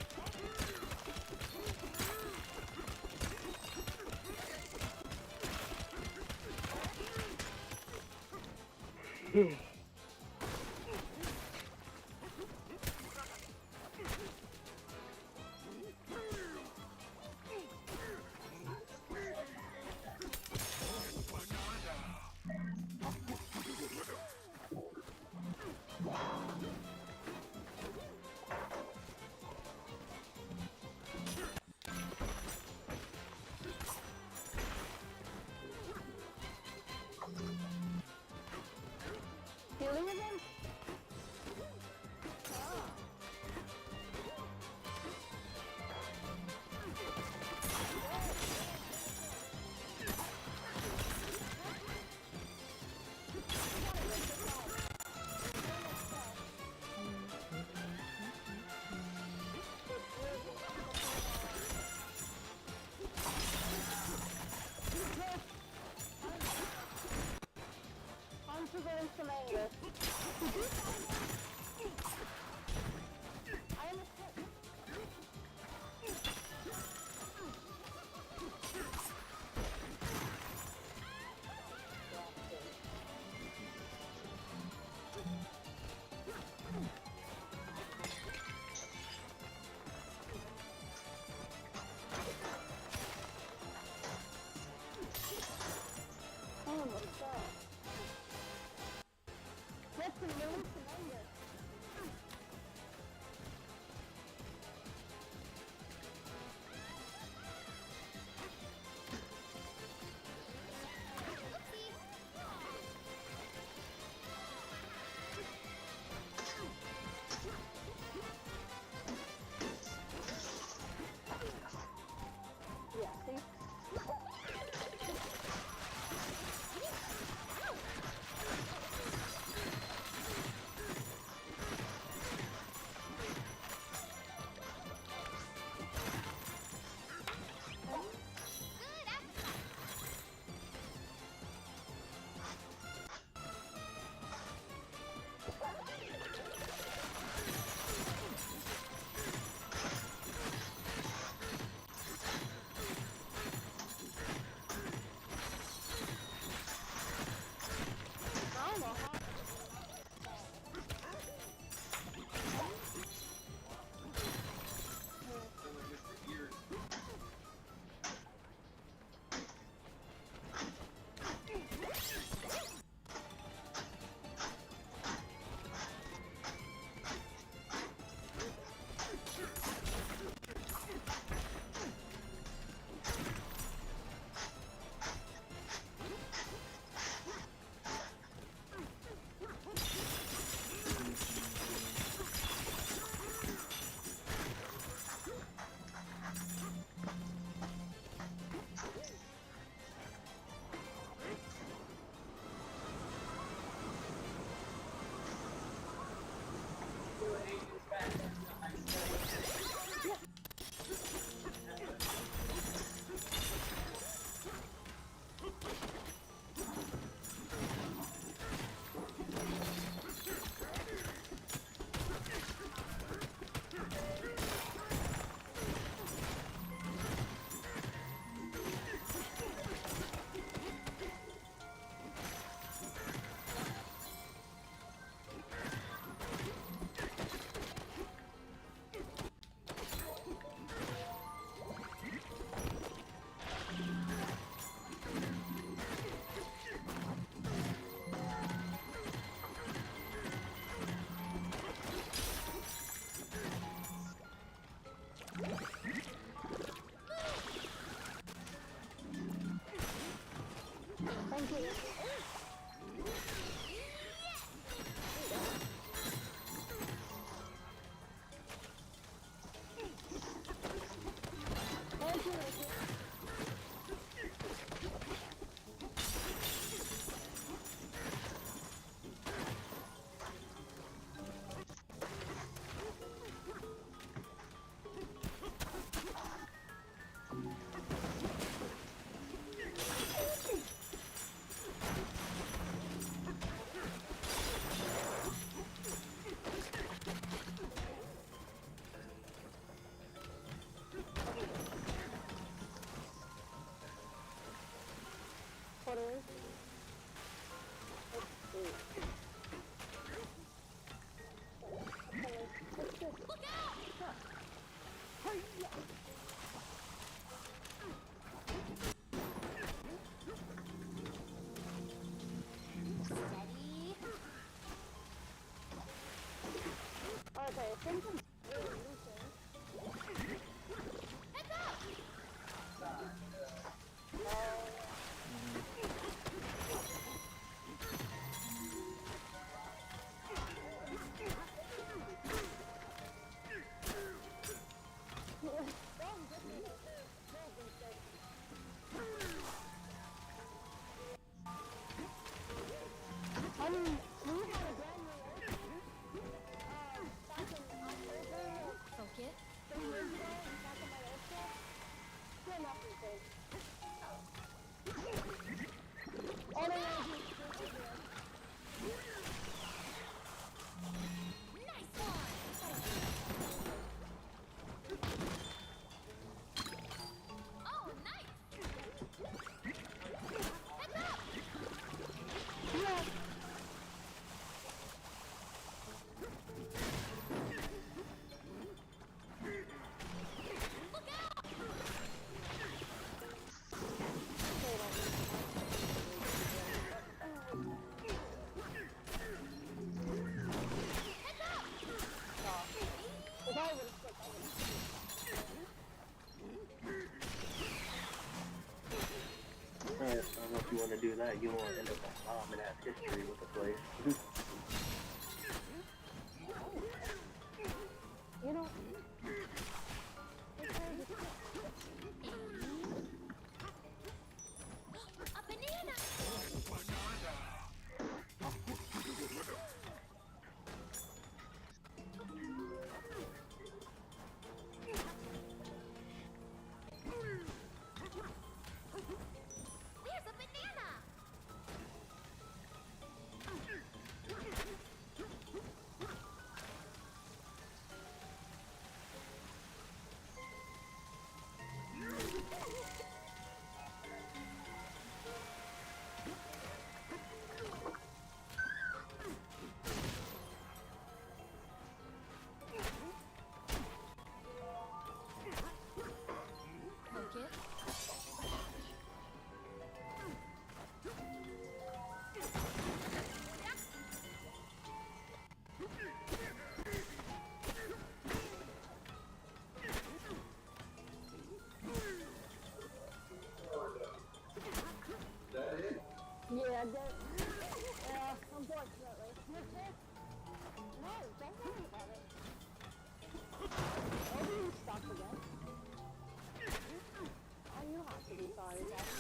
Healing again? I'm to go into mango. Focus. Nice one. Oh, nice. Heads up. Look out. Heads Alright, so if you want to do that, you won't end up like mom and have history with the place. A banana. There's a banana. Focus. Yeah, unfortunately. No, don't worry about it. Oh, you stopped again. Oh, you don't have to be sorry, Daddy.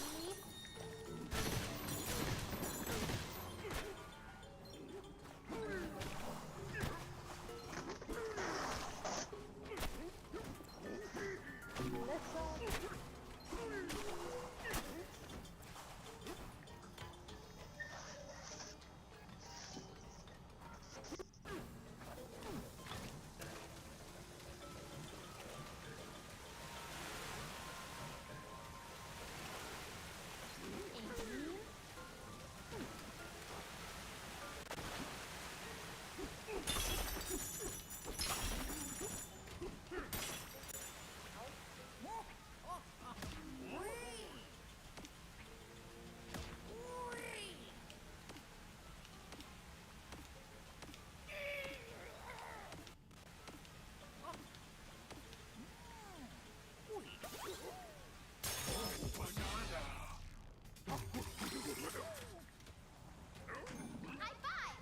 High five.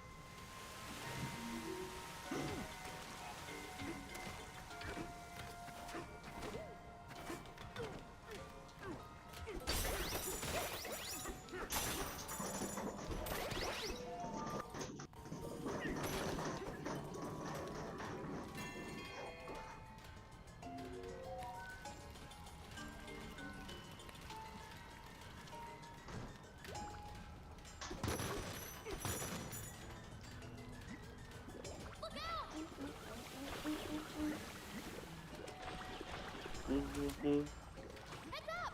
Look out. Heads up.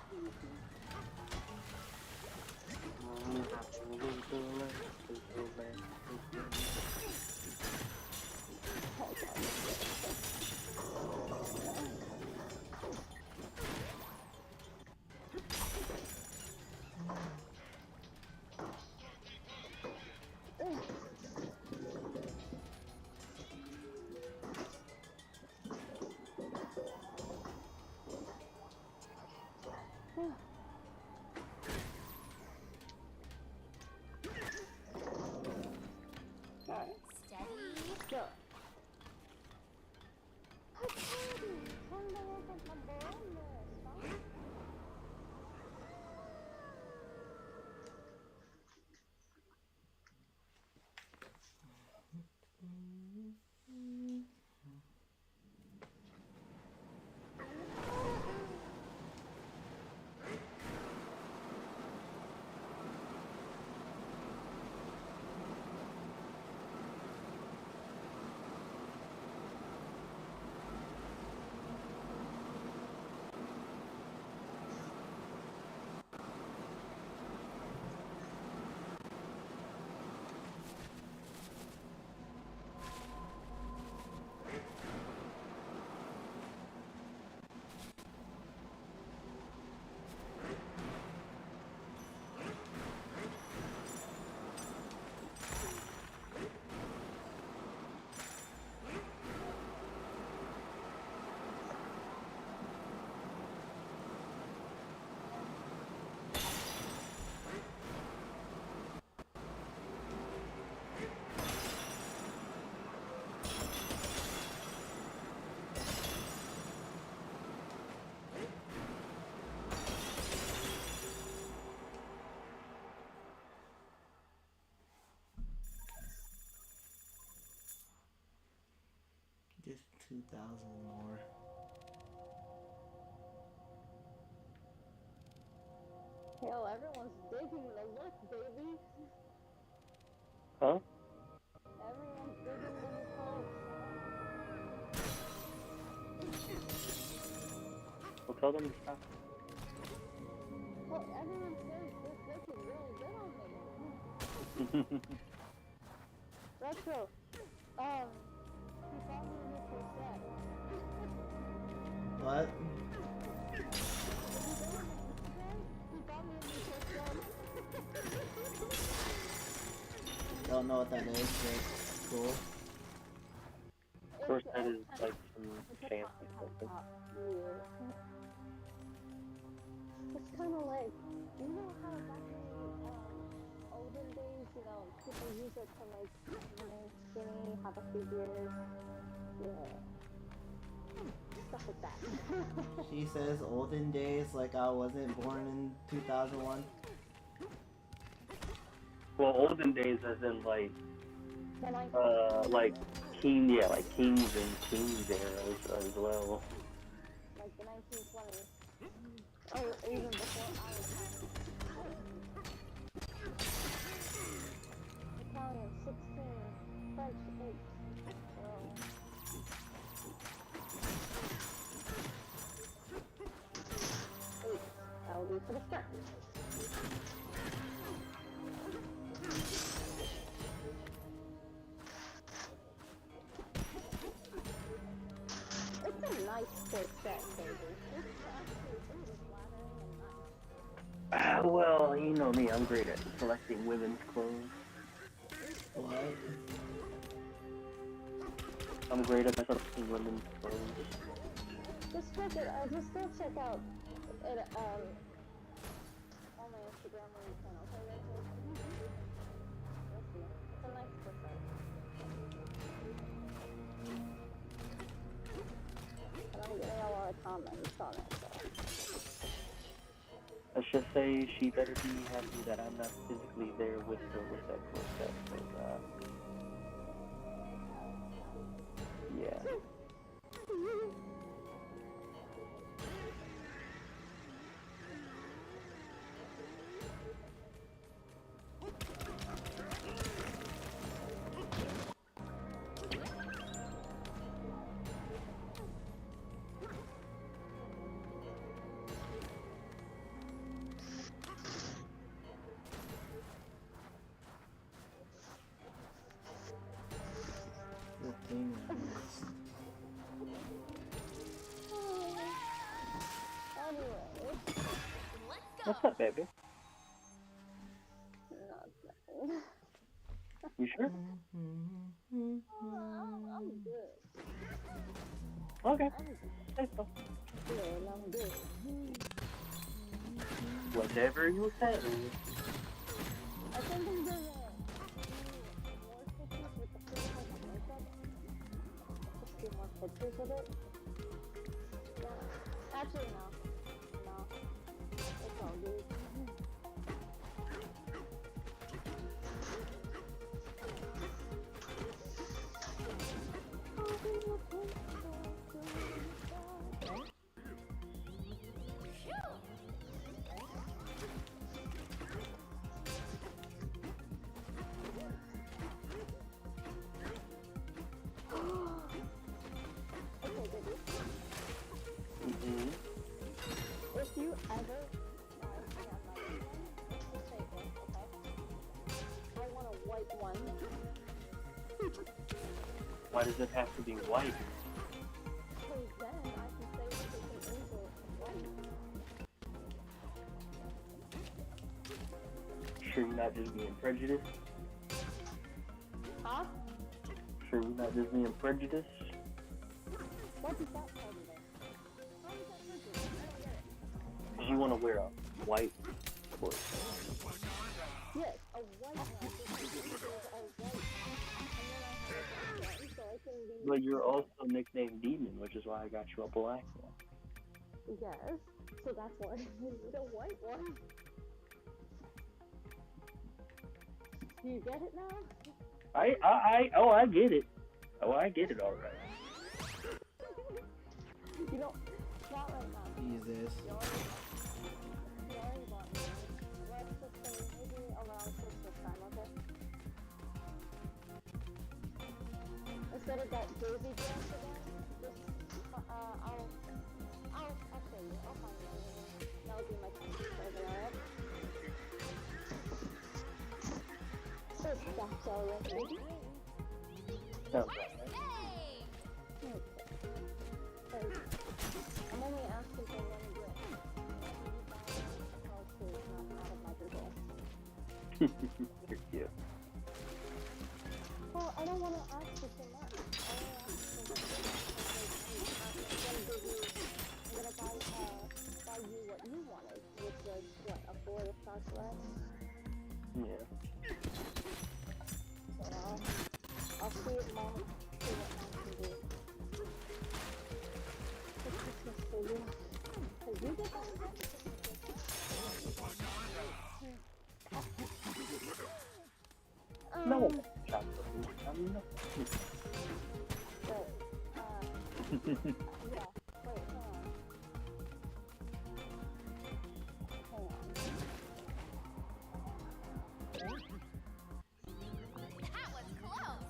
2,000 more. Yo, everyone's digging the look, baby. Huh? Everyone's digging the new clothes. Well, tell them to stop. Well, everyone says this looking really good on me. Retro, he bought me a new corset. What? He bought me a new corset. Don't know what that is, but cool. Of course, that is like some It's a fancy cotton something. top. Yeah. It's kind of like, you know how back in olden days, you know, people use it to like remain skinny, have a few years. Yeah. Stuff like that. She says olden days like I wasn't born in 2001. Well, olden days as in like like king, yeah, like kings and queens eras as well. like the 1920s. Or even before I was Italian 16, French 8. So, that'll be for the start. It's a nice corset, baby. It's actually really flattering and nice. Well, you know me, I'm great at selecting women's clothes. What? I'm great at selecting women's clothes. Just check it. Just go check out it on my Instagram where you can. Okay, Rachel. You'll see. It's a nice corset. And I'm getting a lot of comments on it. So. Let's just say she better be happy that I'm not physically there with her with that corset. Cause, yeah. The thing is, Anyway, What's up, baby? nothing. You sure? I'm good. Okay. I'm Say so. good. I'm good. Whatever you say. I think I'm gonna do more pictures with the full type of makeup. Just do more pictures of it. Yeah. Actually, no. No. It's all good. Okay, baby. Mm-hmm. If you ever buy me another one, it's the same one, okay? I want a white one. Why does it have to be white? Because then I can say it's an angel white. Sure you're not just being prejudiced? Huh? Sure you're not just being prejudiced? What does that tell me then? How does that make it? I don't get it. Because you want to wear a white coat. Yes, a white one. Because the angels are white. And then I have a black one, so I can be... But you're also nicknamed Demon, which is why I got you a black one. Yes. So that's why I need a white one. Do you get it now? I get it. Oh, I get it, alright. not right now. Jesus. You already bought me. Let's just say maybe around Christmas time, okay? Instead of that Daisy dance again, just I'll show you. I'll find you. That'll be my Christmas present, alright? It's that's already. Sounds First alright. aid! I'm only asking for one gift. Also, it's not out of my control. You're cute. Well, I don't want to ask for so much. I want to ask for what you want. I'm gonna buy you what you wanted, which was what, a 4 star select? Yeah. So I'll see what mom can do. For Christmas for you. Cause you get that No. Chocolate. I mean, no. But, yeah. Wait, hang on. That was close!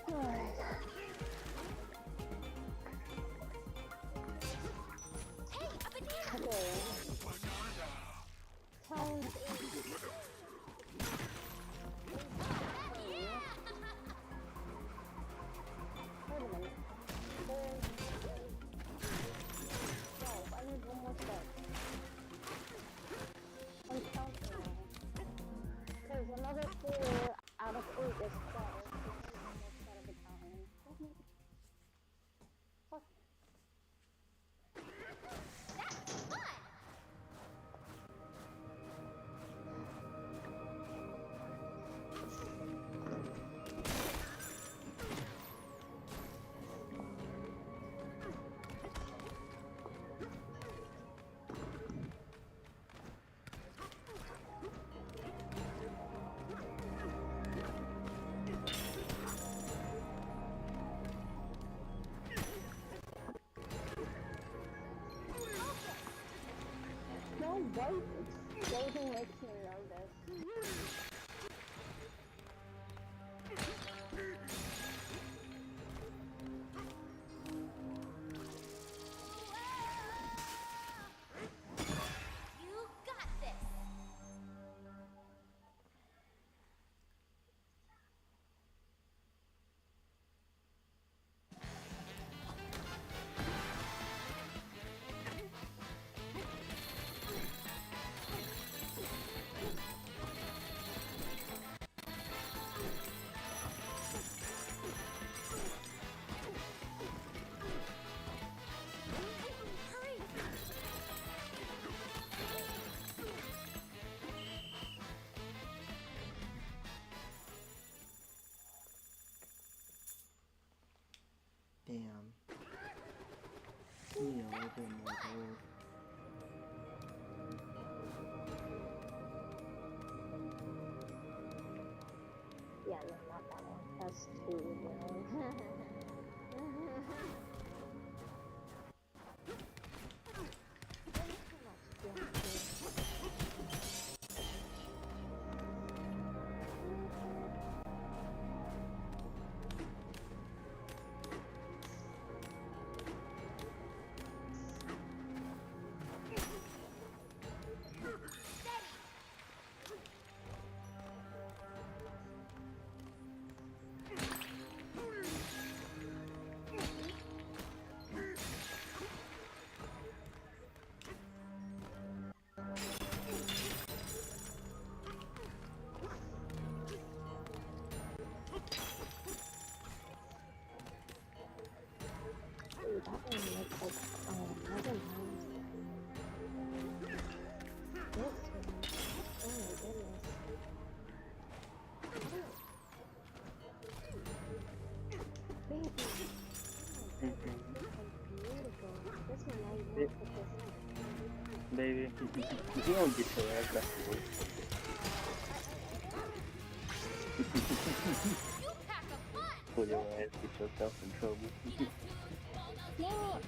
Alright. Hey, a banana! Okay. Times 8. Yeah! Wait a minute. There's 12. I need one more step. I'm counting now. There's another 4 out of 8 is 12. So I need one more set of Italian. Fuck. That's fun! No, right? Clothing makes me nervous. You got this! Hurry! Damn. You know, a little bit more gold. Yeah, no, not that one. That's too young. Ooh, that one looks like another one. This one. Oh my goodness. Baby. Mm-hmm. baby. You don't get your ass back to work. Put your ass, get yourself in trouble. No,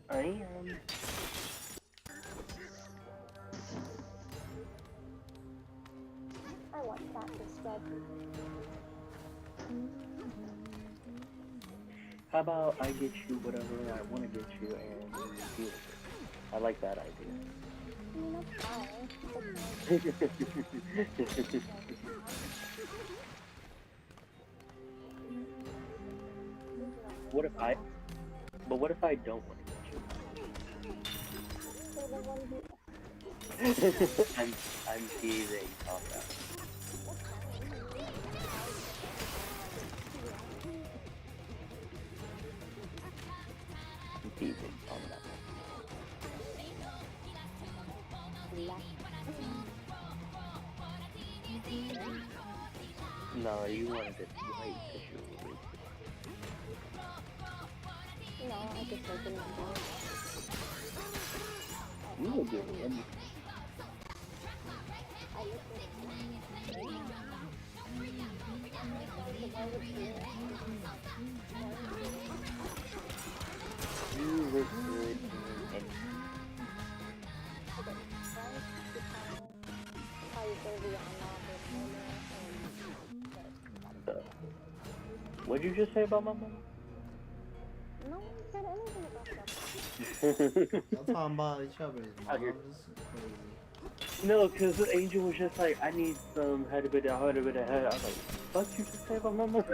I am. I want that instead. How about I get you whatever I want to get you and you deal with it? I like that idea. I mean, that's fine. What if I? But what if I don't want to get So the one who, you? I'm teasing. Calm down. I'm teasing. Calm down. No, you wanted it right because you were racist. no, I just like it. You will give me anything. You look good in anything. So, what'd you just say about my mom? No one said anything about that. Y'all talking about each other's Out here. moms? This is crazy. No, because Angel was just like, I need some head a bit of head a bit of head. I was like, fuck you just say about my mom?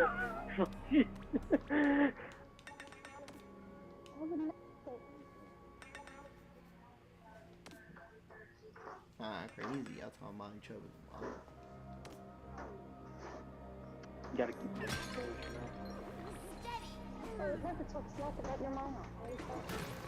Crazy. Y'all talking about each other's moms. You gotta keep it. Oh, you have to talk smack about your mama. What is that?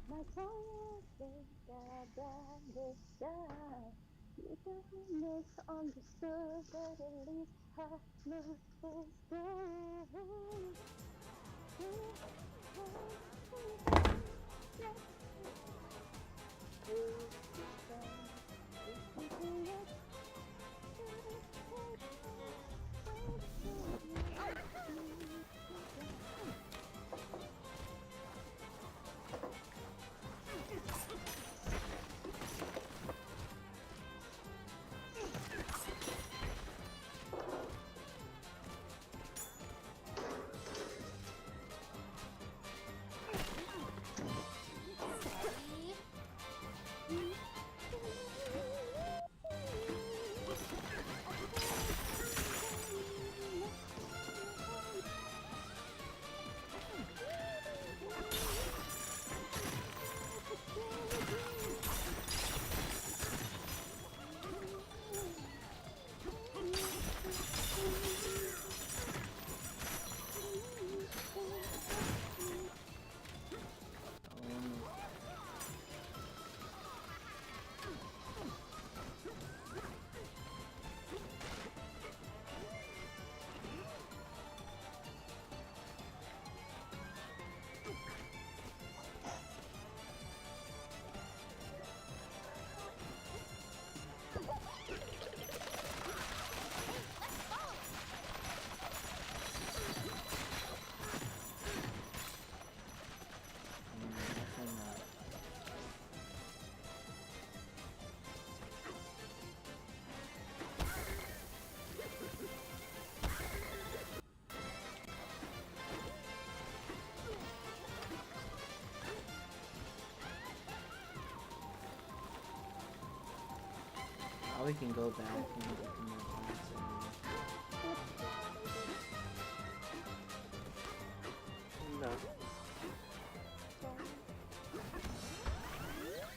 My soul is understand. You can misunderstood, but at least I know it's good. Steady. Definitely not. Now we can go back and open that glass area. No.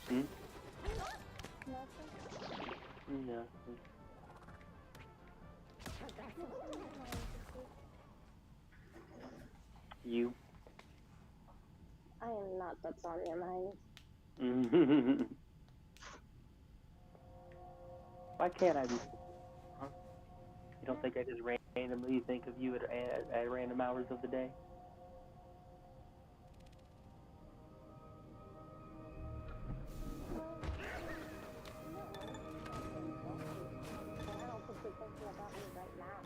Hmm? No. You. I am not what's on your mind. Why can't I be? Huh? You don't think I just randomly think of you at random hours of the day? And I don't think you're thinking about me right now.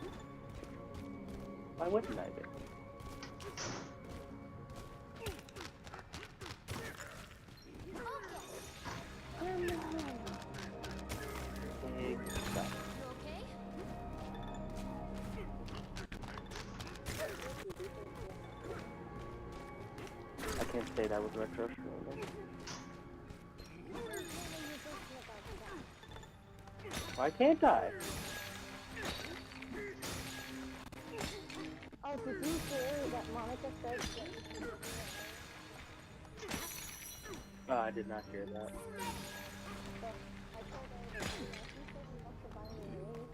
Why wouldn't I be? Big stuff. You okay? I can't say that was retro scrolling. Why can't I? Oh, did you hear that Monica said that? Oh, I did not hear that. I told her that she said you want to buy me a ring.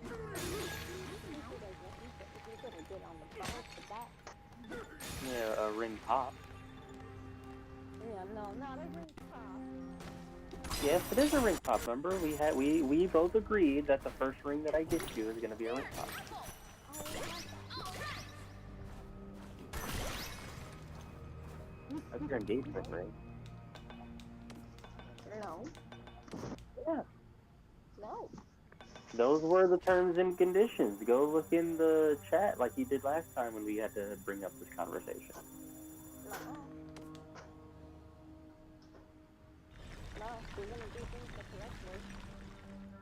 She said that you could have get on the phone for that. Yeah, a ring pop. Yeah, no, not a ring pop. Yes, it is a ring pop. Remember, we both agreed that the first ring that I get you is gonna be a ring pop. That's your engagement ring. No. Yeah. No. Those were the terms and conditions. Go look in the chat like you did last time when we had to bring up this conversation. No. No, we're gonna do things the correct way.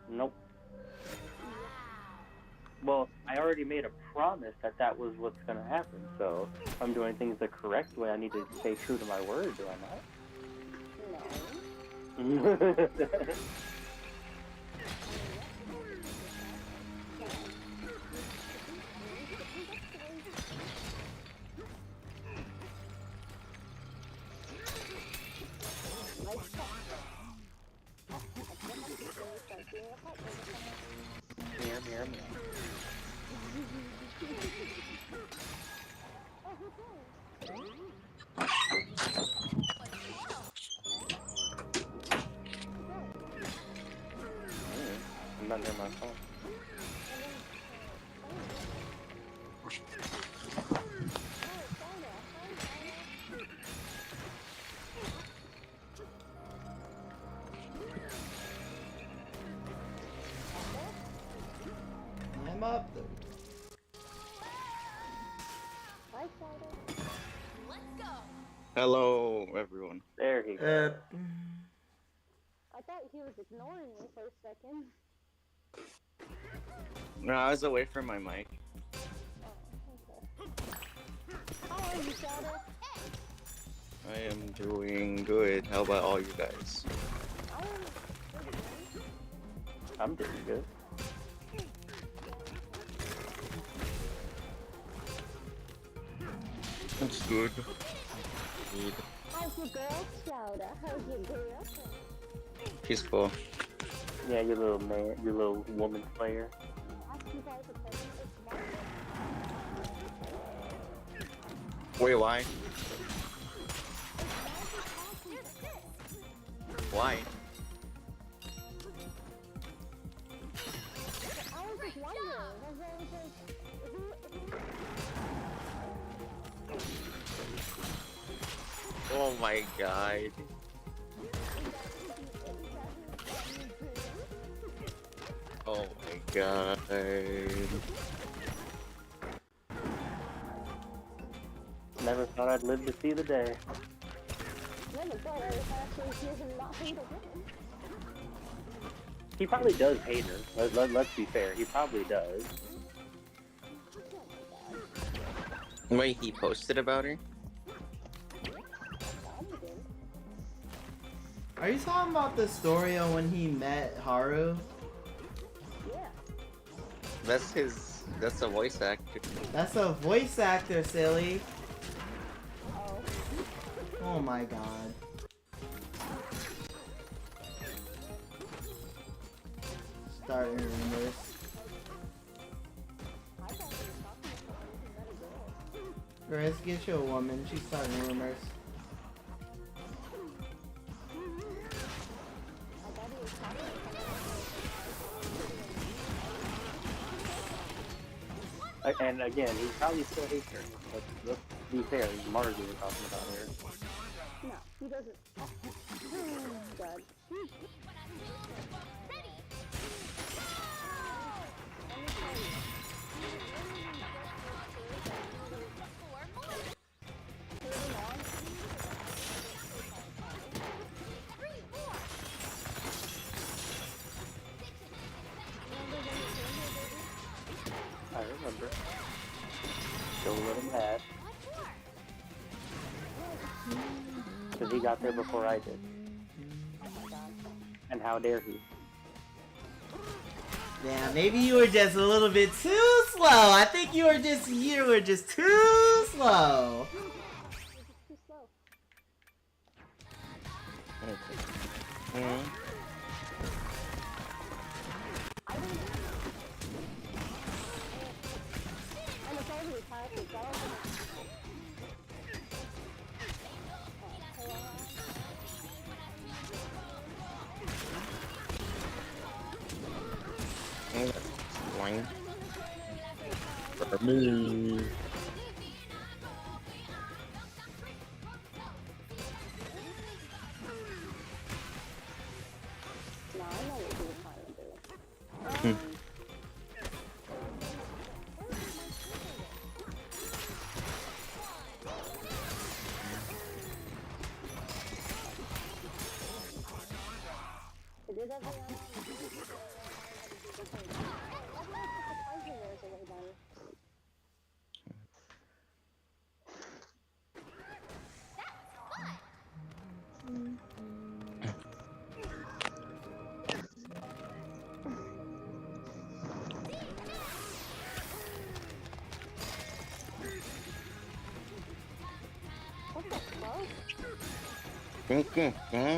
Nope. Wow. already made a promise that that was what's gonna happen. So if I'm doing things the correct way, I need to stay true to my word, do I No. not? Mirror, mirror, mirror. I'm not near my phone. I'm up. Hi, Shadow. Let's go. Hello, everyone. There he goes. I thought he was ignoring me for a second. No, I was away from my mic. Oh, okay. How are you, Shadow? I am doing good. How about all you guys? I am good, man. I'm doing good. That's good. How's your girl, Shadow? How's your girl? She's cool. Yeah, you little man, you little woman player. Ask you guys a question. It's Marvel. Wait, why? Why? I was just wondering. I was like, Oh my god. Oh my god. Never thought I'd live to see the day. never thought I would actually hear him not hate a woman. He probably does hate her. Let's be fair. He probably does. Wait, he posted about her? Are you talking about the story of when he met Haru? Yeah. That's a voice actor. That's a voice actor, silly. Oh. Oh my god. Starting rumors. I thought he was talking to someone who met a girl. Grace, get you a woman. She's starting rumors. I thought he was talking to someone And again, he probably still hates her. Let's be fair. Margie was talking about her. No, he doesn't. Oh, God. I remember. Still a little mad. Because he got there before I did. And how dare he? Yeah, maybe you were just a little bit too slow. I think you were just too slow. Too slow. Hmm. And it's already past the dog. One. For me. No, I know what he was trying to do. It did every surprising away then. Suits you. Hey,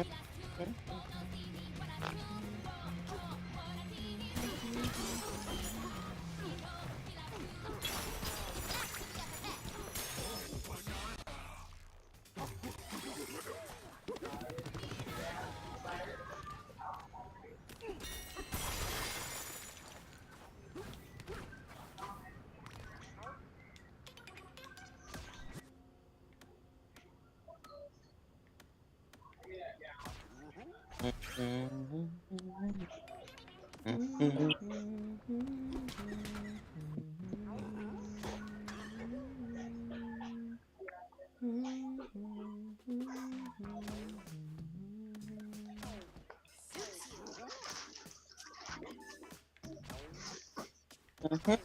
DK.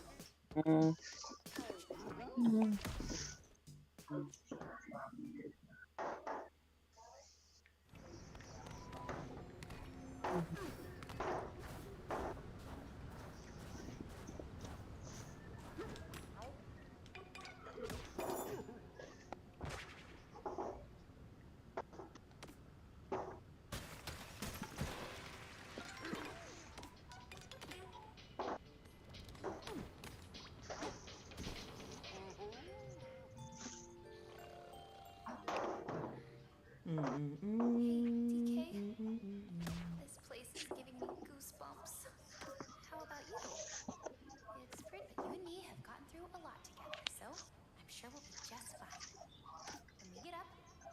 This place is giving me goosebumps. How about you? It's pretty. You and me have gotten through a lot together, so I'm sure we'll be just fine. When we get up,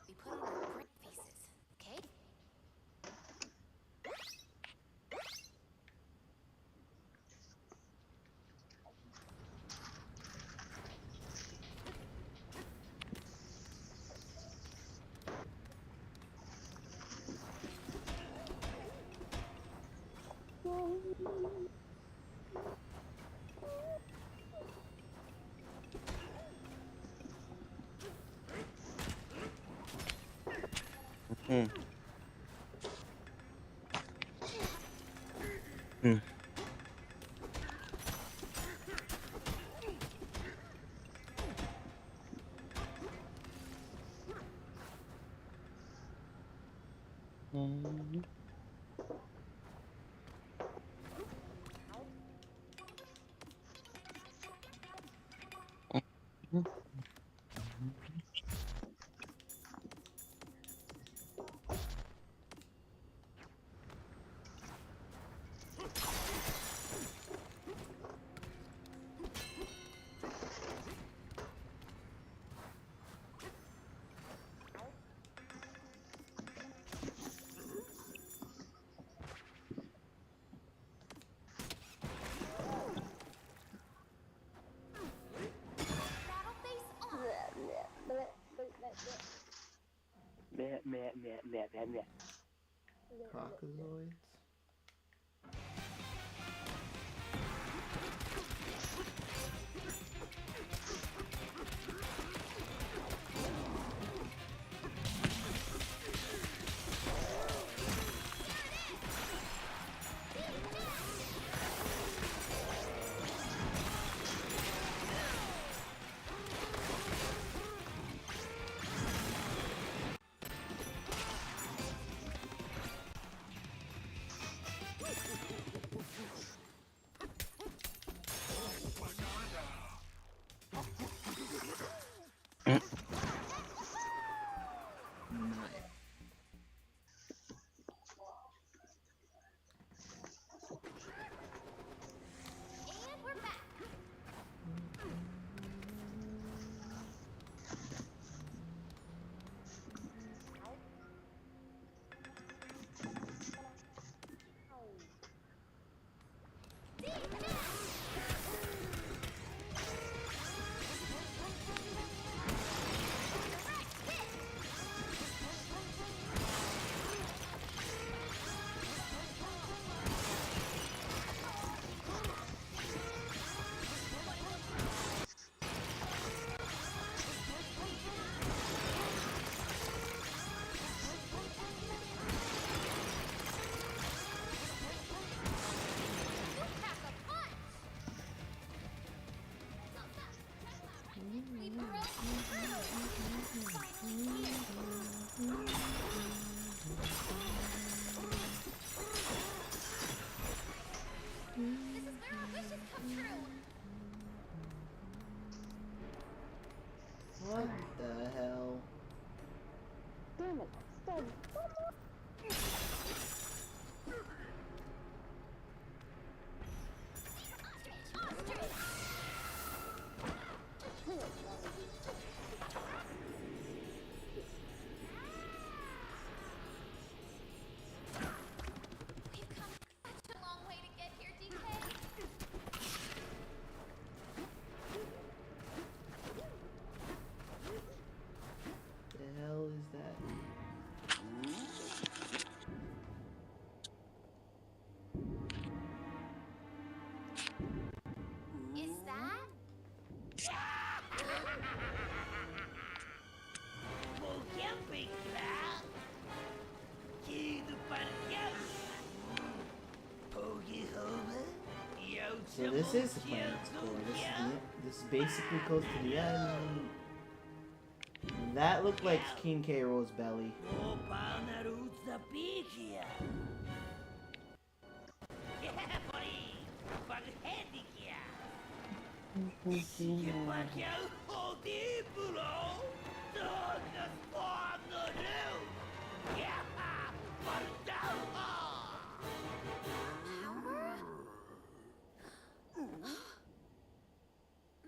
we put on our brave faces, okay? Battle face on. Meh, meh, meh, meh, meh, meh. Crocodiloids. We've come such a long way to get here, DK. The hell is that? Is that? So this is the planet's core. This is basically close to the end. That looked like King K. Rool's belly.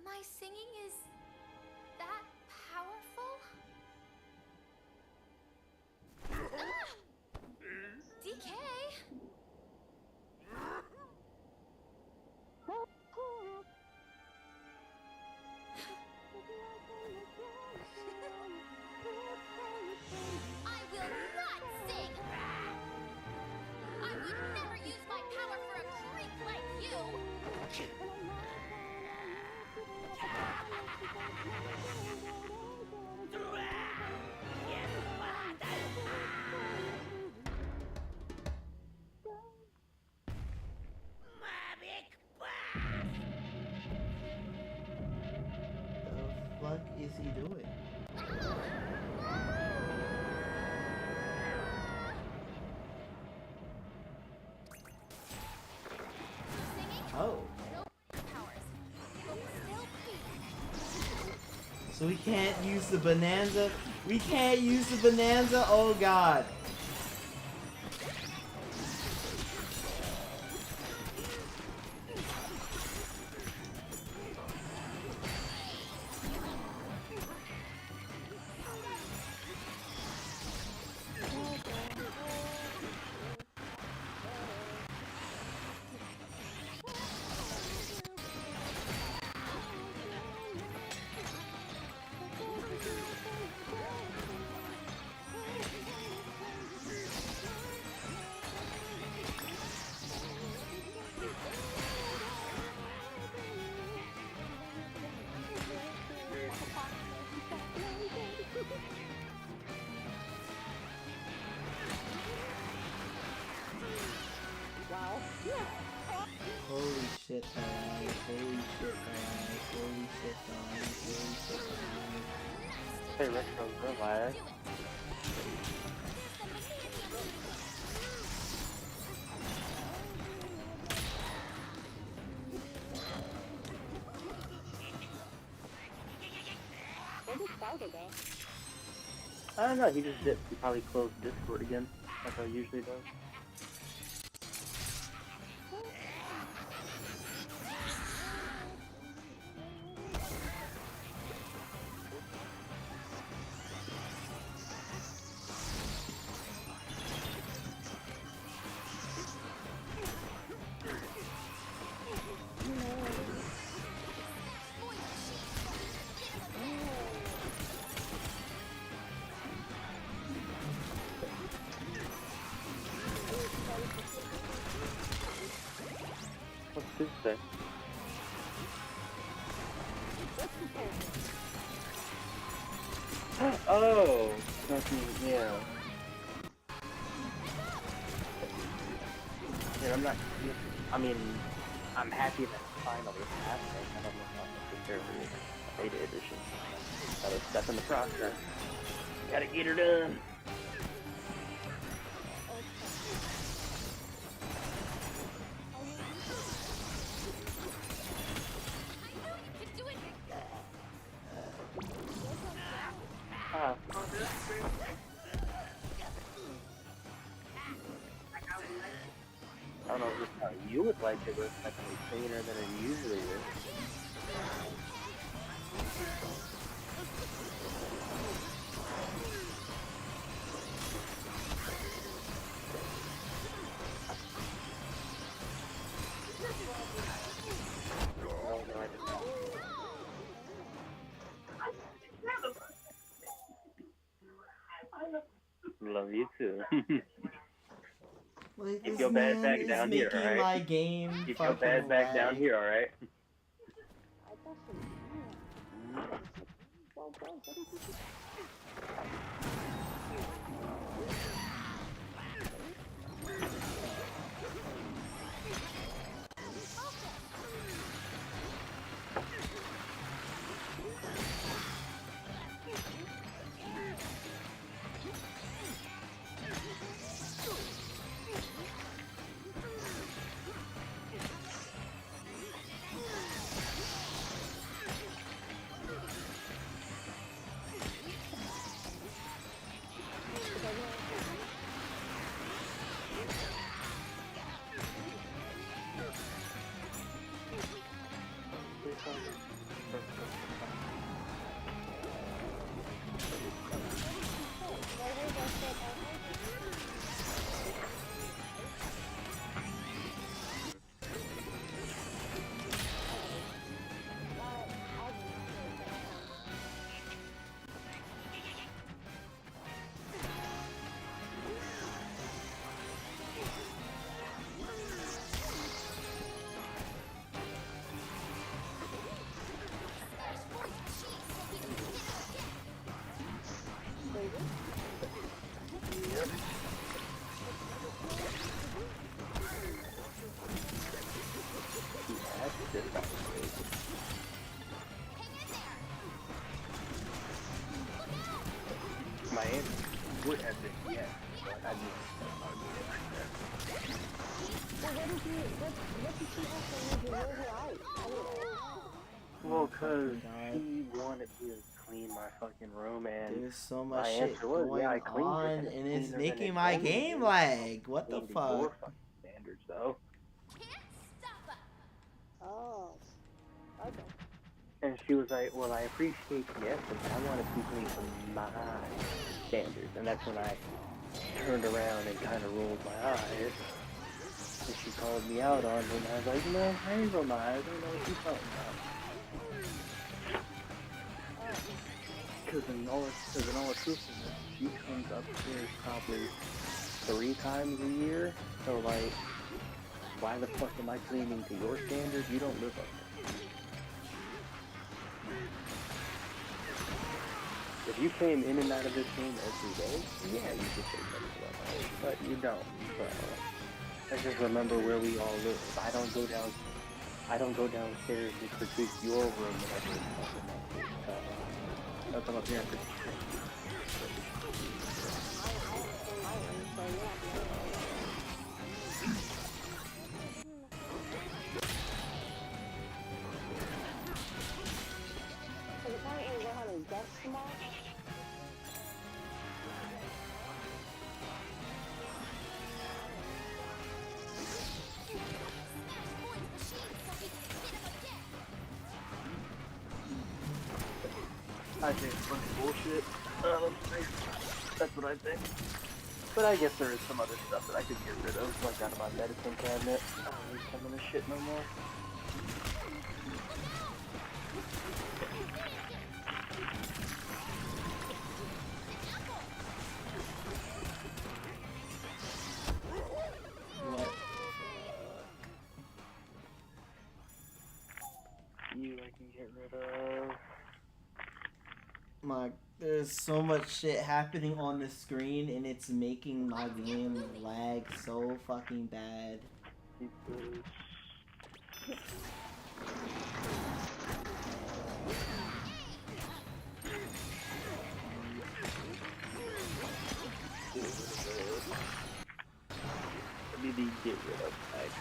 My singing is that powerful? DK? I will not sing! I would never use my power for a creep like you! The fuck is he doing? Oh. So we can't use the Bananza? We can't use the Bananza? Oh god. Holy shit, guys. Holy shit, guys. Holy shit, guys. Holy shit, guys. Hey, Retro, relax. Where did Spider go? I don't know, he just dipped. He probably closed Discord again, like how he usually does. What's this thing? Oh, nothing, yeah. And I'm not, I mean, I'm happy that finally happening. I don't know how necessarily a beta edition. Gotta step in the process. Gotta get her done. like it was definitely cleaner than it usually is. No, no, I did not. Love you too. Like, Keep this your bad man back is down here, making alright? my game Keep your fucking bad back down lag. here, alright? I thought she was well, bro, what did you do? My answer would have been yes, but I just Well, what did she have to make you roll her out? well, cause God. she wanted to clean my fucking room, and There's so my much shit answer was, going yeah, I cleaned on, it, and it's it's cleaner than making it my normally game is. lag. What the Clean to your fuck? fucking standards, though. Can't stop us. Oh, okay. And she was like, well, I appreciate the effort, but I want to keep clean from my standards. And that's when I turned around and kind of rolled my eyes. And she called me out on it, and I was like, no, I ain't roll my eyes. I don't know what you're talking about. Because in all truthfulness, she comes upstairs probably 3 times a year. So, like, why the fuck am I cleaning to your standards? You don't live up there. If you came in and out of this room every day, yeah, you could say something about that. But you don't. So, I just remember where we all live. I don't go downstairs to critique your room when I take something I'll come up here and critique. So the point is, how to get small. I think it's a bunch of bullshit. That's what I think. But I guess there is some other stuff that I could get rid of, like out of my medicine cabinet. I don't need some of this shit no more. What? You I can get rid of. There's so much shit happening on the screen, and it's making my game lag so fucking bad. Maybe get rid of X.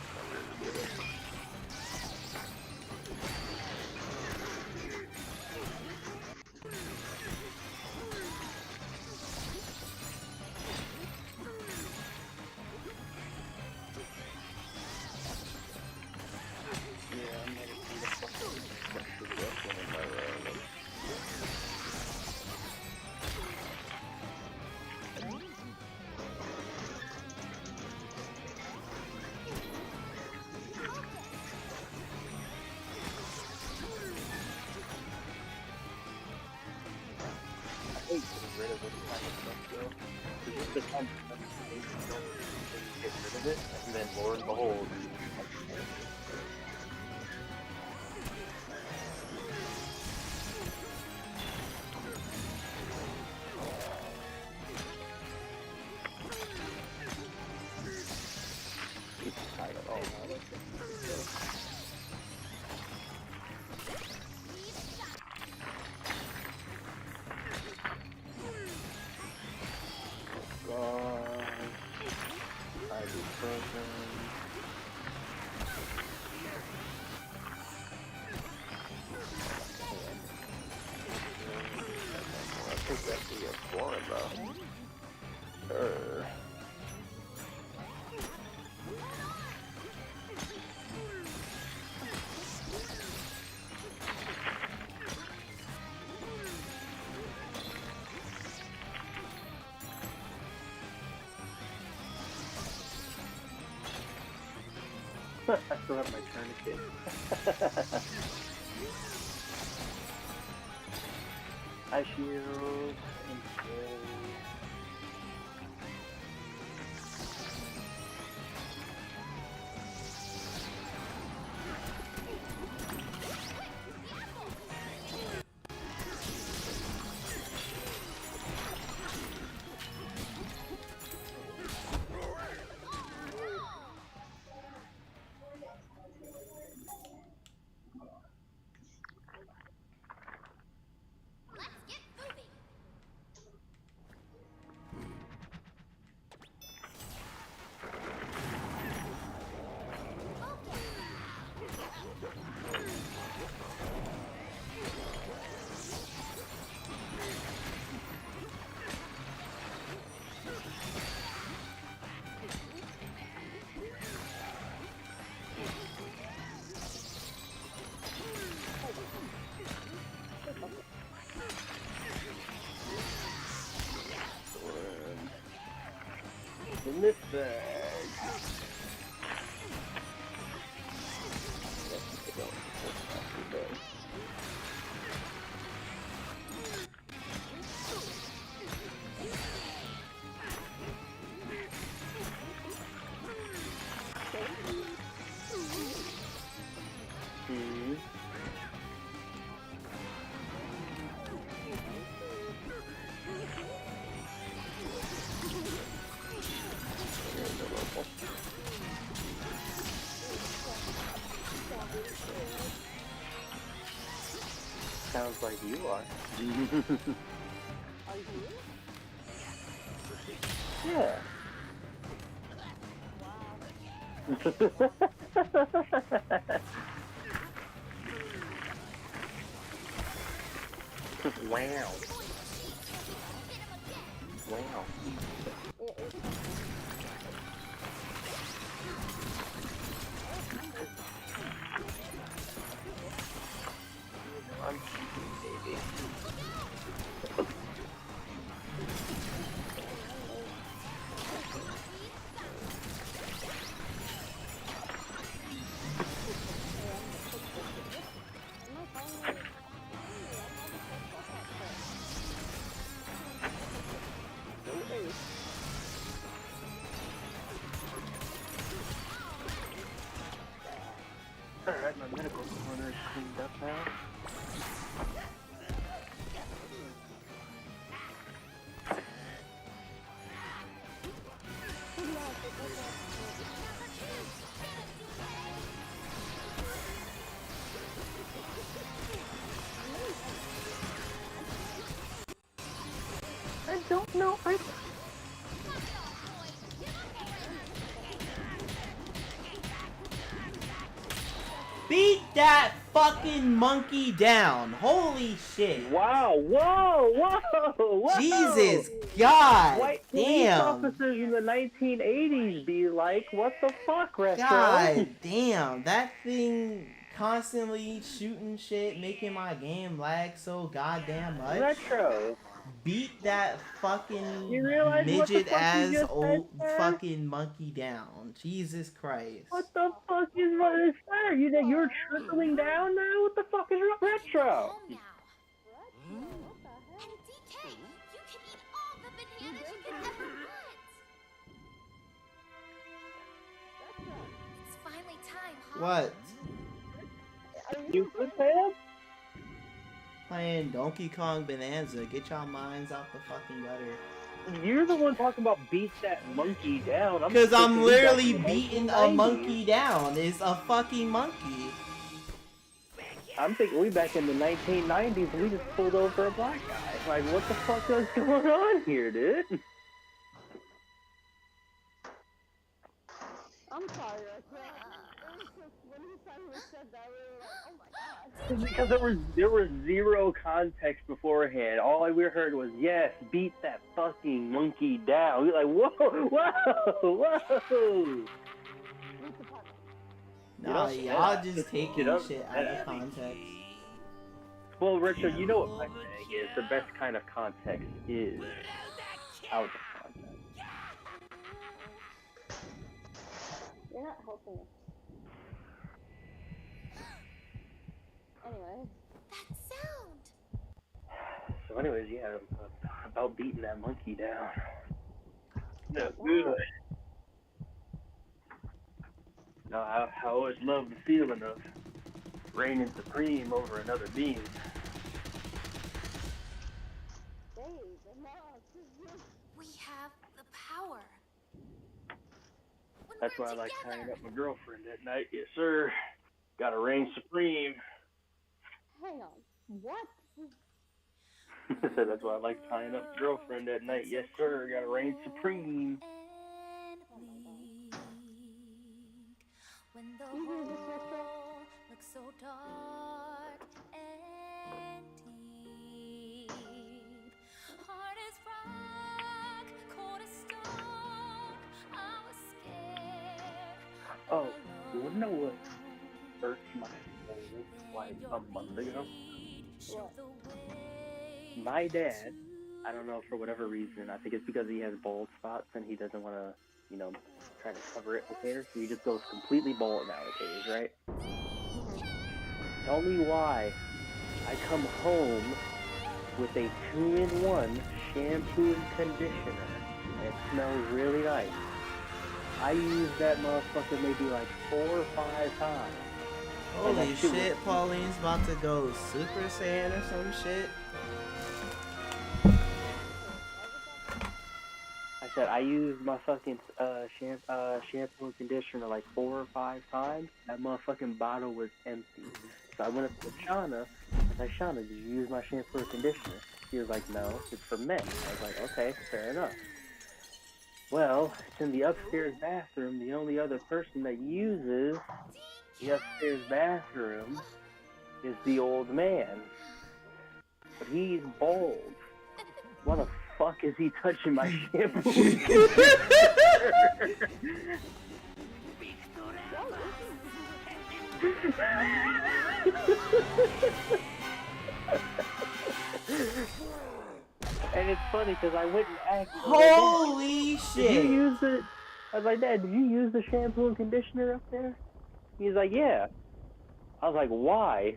this kind of stuff though. It's just the kind of stuff that makes you don't get rid of it, and then lo and behold, I still have my tourniquet. I shield and shield. In this bag. Sounds like you are. Are you? Yeah. Wow. Wow. I'm cheating, baby. Alright, my medical corner is cleaned up now. I don't know. Beat that fucking monkey down. Holy shit. Wow, whoa, whoa, whoa! Jesus God White police damn. officers in the 1980s be like, what the fuck, Retro? God damn. That thing constantly shooting shit, making my game lag so goddamn much. Retro. Beat that fucking You realize what the midget fuck you ass just old said, sir? fucking monkey down. Jesus Christ. What the fuck is what is that? You're trickling down now? What the fuck is Retro? Home now. And DK, you can eat What? Are You good, Sam? Playing Donkey Kong Bonanza. Get y'all minds out the fucking gutter. You're the one talking about beat that monkey down. Cause I'm thinking we back literally in the beating a 1990s. monkey down. It's a fucking monkey. I'm thinking we back in the 1990s and we just pulled over a black guy. Like, what the fuck is going on here, dude? I'm sorry, I can't. It was just when he finally said that, we were like, oh my god. Because there was zero context beforehand. All we heard was, yes, beat that fucking monkey down. We were like, whoa, whoa, whoa. Read the part. Nah, You know, y'all just taking know, shit out of context. Well, Richard, you know what my thing is. The best kind of context is out of context. You're not helping us. Anyway. That sound! So anyways, yeah, about beating that monkey down. No, Wow. good. No, I always love the feeling of reigning supreme over another being. Dave, enough. We have the power. When That's we're why I like together. tying up my girlfriend at night. Yes, sir. Gotta reign supreme. Hang on. What? That's why I like tying up my girlfriend at night. Yes, sir. Gotta reign supreme. And bleak. When the You hear this, Retro? hole looks so dark and deep. Hard as rock, cold as stone. I was scared. Oh, you wanna know what hurt my soul like a month ago? What? My dad, I don't know, for whatever reason, I think it's because he has bald spots and he doesn't want to, you know, try to cover it with hair, so he just goes completely bald nowadays, right? Tell me why I come home with a 2-in-1 shampoo and conditioner, and it smells really nice. I use that motherfucker maybe like 4 or 5 times. Holy shit, Pauline's about to go Super Saiyan or some shit. I said I used my fucking shampoo and conditioner like 4 or 5 times. That motherfucking bottle was empty. So I went up to Shauna. I was like, Shauna, did you use my shampoo and conditioner? She was like, no, it's for men. I was like, okay, fair enough. Well, it's in the upstairs bathroom. The only other person that uses the upstairs bathroom is the old man. But he's bald. Why the fuck is he touching my shampoo? And it's funny because I went and asked him, Holy did you shit. use the... I was like, Dad, did you use the shampoo and conditioner up there? He's like, yeah. I was like, why?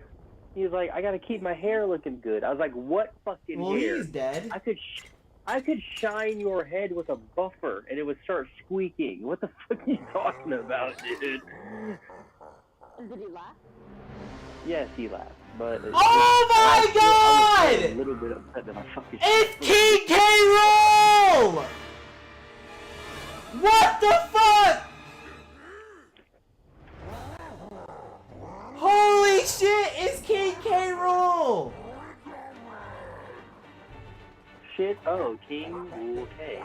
He was like, I gotta keep my hair looking good. I was like, what fucking Well, hair? he's dead. I could shine your head with a buffer and it would start squeaking. What the fuck are you talking about, dude? And did he laugh? Yes, he laughed, but Oh my I was a god! little bit upset that I fucking. It's King K. Rool! What the fuck? Holy shit, it's King K. Rool! Shit! Oh, King Rule K.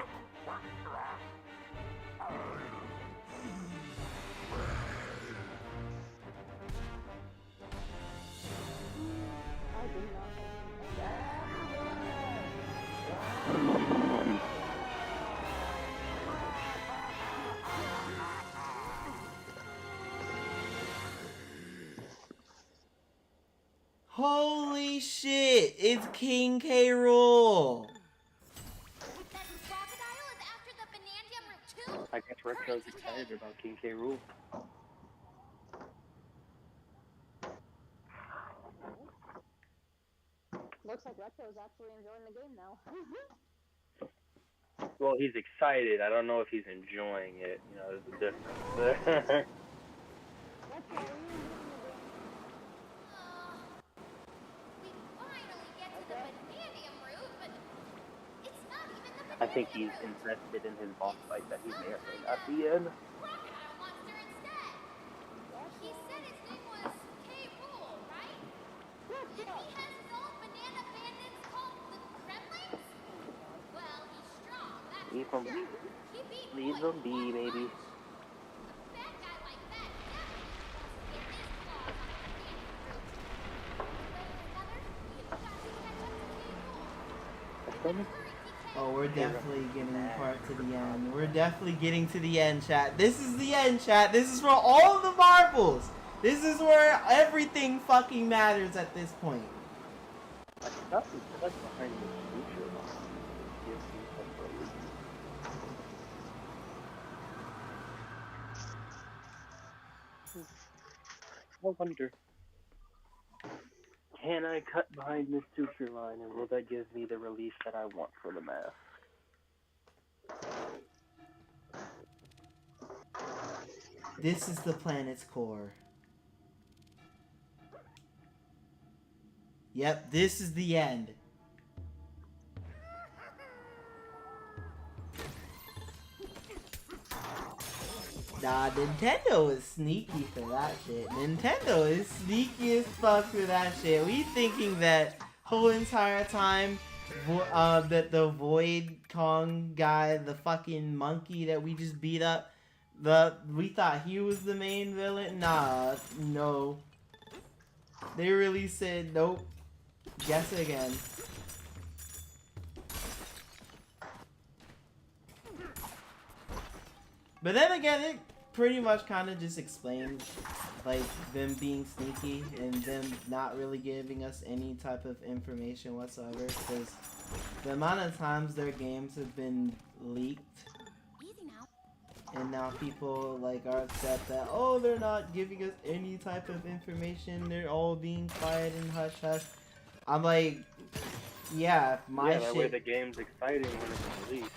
I did not. Holy shit, it's King K. Rool! That crocodile is after the Bananza root too? I guess Retro's excited about King K. Rule. Looks like Retro's actually enjoying the game now. Well, he's excited. I don't know if he's enjoying it. You know, there's a difference. We finally get to the Bananium route, but it's not even the I think Bananium he's route. invested in his boss It's fight that he may or may some not kind be of in. crocodile monster instead. He said his name was K. Rool, right? And he has his own banana bandits called the Kremlings? Well, he's strong, that's Keep for him. sure. He beat Leave Boy him be, one baby. punch. A bad guy like that definitely wants to get his claws on the Bananium route. One way or another, we have got to catch up to K. Rool. As You soon better as hurry, DK. Oh, we're Hero definitely getting smash part to the end. crocodile. We're definitely getting to the end, chat. This is the end, chat. This is for all of the marbles. This is where everything fucking matters at this point. I thought we said behind the future line would give me some relief. I wonder, can I cut behind this suture line and will that give me the relief that I want for the mask? This is the planet's core. Yep, this is the end. Nah, Nintendo is sneaky for that shit. Nintendo is sneaky as fuck for that shit. We thinking that whole entire time that the Void Kong guy, the fucking monkey that we just beat up, we thought he was the main villain? Nah, no. They really said, nope. Guess again. But then again, it pretty much kind of just explained, like, them being sneaky and them not really giving us any type of information whatsoever. Because the amount of times their games have been leaked, Easy now. and now people, like, are upset that, oh, they're not giving us any type of information. They're all being quiet and hush-hush. I'm like, yeah, my that way shit... the game's exciting when it's released.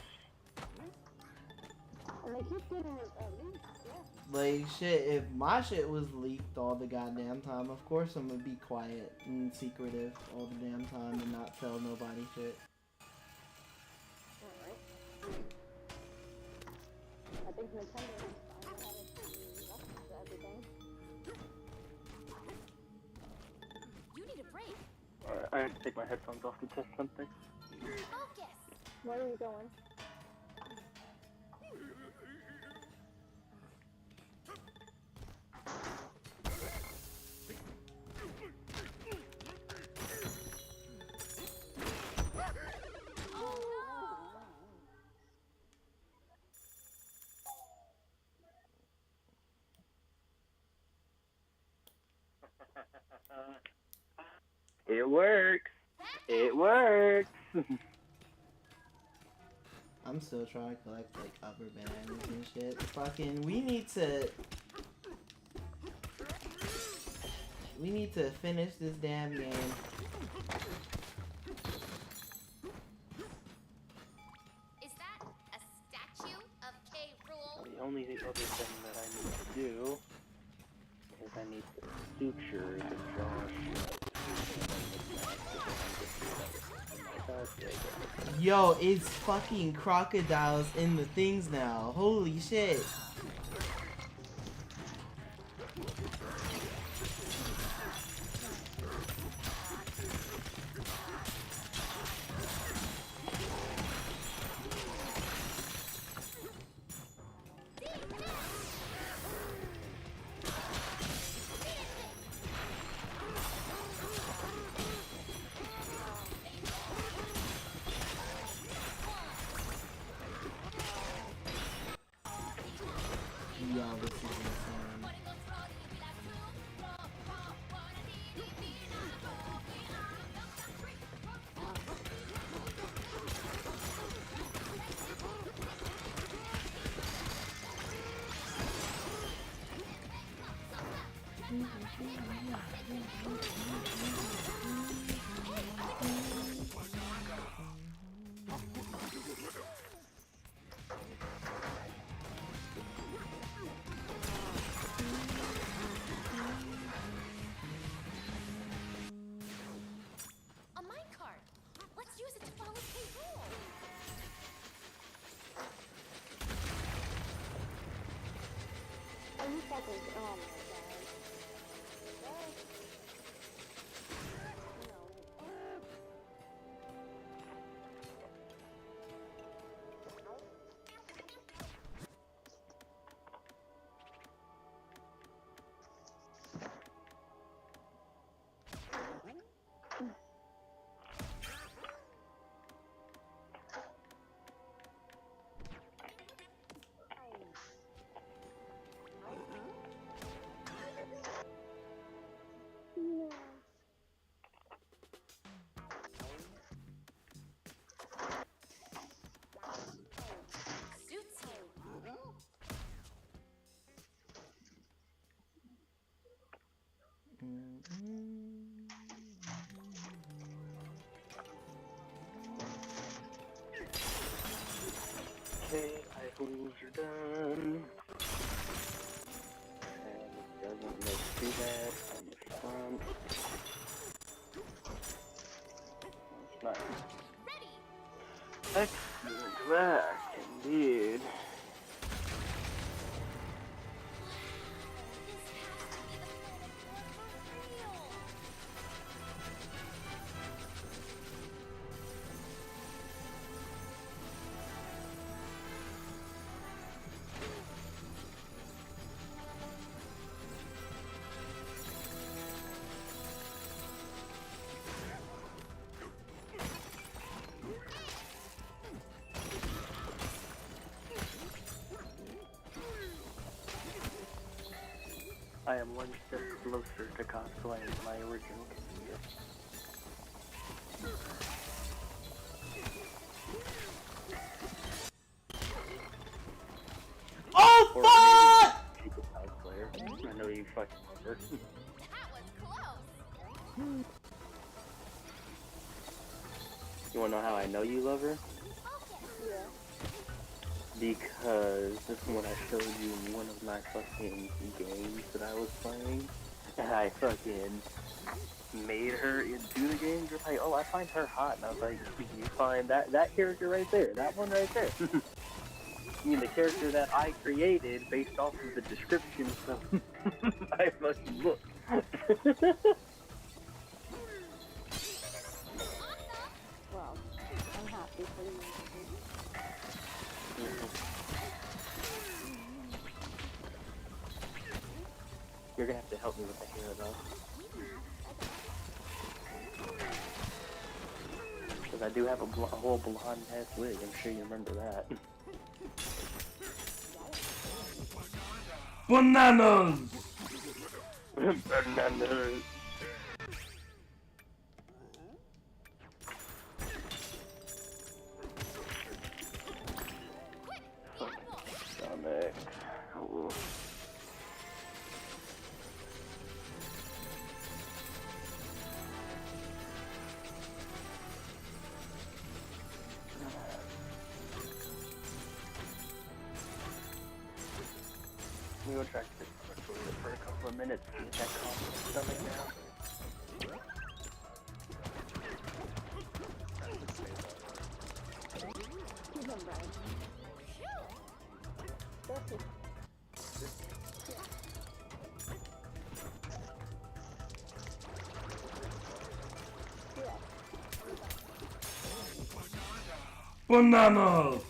And they keep getting it at least, yeah. Like, shit, if my shit was leaked all the goddamn time, of course I'm gonna be quiet and secretive all the damn time and not tell nobody shit. Alright. I think Nintendo is finally had it to everything. You need a break. Alright, I have to take my headphones off to test something. Focus. Where are you going? It works! It works! I'm still trying to collect, like, upper bananas and shit. Fucking, we need to finish this damn game. Is that a statue of K. Rool? The only other thing that I need to do is I need to suture the jaw shut. Yo, it's fucking crocodiles in the things now. Holy shit. fucking, oh my god. Suits you. Okay, I holes are done. And it doesn't look too bad from the front. It's not Ready. excellent back, indeed. This has to be the planet for real. I am one step closer to cosplaying my original computer. Oh Or fuck! maybe cheap cosplayer. I know you fucking remember. That was close. You wanna know how I know you love her? Yeah. Because this is when I showed you one of my fucking games that I was playing, and I fucking made her do the game. You're like, oh, I find her hot, and I was like, you find that character right there, that one right there. I mean, the character that I created based off of the description of my fucking book. Well, I'm happy for you. You're gonna have to help me with the hair, though. Because I do have a whole blonde-ass wig, I'm sure you remember that. Bananas! Bananas! Stomach. Ooh. We go try to sit on the toilet for a couple of minutes and get that cough in the stomach now. Keep them right. That's it. Bananas!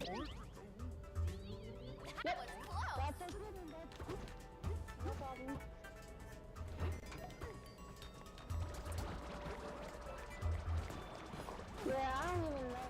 Nice one. That was close. That's okay, then that's no problem. Yeah, I don't even know.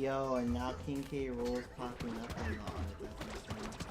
Yo, and now King K. Rool's popping up on the art. That's insane.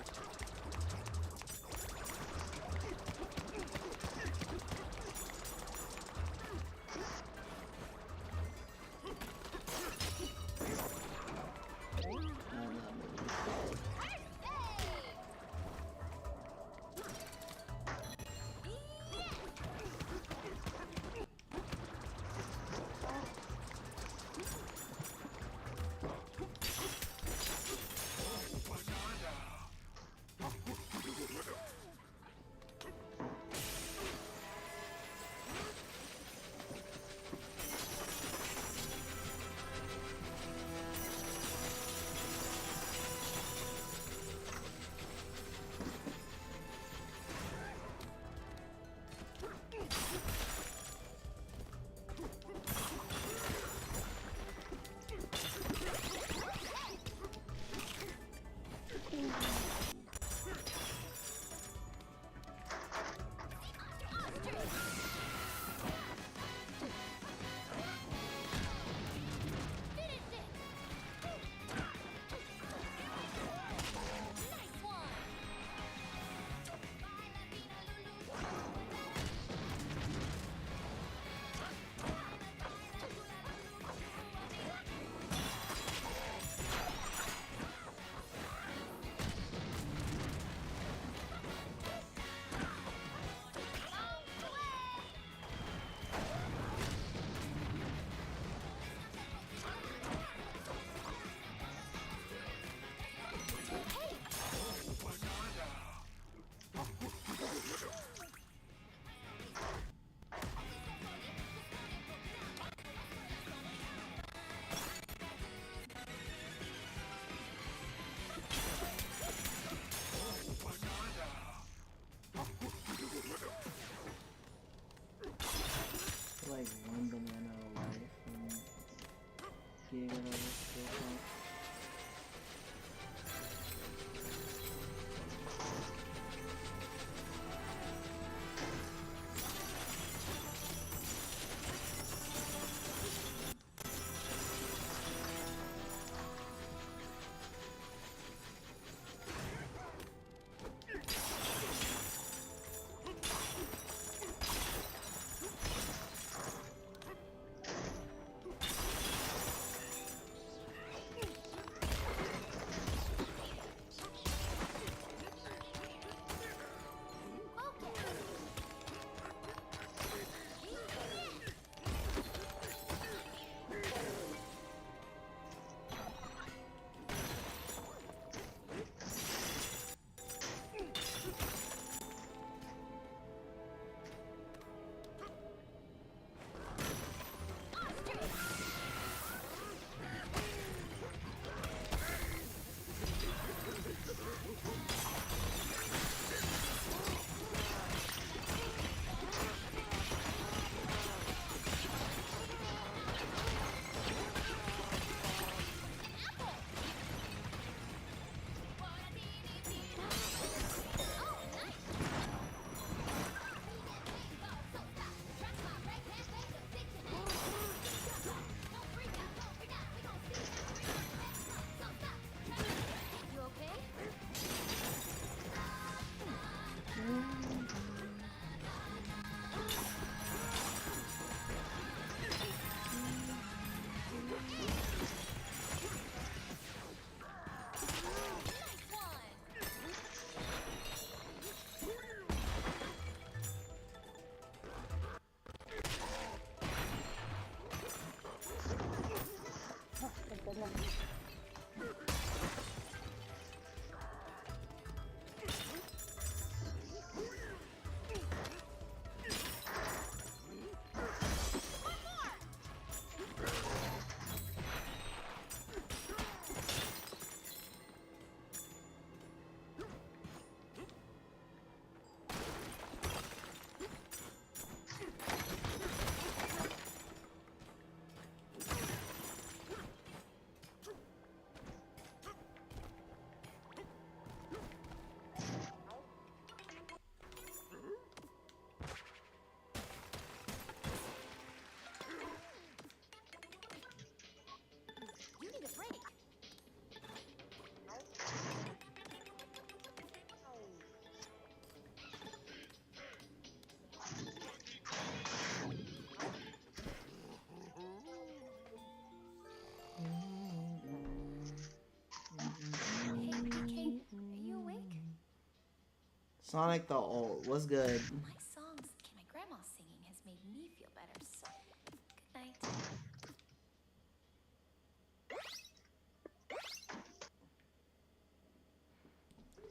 Sonic the Ult. What's good? My songs and my grandma's singing has made me feel better, so good night.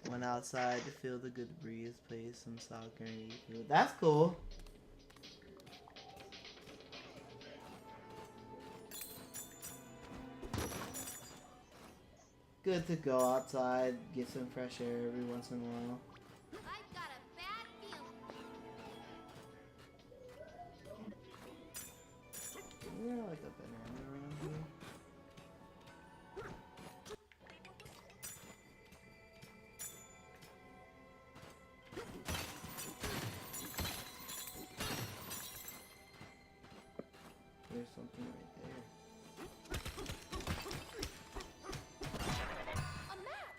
Went outside to feel the good breeze, play some soccer and eat food. That's cool. Good to go outside, get some fresh air every once in a while. I've got a bad feeling. Yeah, like a banana around here. There's something right there. A map!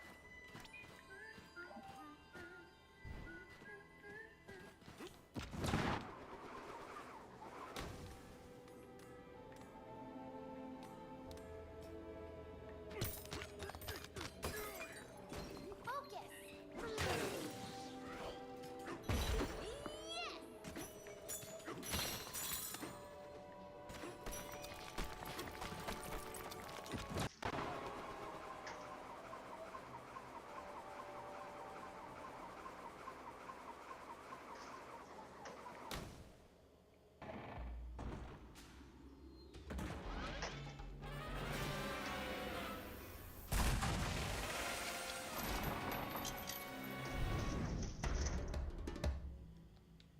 Focus! Yes!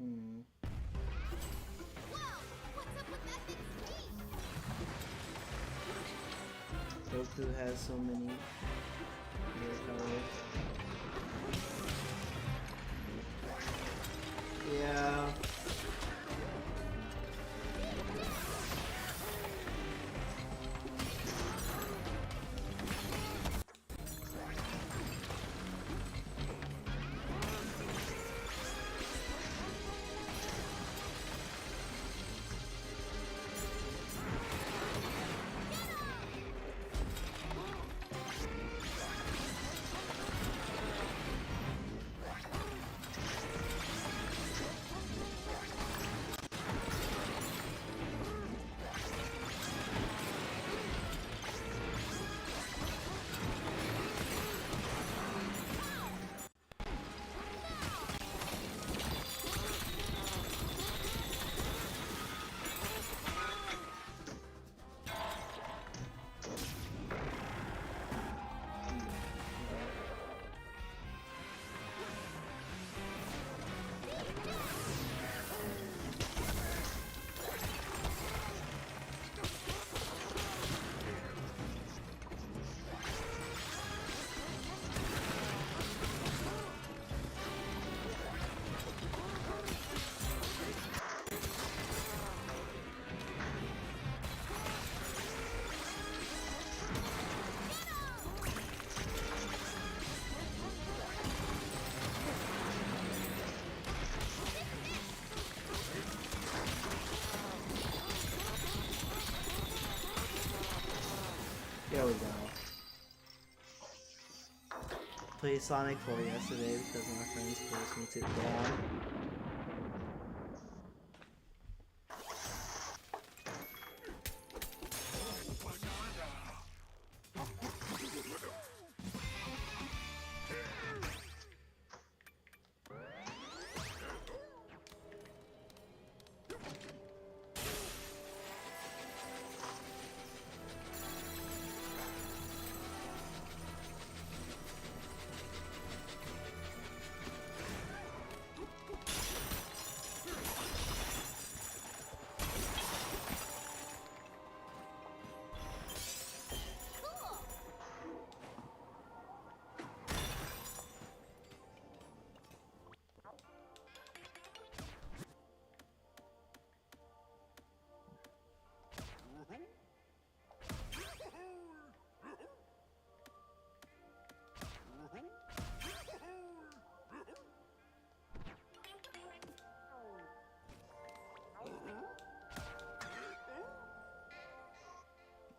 Hmm. Whoa! What's up with that big speed? Goku has so many hair colors. Yeah. There we go. Played Sonic 4 yesterday because my friends forced me to down.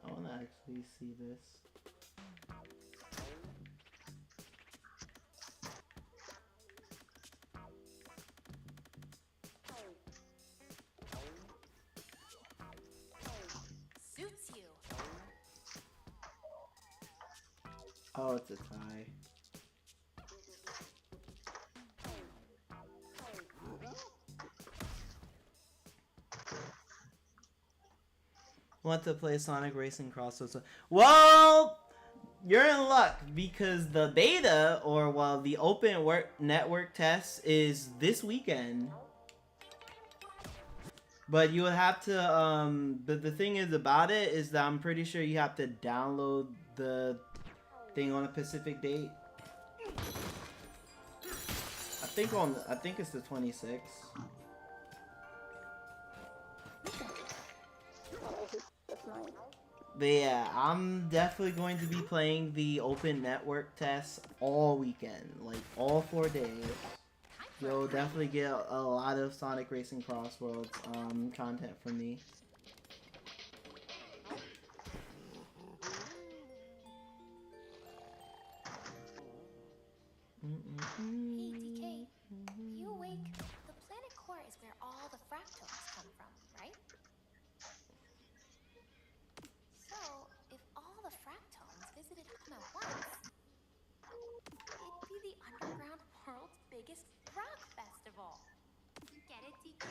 I want to actually see this. Oh, it's a tie. Want to play Sonic Racing Crossover? Well, you're in luck because the beta, or well, the open network test is this weekend. But you would have to, but the thing is about it is that I'm pretty sure you have to download the thing on a specific date. I think it's the 26th. That's nice. But yeah, I'm definitely going to be playing the open network test all weekend, like all 4 days. You'll definitely get a lot of Sonic Racing Crossworlds content from me. Hey, DK, are you awake? The planet core is where all the fractals come from, right? So, if all the fractals visited home at once, it'd be the underground world's biggest rock festival. Get it, DK?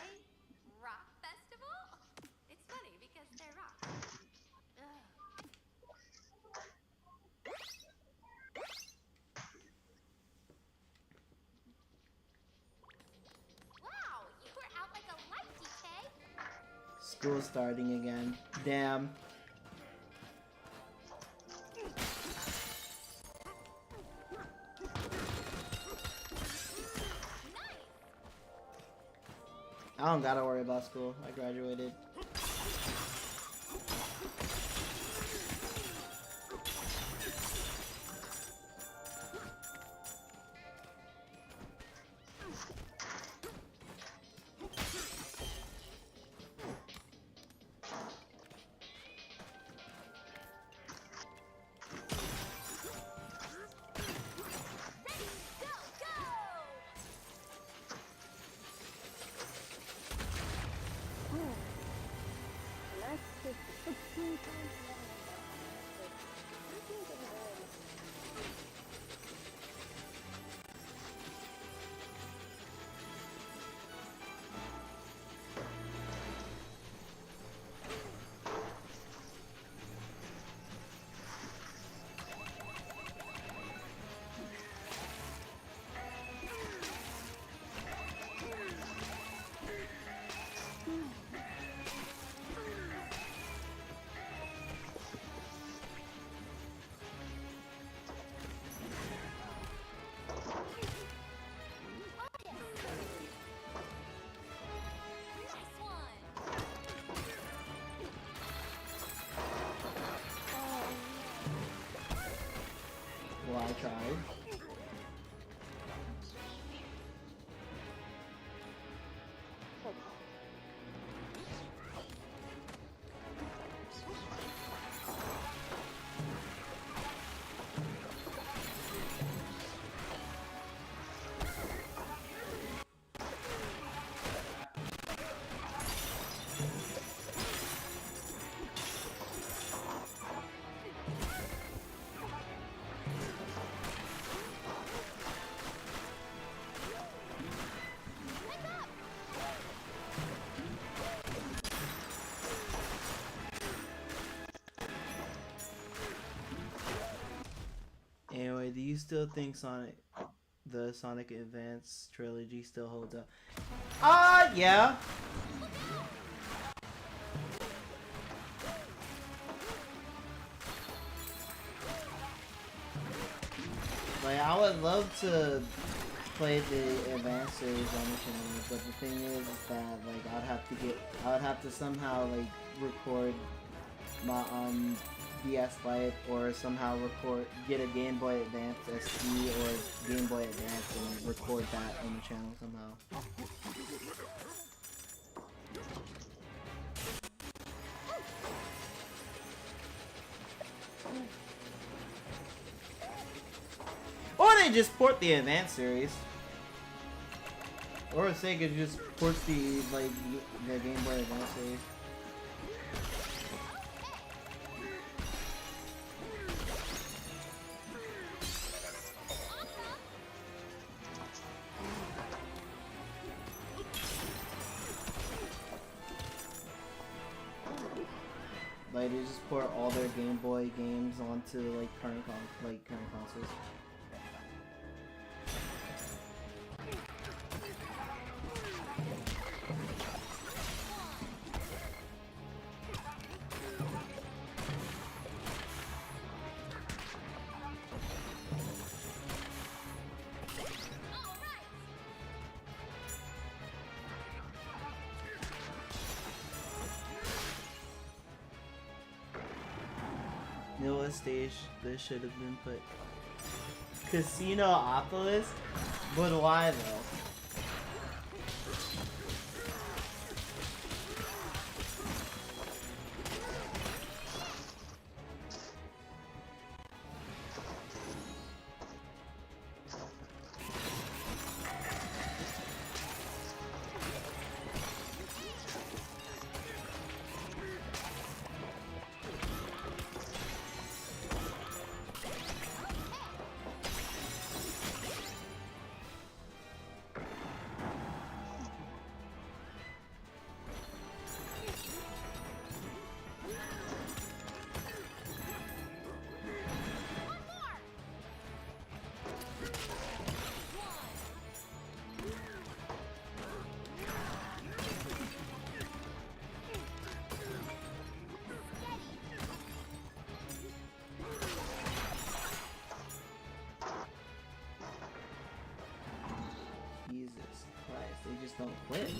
Rock festival? It's funny because they're rock. Ugh. Wow, you were out like a light, DK. School starting again. Damn. I don't gotta worry about school. I graduated. That's just 16 times more. I think it's good. Nice one. Well, I tried. Anyway, do you still think the Sonic Advance trilogy still holds up? Yeah. Like, I would love to play the Advance series on the channel, but the thing is that, like, I would have to somehow, like, record my DS Lite or somehow get a Game Boy Advance SD or Game Boy Advance and record that on the channel somehow. Or they just port the Advance series. Or Sega just ports the Game Boy Advance series. to just port all their Game Boy games onto like current consoles. You know what stage this should have been put? Casinopolis? But why though? Jesus Christ, they just don't quit.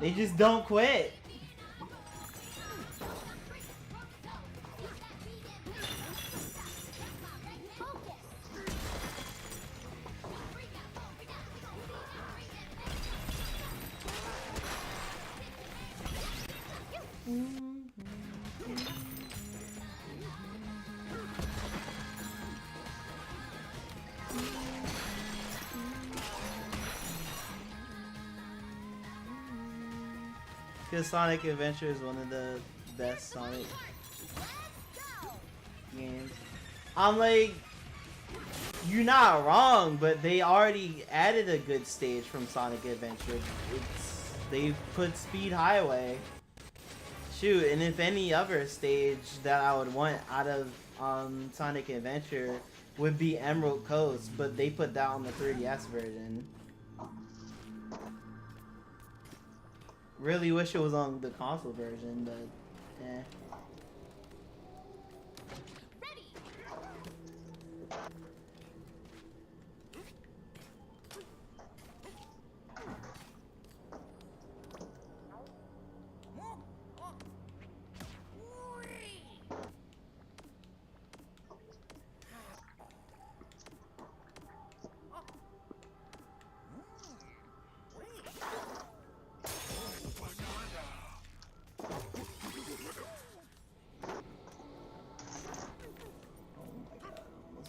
They just don't quit. Because Sonic Adventure is one of the best Sonic games. I'm like, you're not wrong, but they already added a good stage from Sonic Adventure. They put Speed Highway. Shoot, and if any other stage that I would want out of Sonic Adventure would be Emerald Coast, but they put that on the 3DS version. Really wish it was on the console version, but eh.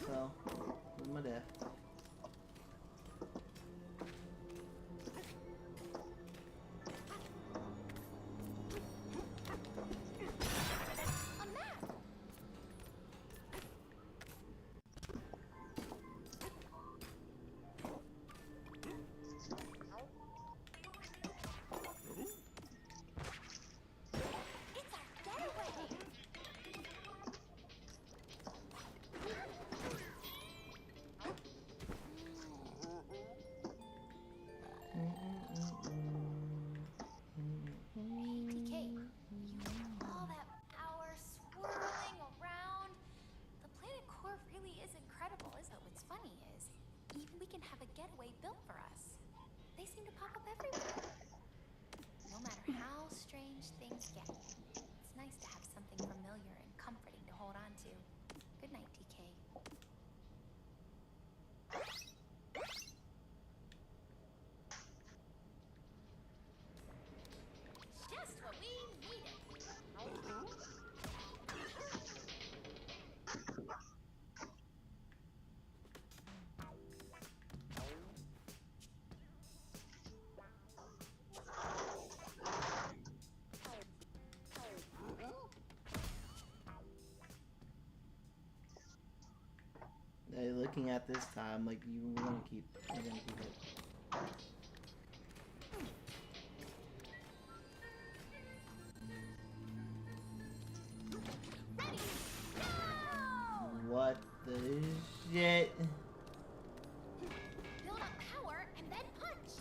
So, where's my death? getaway built for us. They seem to pop up everywhere. No matter how strange things get, it's nice to have something familiar and comforting to hold on to. Good night, TK. Just what we needed. Like, looking at this time, like you want to keep. You're gonna keep it. What the shit? Build up power and then punch.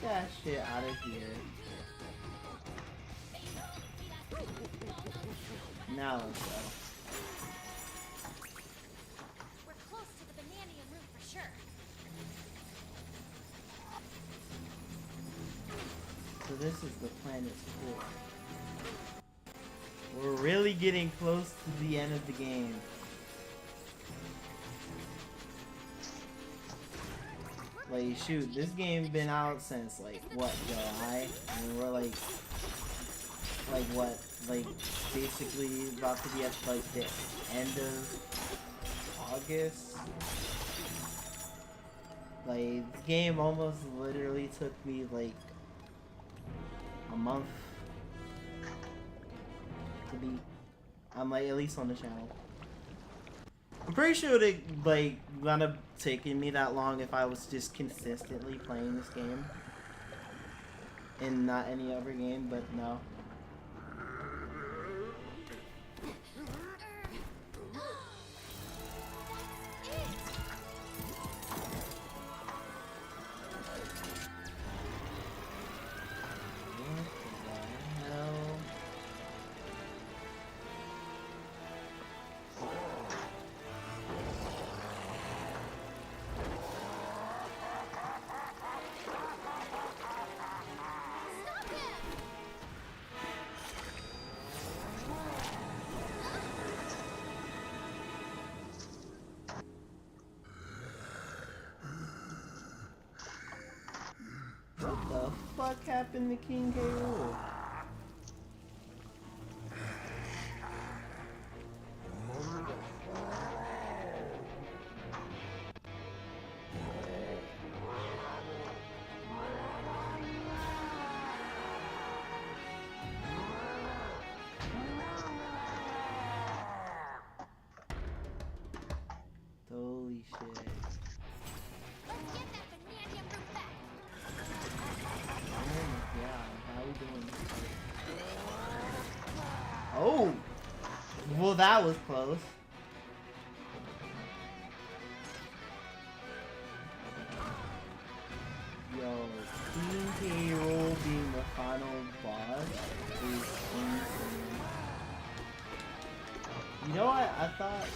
Get that shit out of here. Now let's go. We're close to the Bananium room for sure. So this is the planet's core. We're really getting close to the end of the game. Like, shoot, this game been out since, like, what, July? And we're, like, what, like, basically about to be at, like, the end of August? Like, this game almost literally took me, like, a month to beat. I'm, like, at least on the channel. I'm pretty sure it, like, would have taken me that long if I was just consistently playing this game. And not any other game, but no. What the hell? Stop him! What the fuck happened to King K. Rool? Holy shit. Let's get that Bananium room back. Yeah, how we doing? Oh! Well, that was close. Yo, King K. Rool being the final boss is insane. You know what? I thought...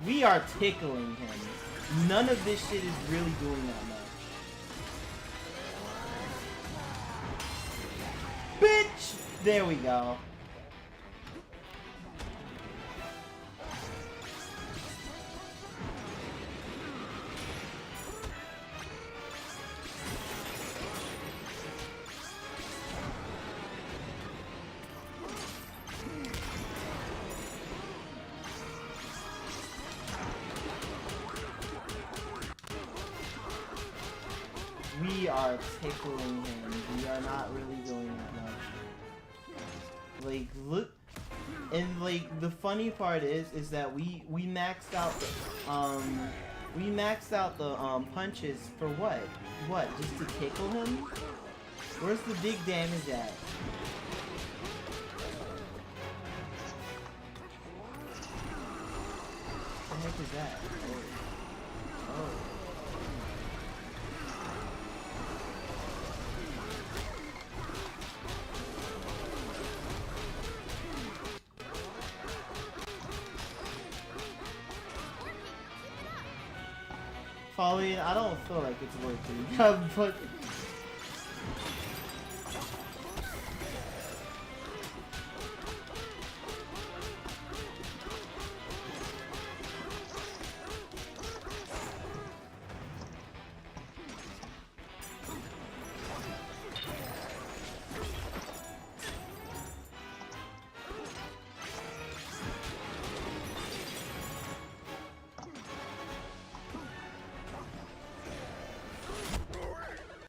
We are tickling him. None of this shit is really doing that much. Bitch! There we go. We are tickling him. We are not really doing that much. Like, look, and like the funny part is that we maxed out the punches for what? What? Just to tickle him? Where's the big damage at? What the heck is that? Oh. Oh. Pauline, I don't feel like it's working. But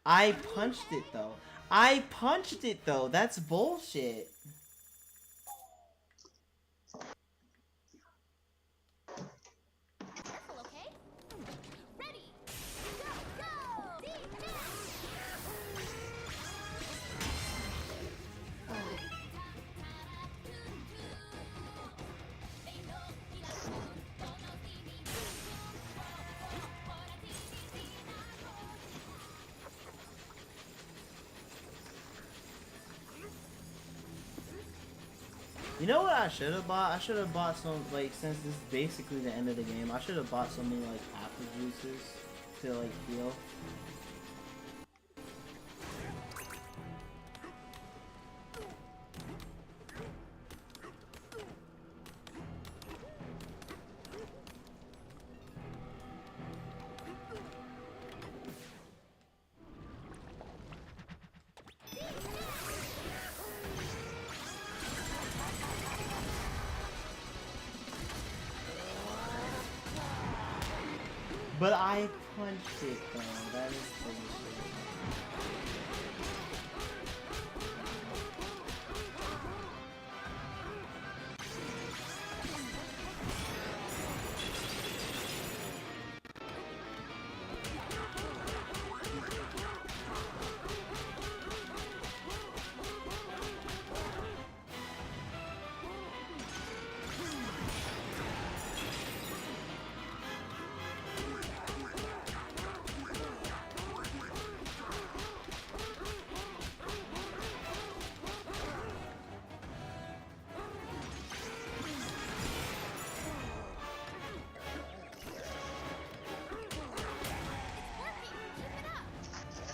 I punched it though. I punched it though. That's bullshit. Careful, okay? Ready, go, go! Defense! You know what I should have bought? I should have bought some, like, since this is basically the end of the game, I should have bought something like apple juices to, like, heal. But I punched it though. That is bullshit.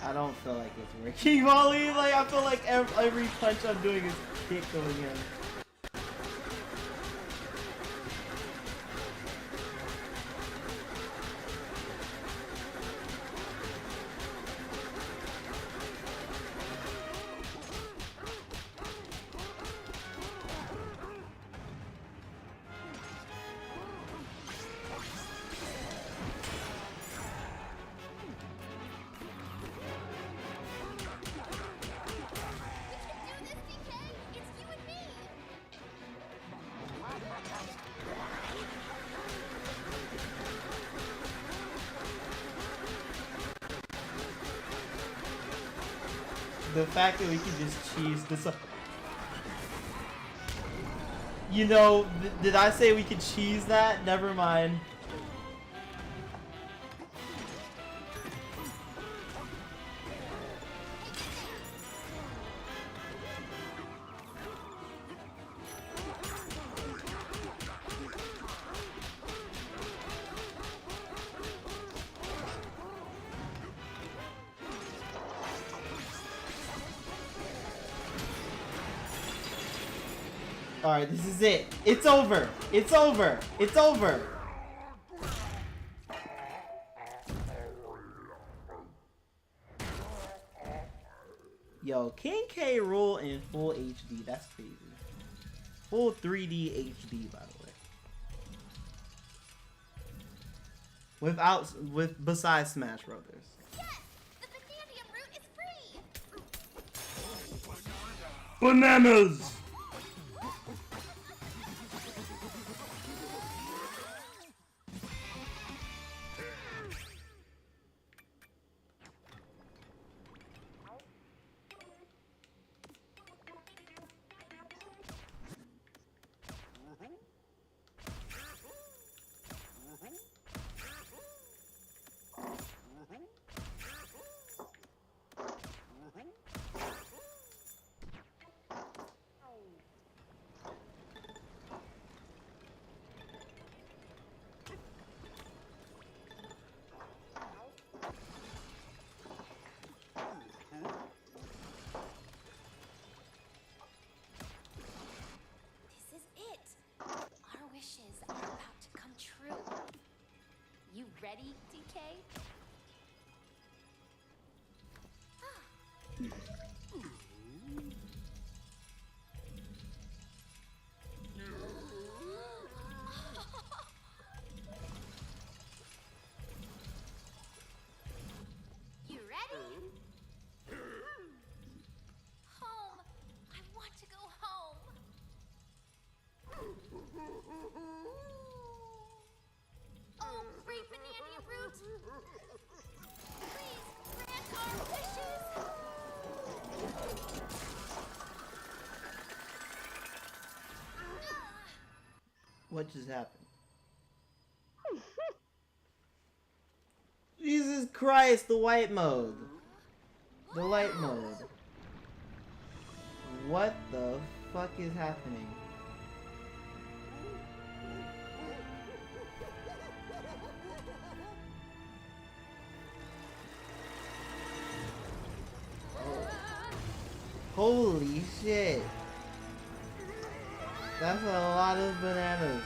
I don't feel like it's working, Molly. Like, I feel like every punch I'm doing is tickling him. The fact that we can just cheese this up. You know, did I say we could cheese that? Never mind. Alright, this is it. It's over. It's over. It's over. Yo, King K roll in full HD. That's crazy. Full 3D HD, by the way. Besides Smash Brothers. Yes! The Bananza route is free! Bananas! This is it! Our wishes are about to come true. You ready, DK? You ready? What just happened? Jesus Christ, the white mode. The light mode. What the fuck is happening? Holy shit. That's a lot of bananas.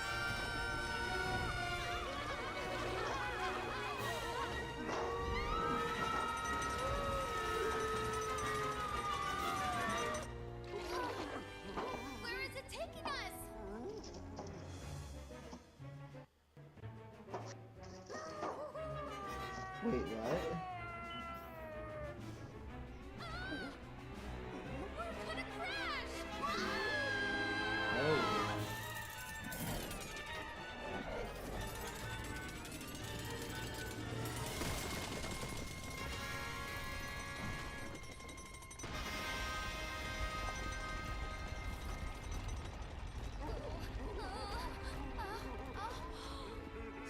Where is it taking us? Wait, what? We're gonna crash! Oh.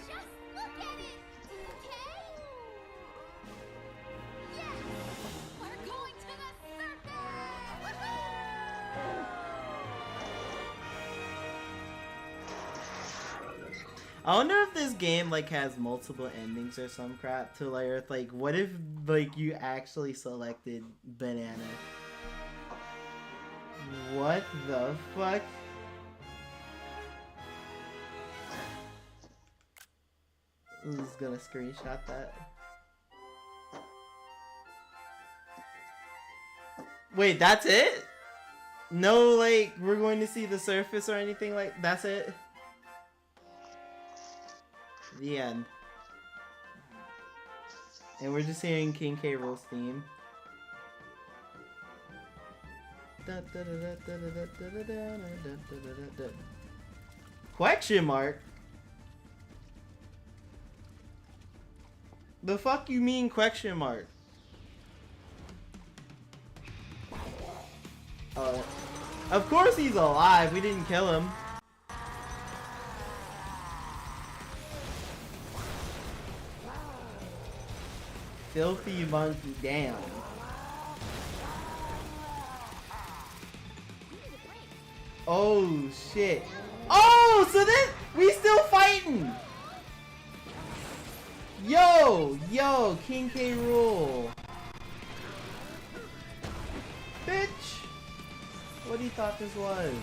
Just look at it! Okay? Yes! We're going to the surface! I wonder if this game like has multiple endings or some crap to like what if like you actually selected banana? What the fuck? Who's gonna screenshot that? Wait, that's it? No, like we're going to see the surface or anything like that's it? The end. And we're just hearing King K. Rool's theme. Question mark? The fuck you mean question mark? Of course he's alive, we didn't kill him. Filthy monkey, damn. Oh shit. Oh, so then we still fighting. Yo, King K. Rool. Bitch. What do you thought this was?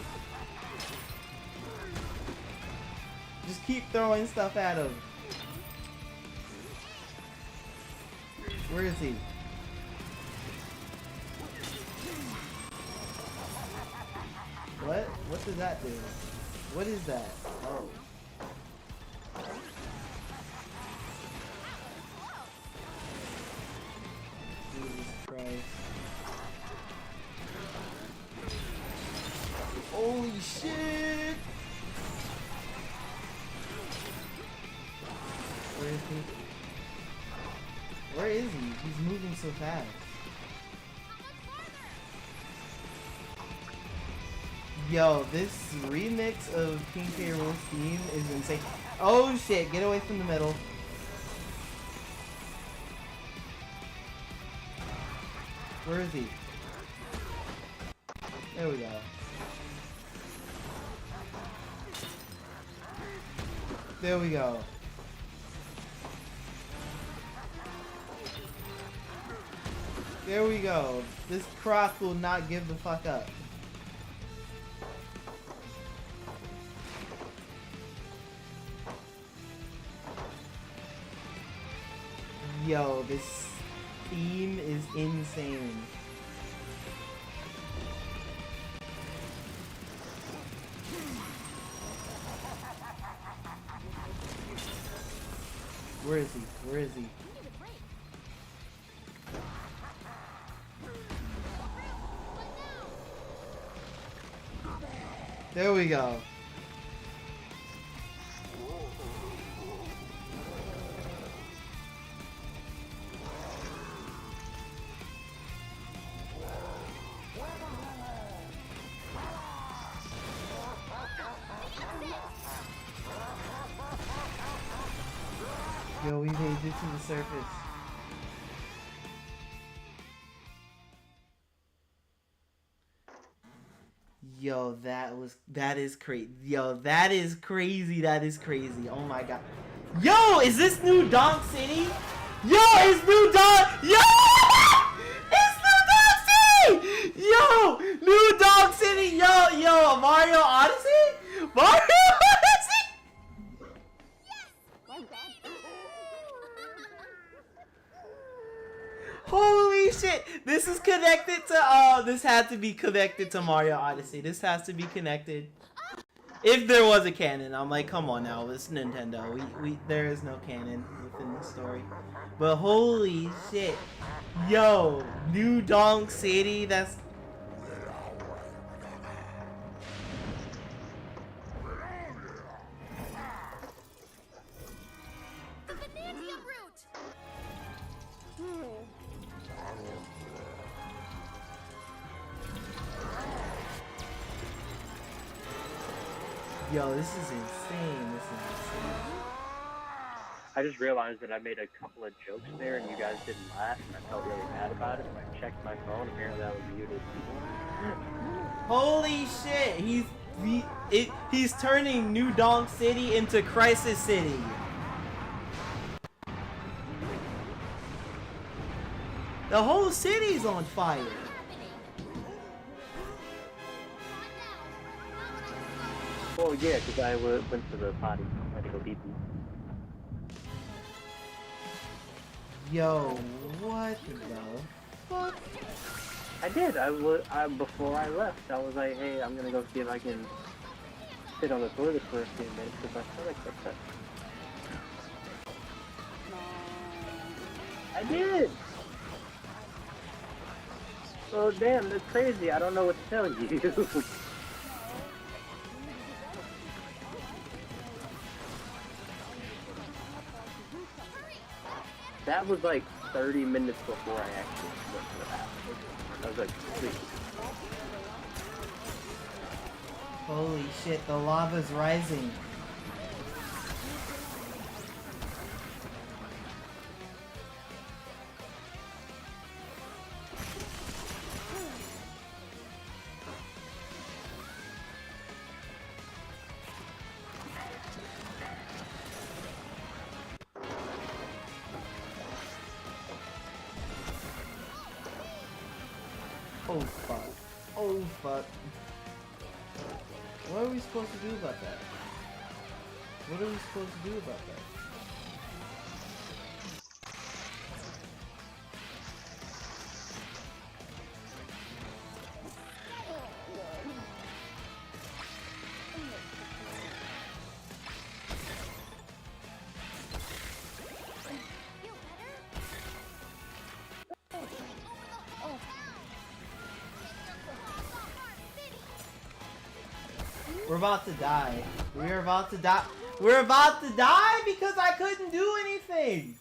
Just keep throwing stuff at him. Where is he? What? What does that do? What is that? Oh. Jesus Christ. Holy shit! Where is he? Where is he? He's moving so fast. Yo, this remix of King K. Rool's theme is insane. Oh shit, get away from the middle. Where is he? There we go. There we go. There we go. This croc will not give the fuck up. Yo, this theme is insane. Where is he? Where is he? There we go. we made it to the surface. Yo, that is crazy. Yo, that is crazy. That is crazy. Oh my god. Yo, is this New Donk City? Yo, it's New Donk. Yo, it's New Donk City. Yo, New Donk City. Yo, Mario Odyssey. Mario Odyssey. Holy shit! This is connected to this had to be connected to Mario Odyssey. This has to be connected. If there was a canon, I'm like, come on now, it's Nintendo. We there is no canon within the story. But holy shit. Yo, New Donk City, that's The Bananza route! yo, this is insane. This is insane. I just realized that I made a couple of jokes there and you guys didn't laugh, and I felt really bad about it. When I checked my phone, apparently that was muted. Holy shit, he's turning New Donk City into Crisis City. The whole city's on fire. Well, yeah, because I went to the potty. I had to go pee pee. Yo, what the fuck? I did. Before I left, I was like, hey, I'm gonna go see if I can sit on the toilet for a few minutes because my stomach's upset. I did! Oh, damn, that's crazy. I don't know what to tell you. That was like 30 minutes before I actually went to the bathroom. I was like, please. Holy shit, the lava's rising. Oh fuck. Oh fuck. What are we supposed to do about that? What are we supposed to do about that? We're about to die. We're about to die. We're about to die because I couldn't do anything.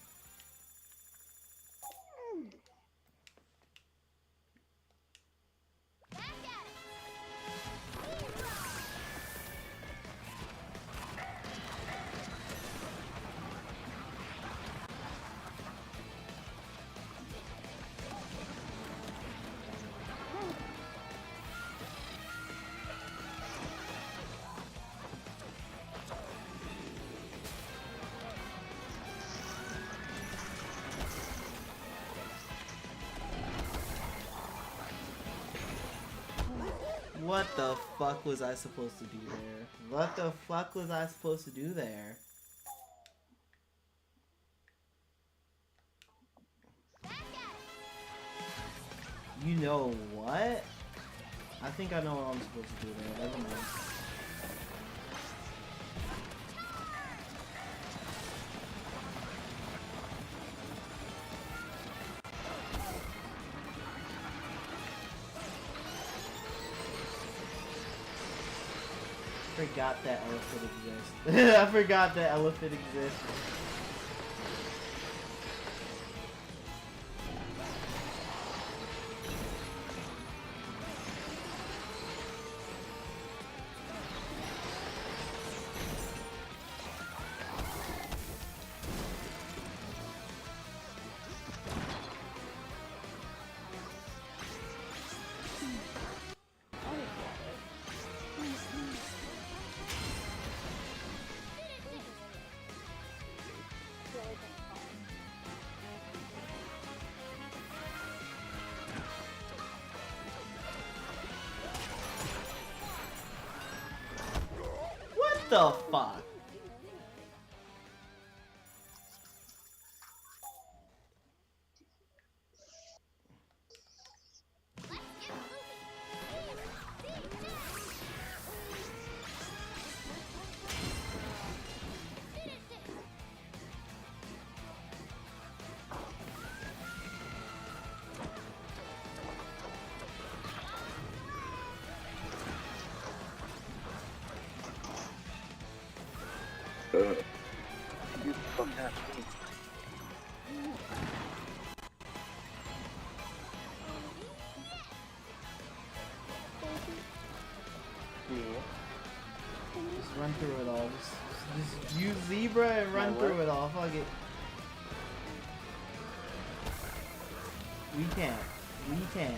What the fuck was I supposed to do there? What the fuck was I supposed to do there? You know what? I think I know what I'm supposed to do there. Never mind. I forgot that elephant exists. I forgot that elephant exists. the fuck? You fuck that thing. Yeah. Just run through it all. Just use zebra and run My through what? it all. Fuck it. We can't. We can't.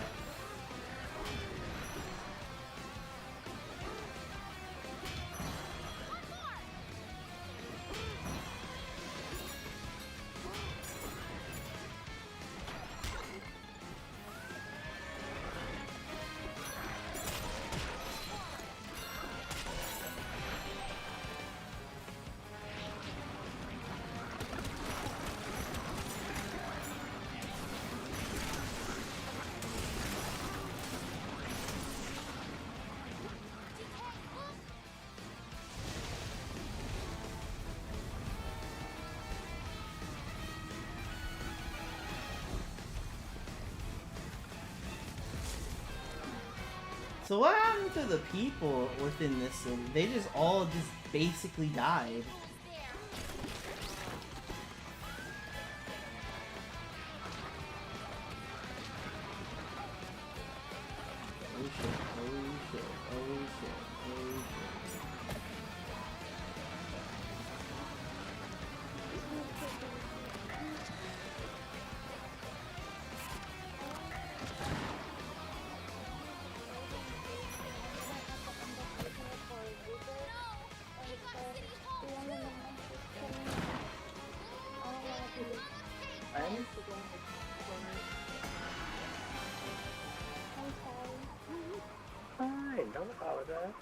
So what happened to the people within this city? They just all just basically died. Oh shit, oh shit, oh shit, oh shit. Fine, don't apologize.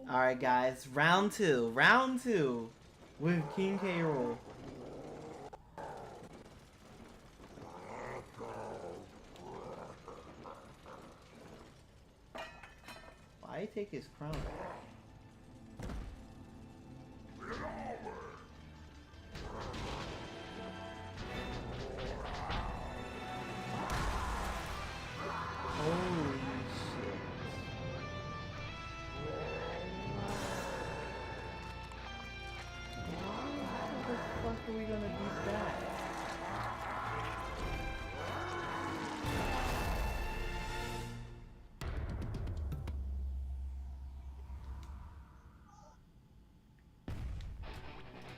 Alright guys, round two with King K. Rool. Why take his crown back? Holy shit. How the fuck are we gonna beat that?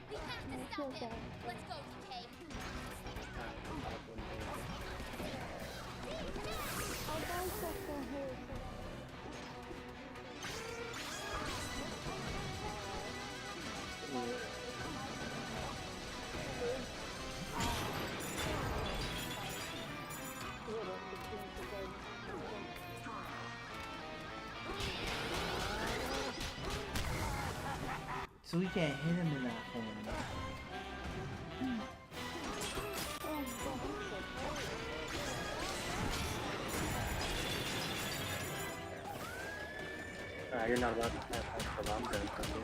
We have to stop him. Let's go, DK. I'll dissect the hair. So we can't hit him in that form. You're not allowed to have Bananza in front of you.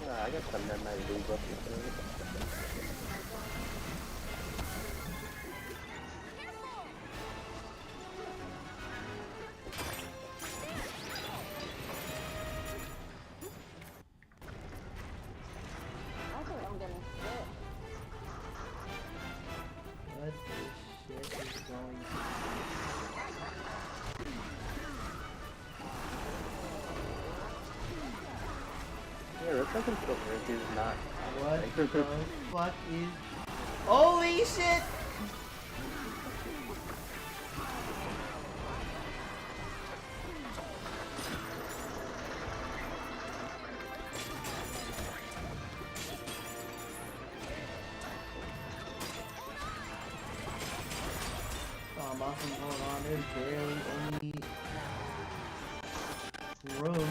I got some that might lose up I think I'm gonna quit. What the shit is going on? Yeah, this doesn't feel right. He's not. What the fuck is... Holy shit! awesome. Hold on, there's barely any room.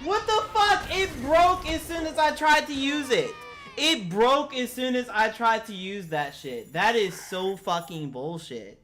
What the fuck? It broke as soon as I tried to use it. It broke as soon as I tried to use that shit. That is so fucking bullshit.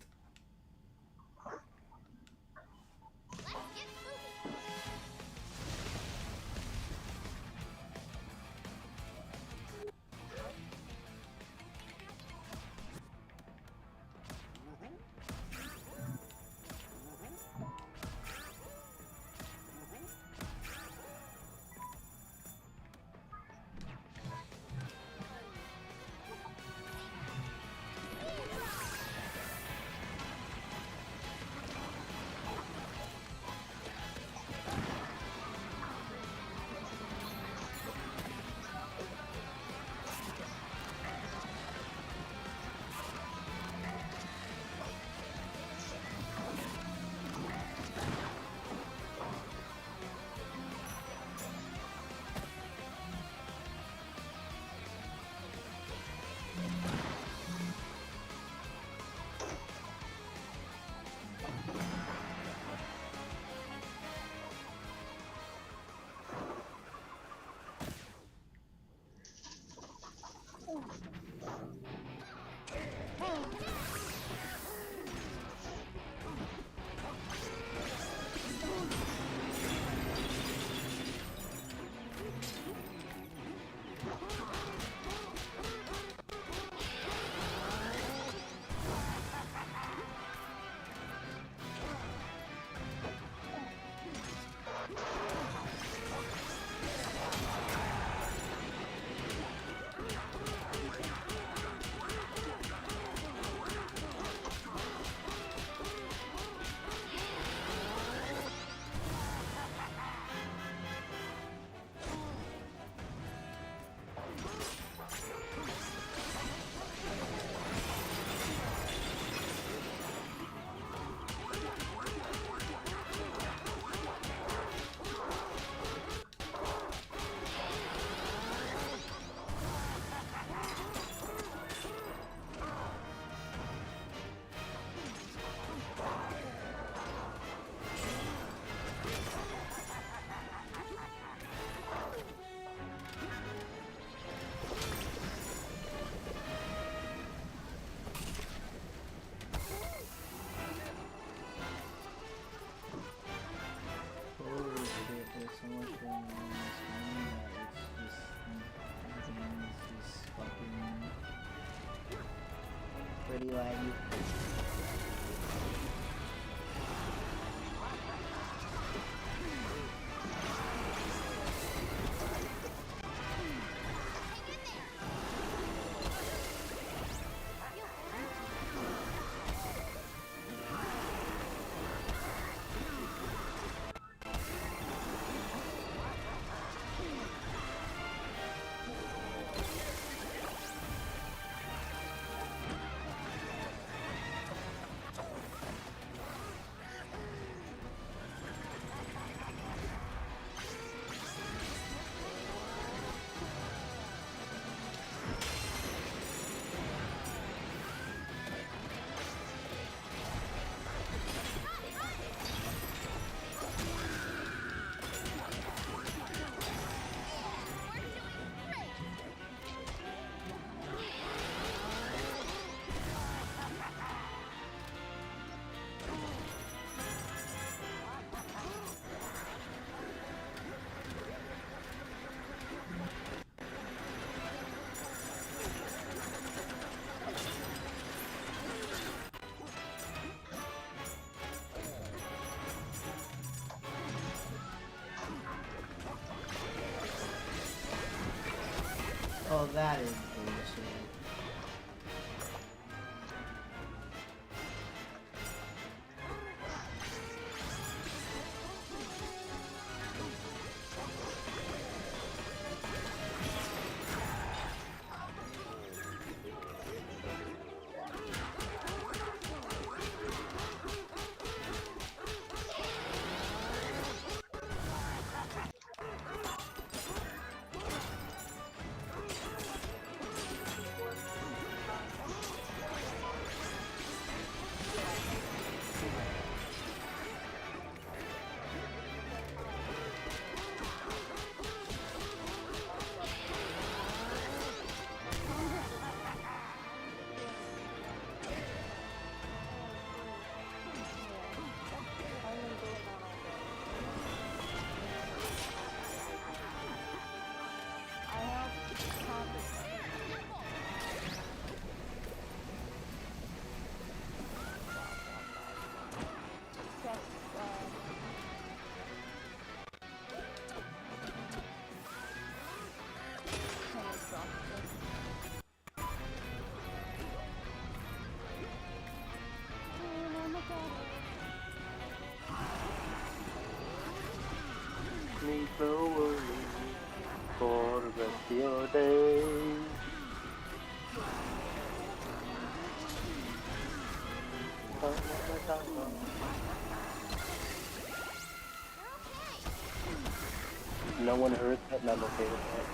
Pretty laggy. Oh, that is bullshit. for the rest of your days. No one heard that, and I'm okay with that.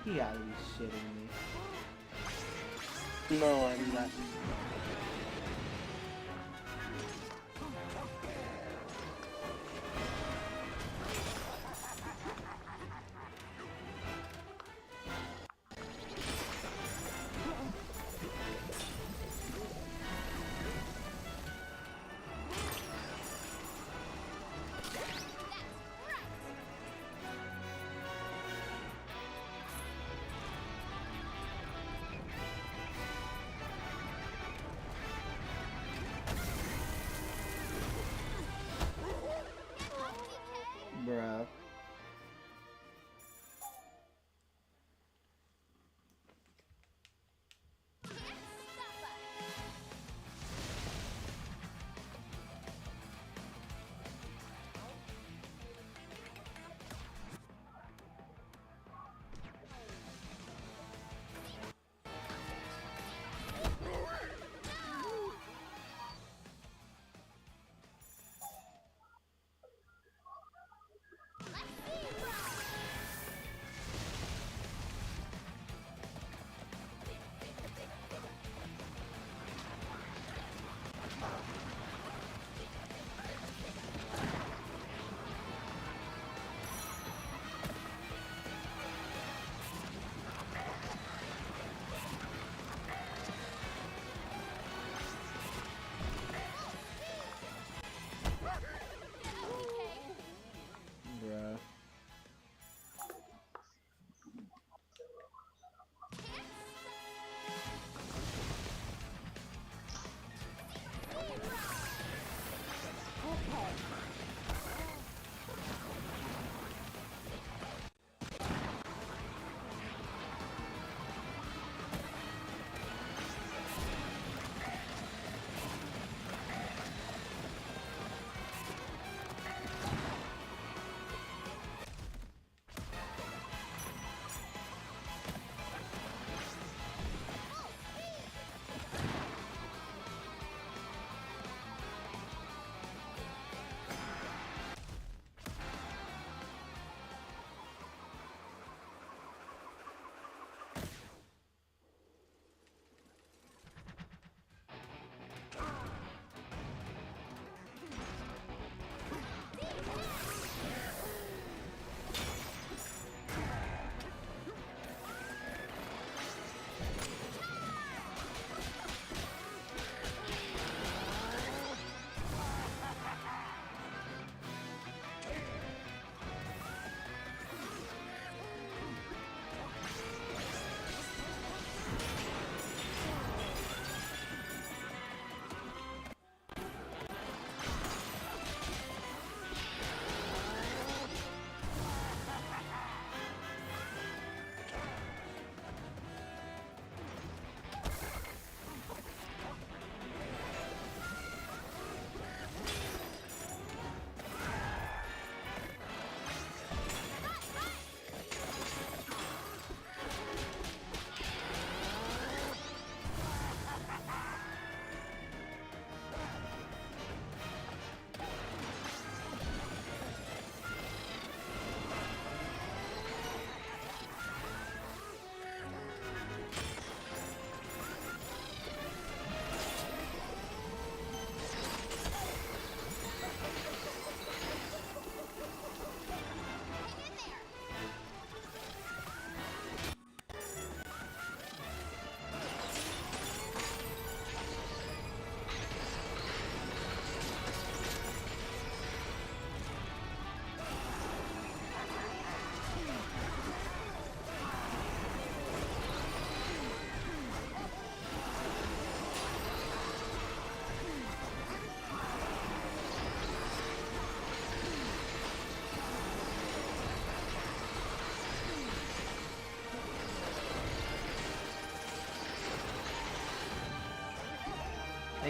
You gotta be shitting me. No, I'm not.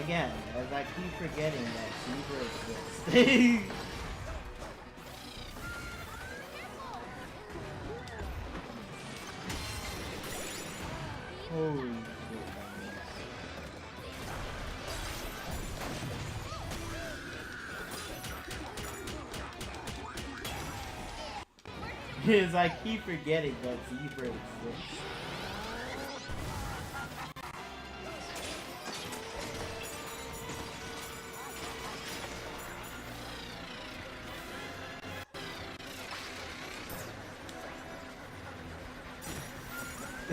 Again, as I keep forgetting that Zebra exists. Holy shit, as I keep forgetting that Zebra exists.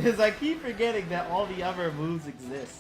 As I keep forgetting that all the other moves exist.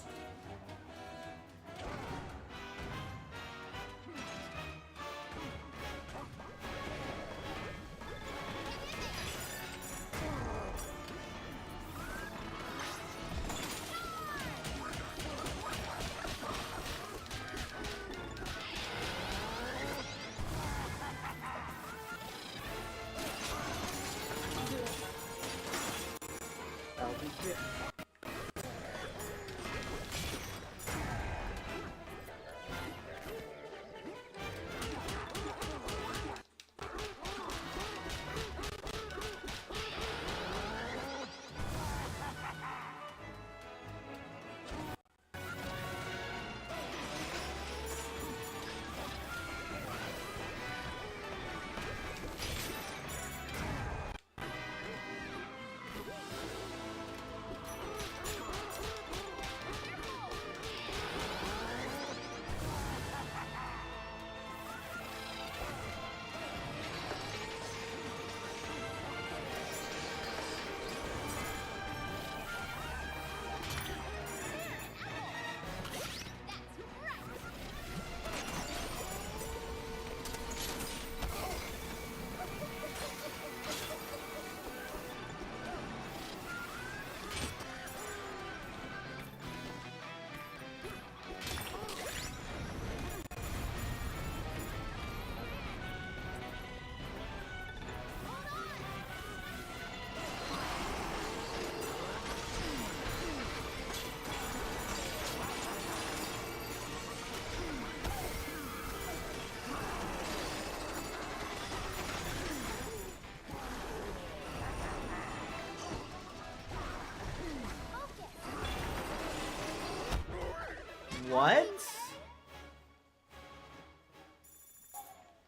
What?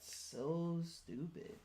So stupid.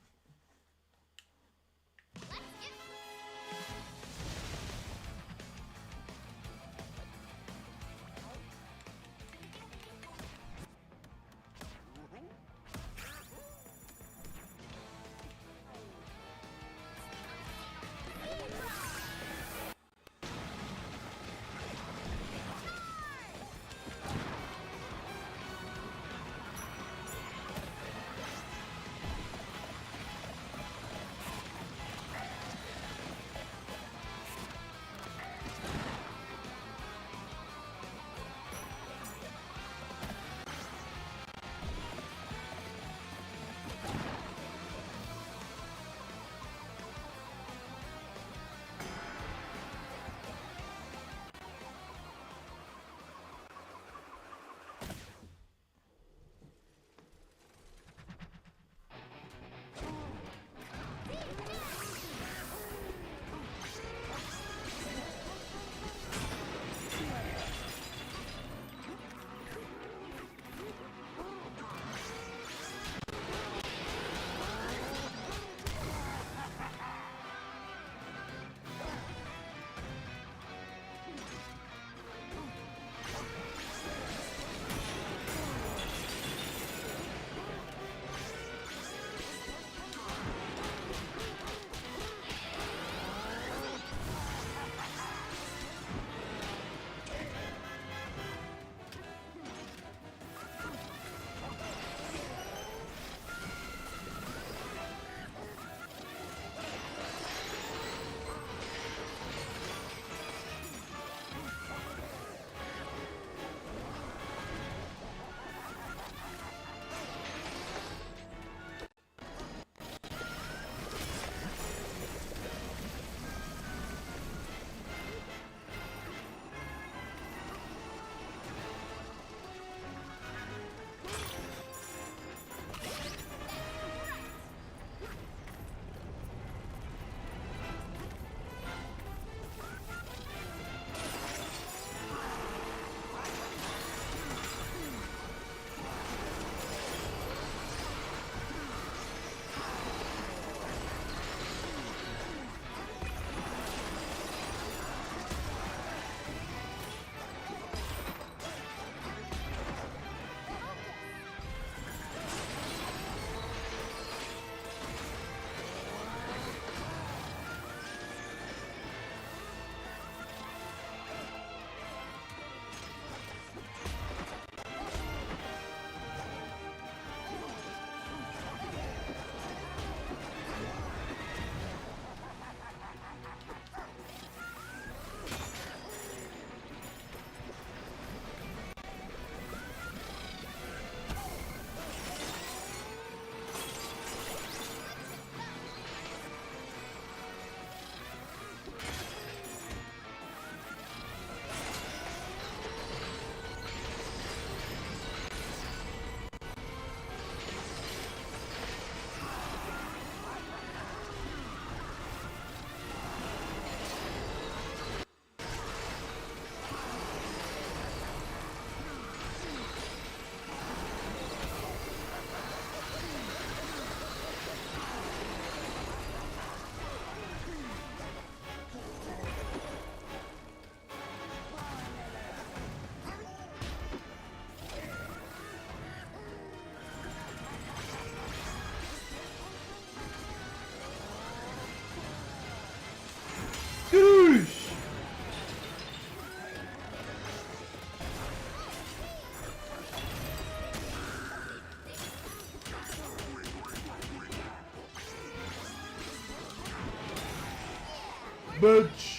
Bitch.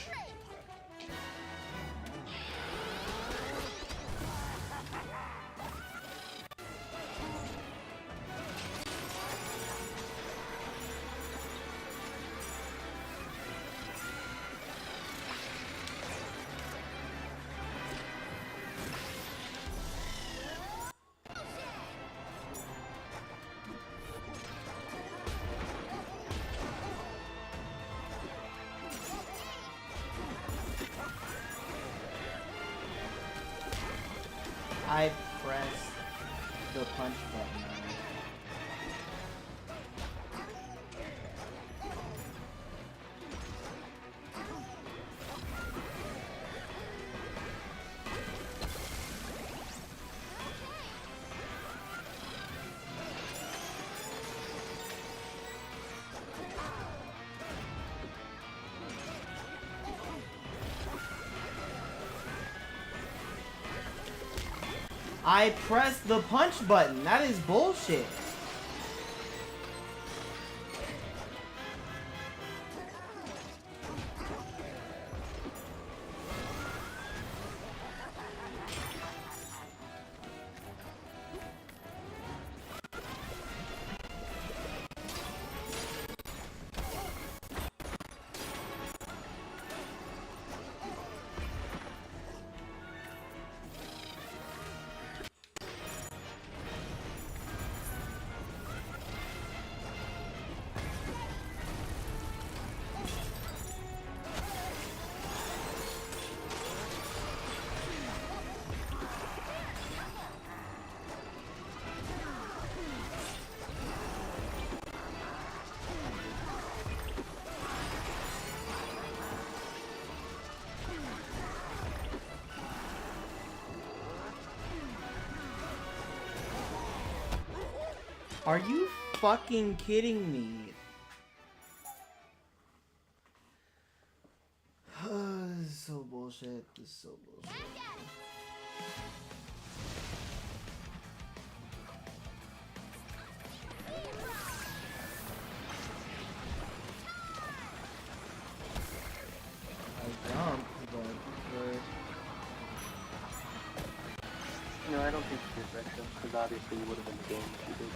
I pressed the punch button. I pressed the punch button. That is bullshit. Are you fucking kidding me? This is so bullshit. This is so bullshit. I jumped, but No, I don't think you did retro, because obviously you would have been the game if you did.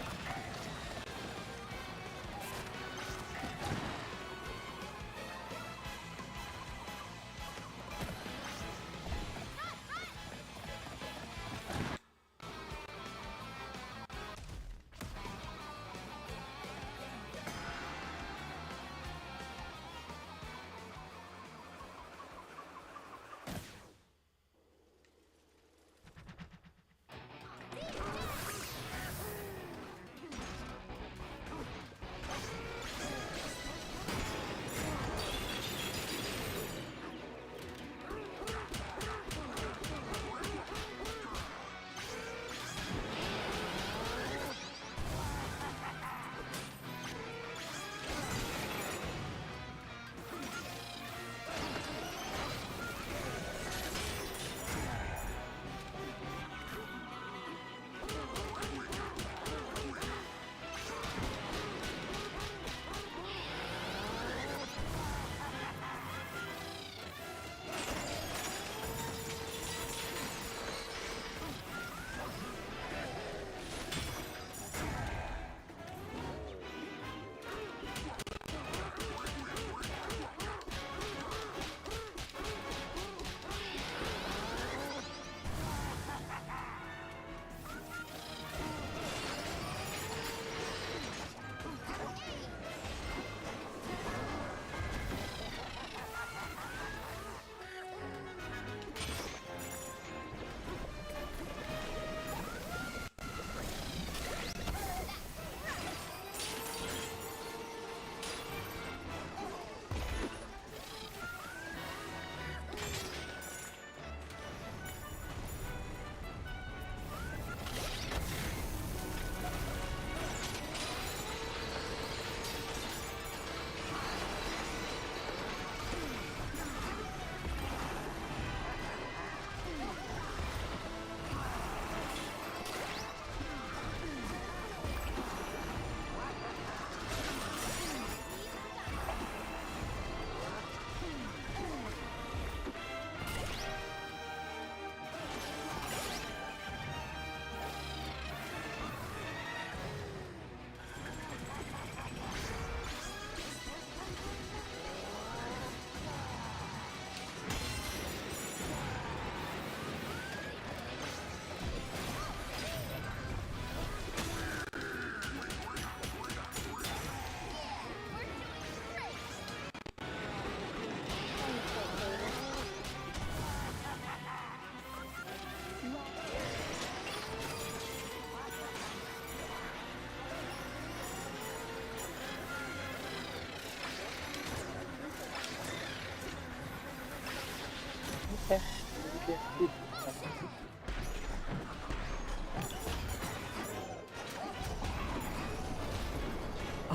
Okay. Yeah.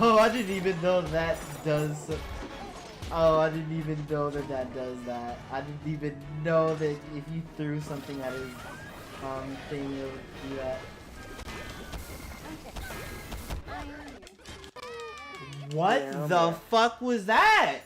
Oh, I didn't even know that does. Oh, I didn't even know that that does that. I didn't even know that if you threw something at his thing, it would do that. What Yeah, I'm the back. fuck was that?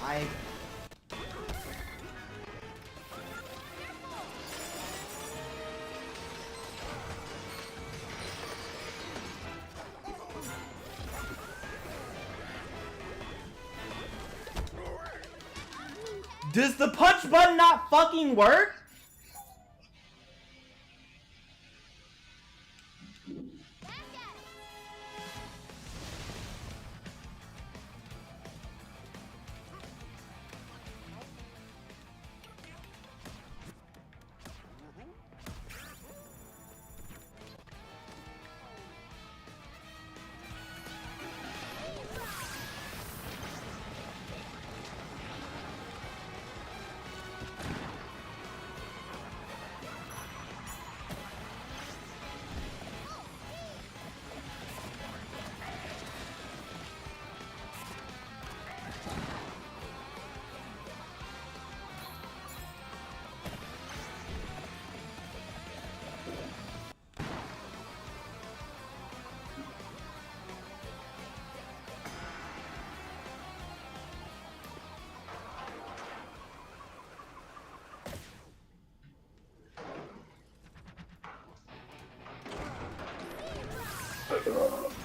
I Does the punch button not fucking work?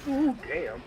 Ooh, damn.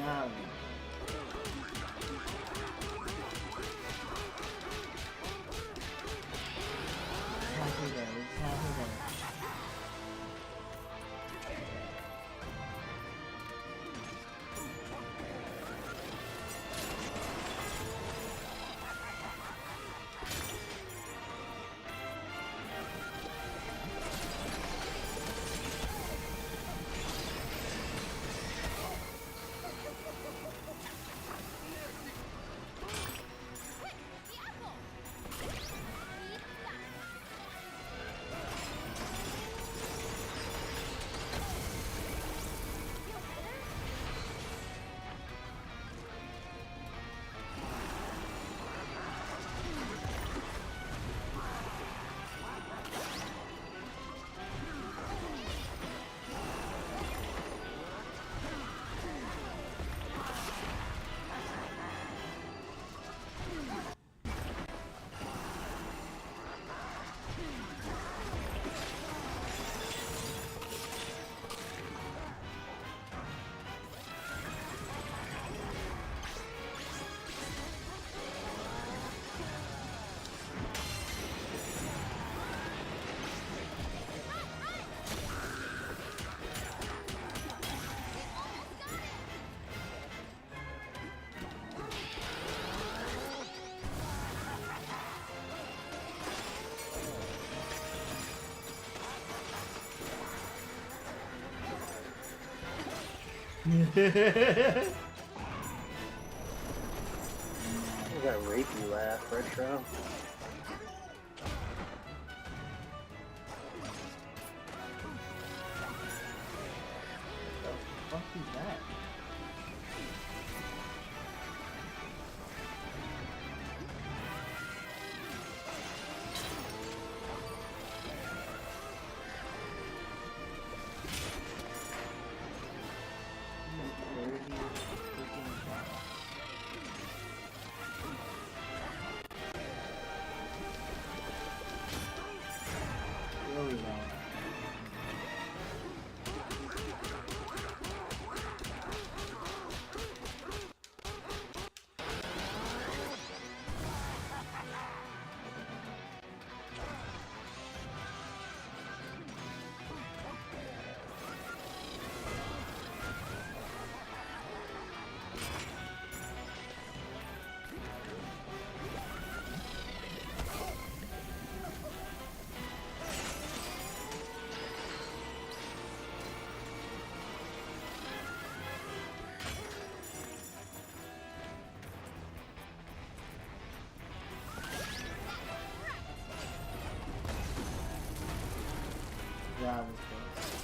Now. Halfway there, it's halfway there. What was that rapey laugh, Retro? What the fuck is that? Really long. That was close.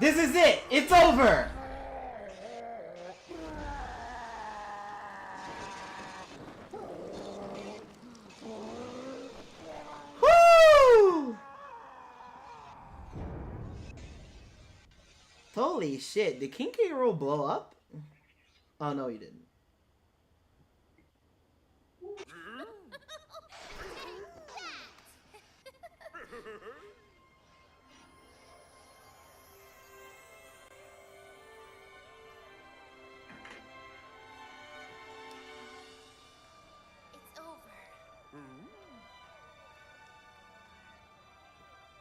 This is it! It's over! Woo! Holy shit, did King K. Rool blow up? Oh no, he didn't. It's over.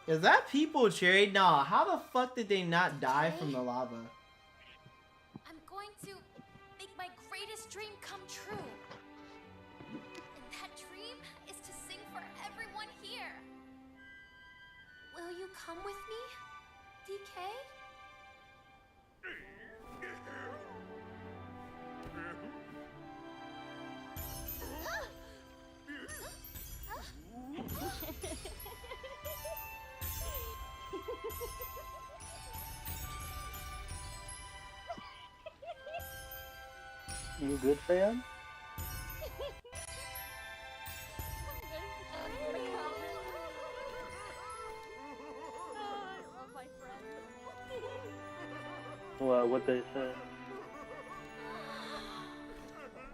Is that people cheering? Nah, how the fuck did they not die from the lava? I'm going to make my greatest dream come true. And that dream is to sing for everyone here. Will you come with me, DK? You good, fam? Well, what they say?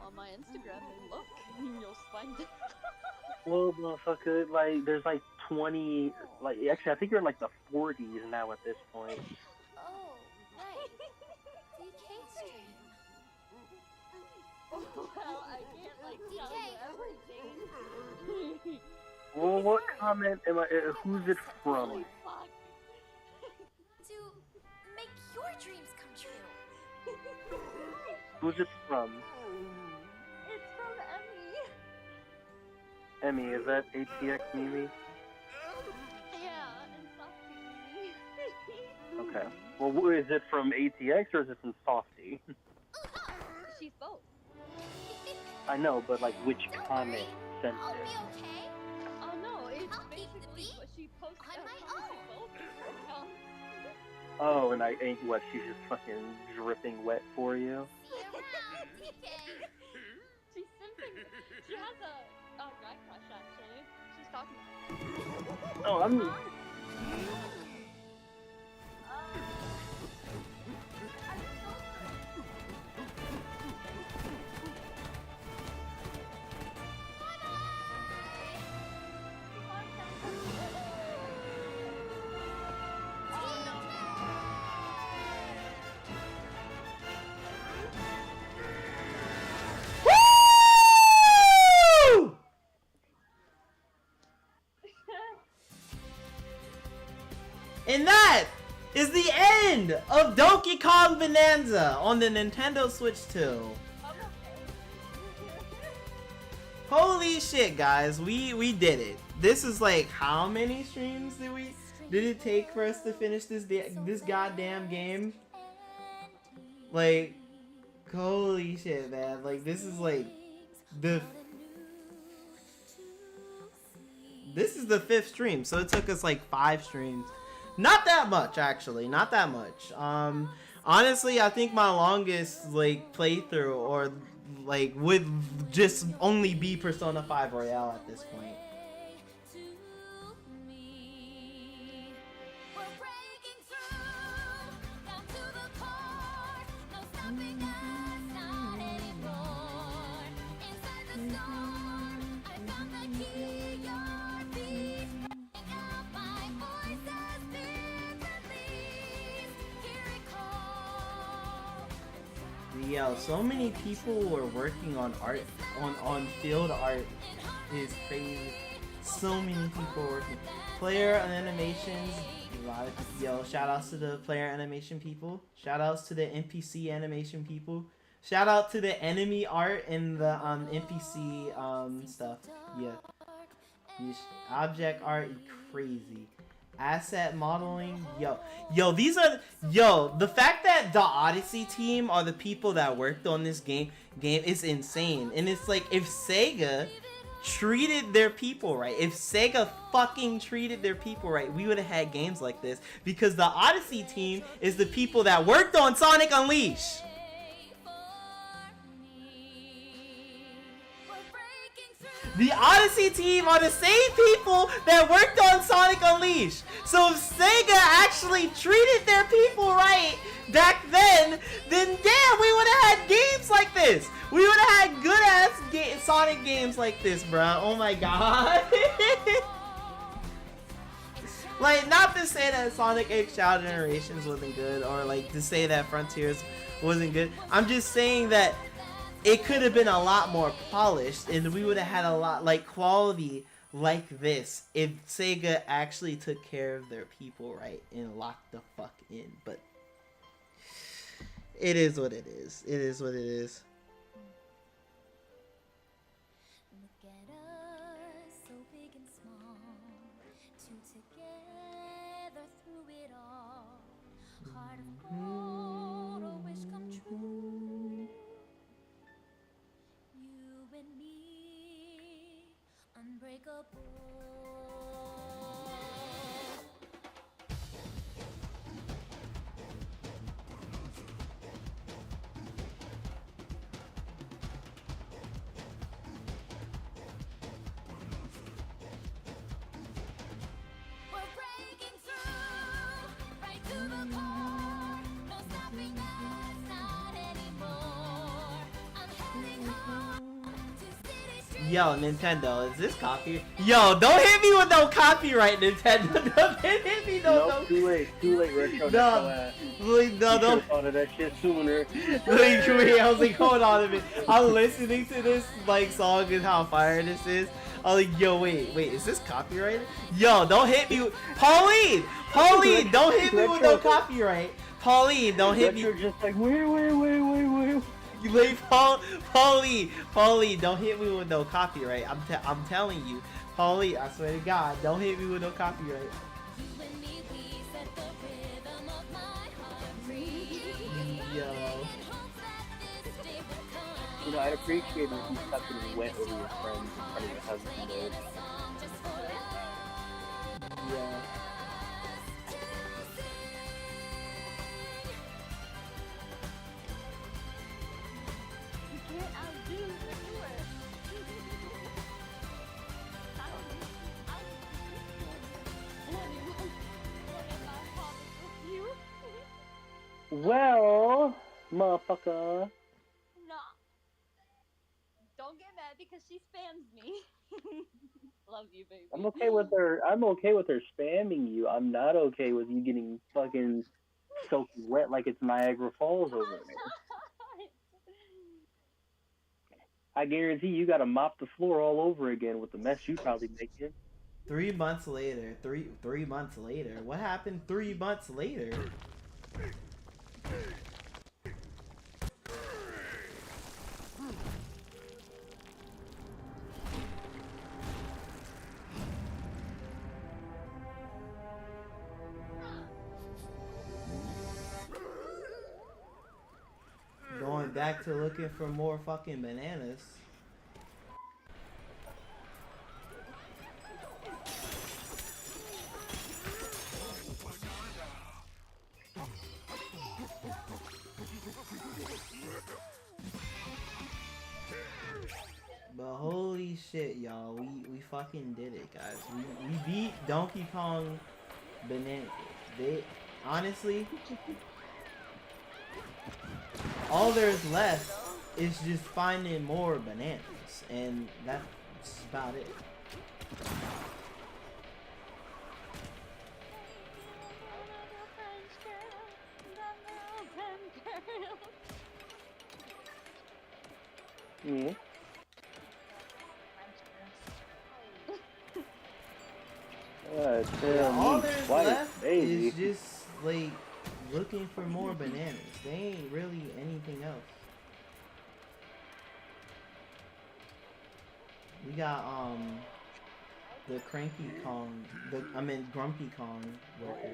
On my Instagram and look, you'll find it. Well, motherfucker, like, there's like 20, like, actually, I think you're in like the 40s now at this point. Oh, right. DK stream. Well, I can't like tell you everything. Well, what comment am I, who's it from? Holy fuck. To make your dreams come true. Who's it from? It's from Emmy. Emmy, is that ATX Mimi? Yeah, and Softy. Okay. Well, is it from ATX or is it from Softy? She's both. I know, but like, which Don't comment worry, sent I'll it? be okay. Oh no, it's I'll keep the basically beat what she posted on my posted own. both of her accounts. Oh, and what, she's just fucking dripping wet for you? See you around, DK. She's simping. She has a guy crush actually. She's talking. Oh, I'm... end of Donkey Kong Bonanza on the Nintendo Switch 2. I'm okay. Holy shit, guys, we did it. This is like, how many streams did it take for us to finish this goddamn game? Like, holy shit, man. Like, this is like this is the 5th stream, so it took us like 5 streams. Not that much, actually, not that much. Honestly, I think my longest like playthrough or like would just only be Persona 5 Royale at this point. Yo, so many people were working on art, on field art is crazy. So many people working. Player and animations, a lot of people. Yo, shout outs to the player animation people. Shout outs to the NPC animation people. Shout out to the enemy art and the NPC stuff. Yeah. Object art, crazy. Asset modeling, yo, these are, the fact that the Odyssey team are the people that worked on this game is insane. And it's like, if Sega treated their people right, if Sega fucking treated their people right, we would have had games like this, because the Odyssey team is the people that worked on Sonic Unleashed. The Odyssey team are the same people that worked on Sonic Unleashed. So if Sega actually treated their people right back then damn, we would have had games like this. We would have had good ass Sonic games like this, bruh. Oh my god. Like, not to say that Sonic X Child Generations wasn't good, or like to say that Frontiers wasn't good. I'm just saying that it could have been a lot more polished, and we would have had a lot, like, quality like this if Sega actually took care of their people right and locked the fuck in. But it is what it is. It is what it is. Look at us, so big and small, two together through it all. Heart of gold, a wish come true. You and me, unbreakable. We're breaking through, right to the core. No stopping us, not anymore. I'm heading home to city streets. Yo, Nintendo, is this copy? Yo, don't hit me with no copyright, Nintendo. Don't hit me Nope, too late, Retro. No, like, no, You should've thought of that shit sooner. Like, wait, I was like, hold on a minute. I'm listening to this like song and how fire this is. I was like, yo, wait, is this copyrighted? Yo, don't hit me with Pauline, don't hit me with no copyright. Pauline, don't hit me. You're just like, wait. You like Pauline, don't hit me with no copyright. I'm telling you, Pauline, I swear to God, don't hit me with no copyright. You and me, we set the rhythm of my heart free. Yo. In hopes that this day will come. You know, I'd appreciate it if you fucking went over your friends in front of your husband, dude. Song just for us Yeah. to sing. You can't outdo the doer. Well, motherfucker. Nah. Don't get mad because she spams me. Love you, baby. I'm okay with her. I'm okay with her spamming you. I'm not okay with you getting fucking soaking wet like it's Niagara Falls over there. I guarantee you got to mop the floor all over again with the mess you probably making. 3 months later. 3 months later. What happened 3 months later? Going back to looking for more fucking bananas. But holy shit, y'all, we fucking did it, guys. We beat Donkey Kong Bananza. They honestly, all there's left is just finding more bananas, and that's about it. Yeah. Tell All me there's twice, left baby. is just like looking for more bananas. They ain't really anything else. We got the Cranky Kong, Grumpy Kong worker.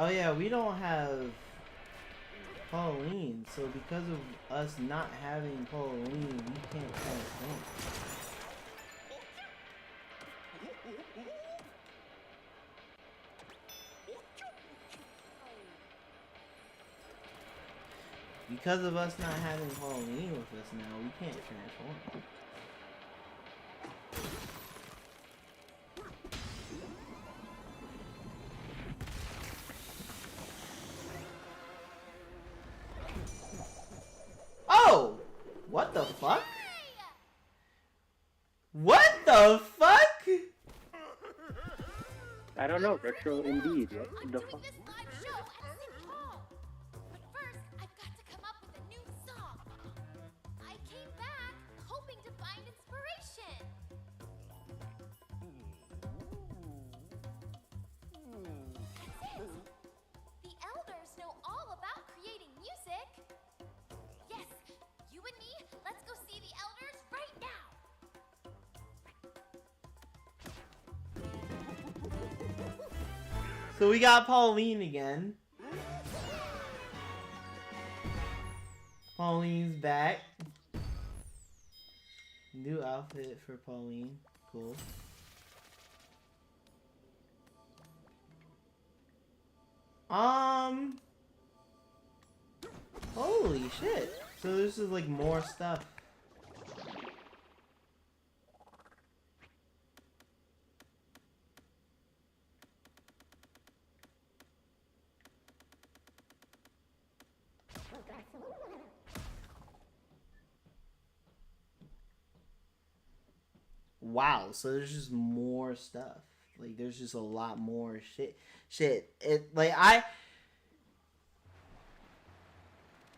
Oh yeah, we don't have Pauline, so because of us not having Pauline, we can't transform. Because of us not having Pauline with us now, we can't transform. Oh! What the fuck? What the fuck? I don't know, retro indeed. What I'm the doing fuck? this live show at City Hall. But first, I've got to come up with a new song. I came back hoping to find inspiration. That's it. The elders know all about creating music. Yes, you and me, let's go see the elders right now. So we got Pauline again. Pauline's back. New outfit for Pauline. Cool. Holy shit. So this is like more stuff. Wow, so there's just more stuff. Like there's just a lot more shit.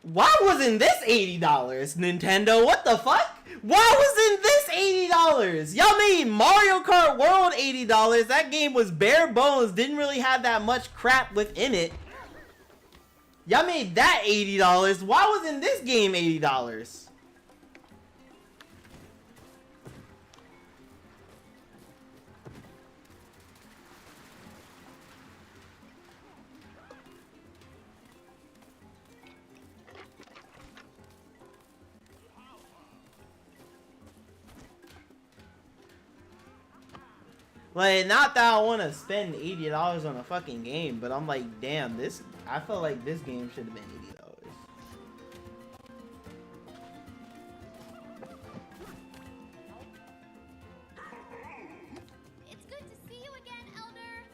Why wasn't this $80, Nintendo? What the fuck? Why wasn't this $80? Y'all made Mario Kart World $80. That game was bare bones, didn't really have that much crap within it. Y'all made that $80. Why wasn't this game $80? Like, not that I want to spend $80 on a fucking game, but I'm like, damn, this. I felt like this game should have been $80. It's good to see you again, Elder.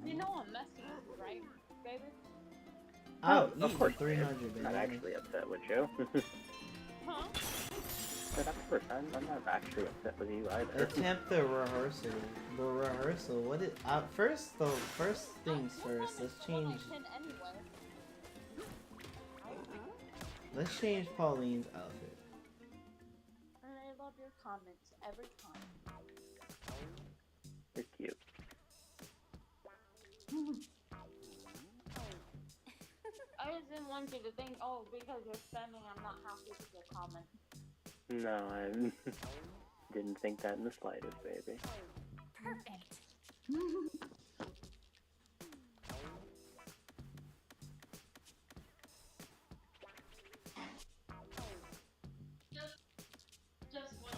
You know I'm messing with you, right, baby? I'll of eat course, 300 I'm not bananas. actually upset with you. Huh? But of course, I'm not actually upset with you either. Attempt the rehearsal. The rehearsal. What is? First things first. Let's change. Anyway. Let's change Pauline's outfit. And I love your comments every time. You're cute. I just didn't want you to think, oh, because you're spamming, I'm not happy with your comment. No, I didn't think that in the slightest, baby. Perfect. Just when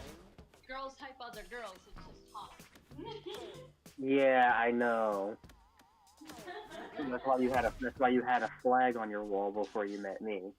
girls hype other girls, it's just hot. Yeah, I know. That's why you had a flag on your wall before you met me.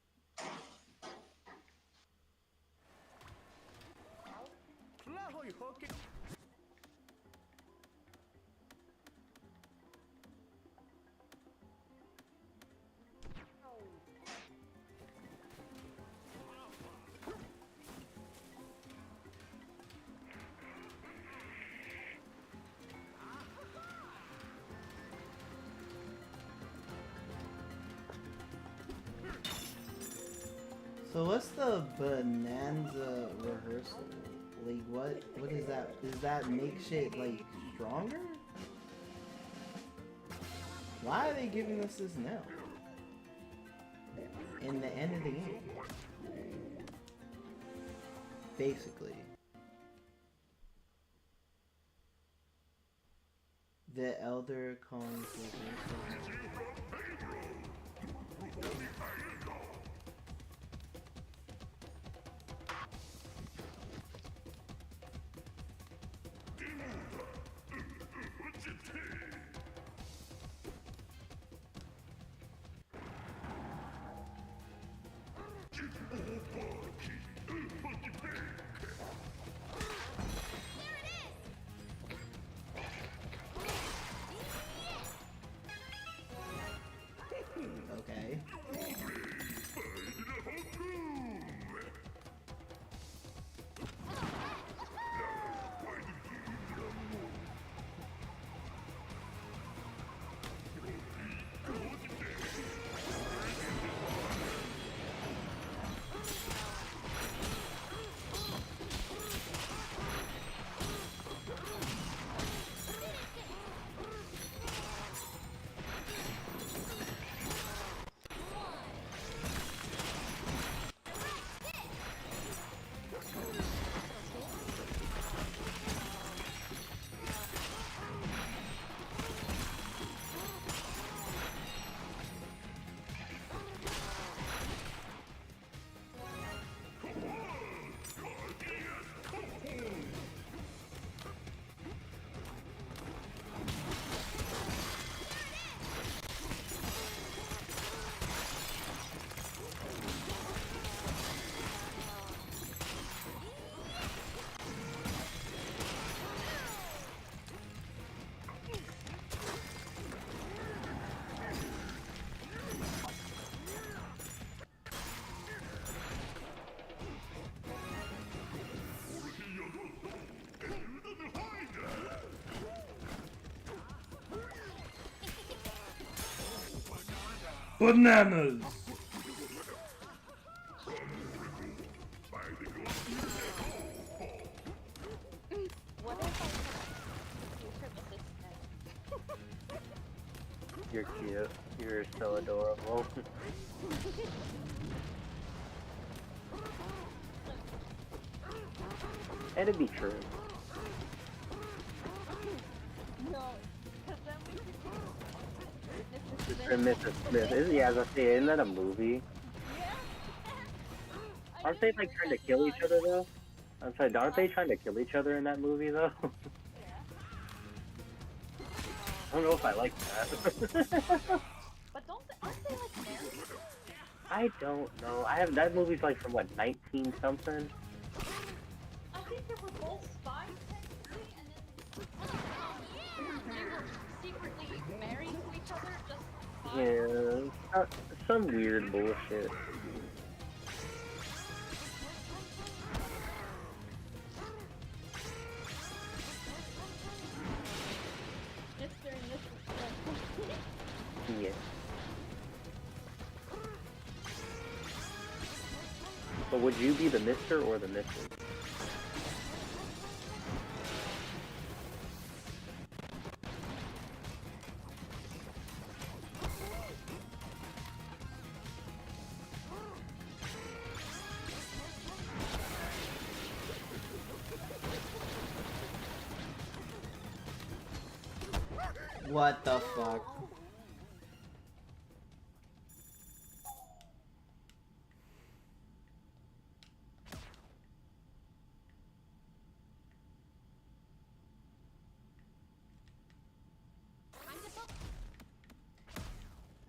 So what's the Bananza rehearsal? Like what is that? Does that make shit like stronger? Why are they giving us this now? In the end of the game. Basically. The Elder calling for rehearsal. Okay. Bananas! What if I future assistant? You're cute. You're so adorable. And it'd be true. No, because then we could do And Mrs. Smith. Yeah, as I say, isn't that a movie? Yeah. Aren't they like trying to kill each other though? I'm sorry, aren't they trying to kill each other in that movie though? I don't know if I like that. But aren't they like married? I don't know. That movie's like from what, 19 something? I think they were both spies technically, and then they were secretly married to each other, just spies. Yeah, some weird bullshit. Mr. and Mrs. Smith. Yeah. But would you be the Mr. or the Mrs.? What the fuck?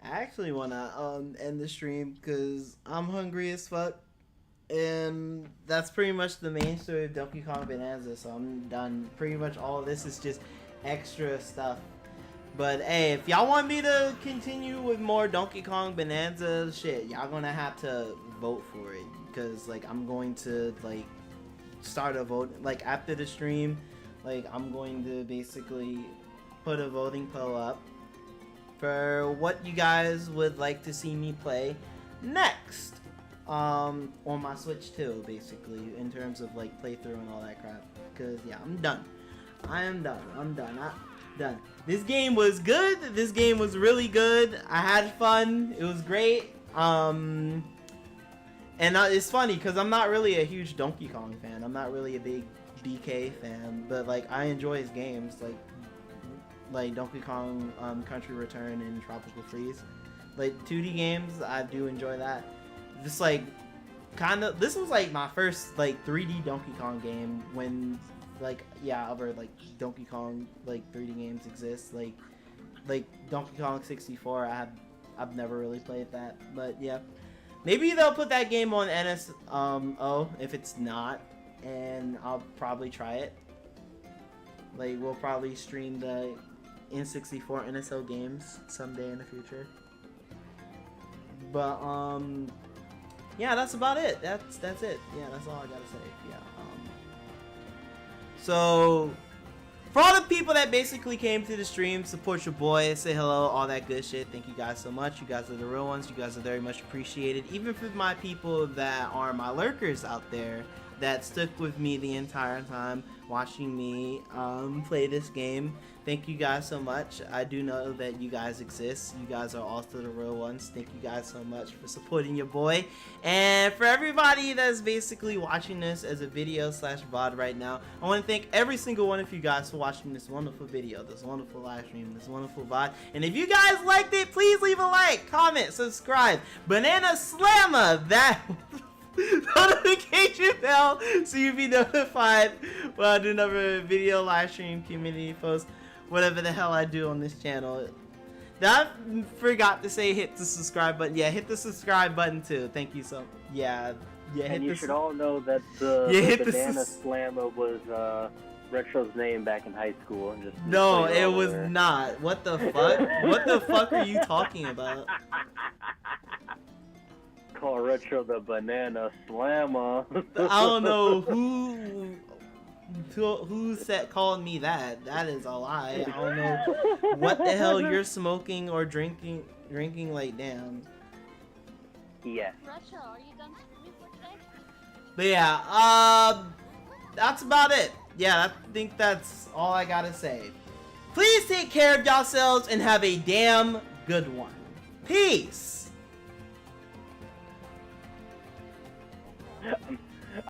I actually wanna end the stream because I'm hungry as fuck, and that's pretty much the main story of Donkey Kong Bonanza. So I'm done. Pretty much all of this is just extra stuff. But hey, if y'all want me to continue with more Donkey Kong Bonanza shit, y'all gonna have to vote for it, because like I'm going to like start a vote like after the stream. Like I'm going to basically put a voting poll up for what you guys would like to see me play next on my Switch too, basically, in terms of like playthrough and all that crap. Because yeah, I'm done. I'm done. This game was good. This game was really good. I had fun. It was great. And it's funny because I'm not really a huge Donkey Kong fan. I'm not really a big DK fan, but like I enjoy his games, like Donkey Kong Country Return and Tropical Freeze. Like 2D games, I do enjoy that. Just like this was like my first like 3D Donkey Kong game when like other like Donkey Kong like 3D games exist. Like Donkey Kong 64, I've never really played that, but yeah. Maybe they'll put that game on NSO if it's not, and I'll probably try it. Like we'll probably stream the N64 NSO games someday in the future. But yeah, that's about it. That's it. Yeah, that's all I gotta say. Yeah. So for all the people that basically came to the stream, support your boy, say hello, all that good shit, thank you guys so much. You guys are the real ones. You guys are very much appreciated. Even for my people that are my lurkers out there that stuck with me the entire time watching me play this game, thank you guys so much. I do know that you guys exist. You guys are also the real ones. Thank you guys so much for supporting your boy. And for everybody that's basically watching this as a video / VOD right now, I want to thank every single one of you guys for watching this wonderful video, this wonderful live stream, this wonderful VOD. And if you guys liked it, please leave a like, comment, subscribe. Banana Slammer, that notification bell so you'll be notified when I do another video, live stream, community post, whatever the hell I do on this channel. I forgot to say hit the subscribe button. Yeah, hit the subscribe button too. Thank you so. Yeah. And you should all know that the Banana Slammer was Retro's name back in high school. And just no, it was not. What the fuck? What the fuck are you talking about? Call Retro the Banana Slammer. I don't know who called me that. That is a lie. I don't know what the hell you're smoking or drinking like damn. Yeah. Retro, are you done streaming for today? But yeah, that's about it. Yeah, I think that's all I gotta say. Please take care of yourselves and have a damn good one. Peace.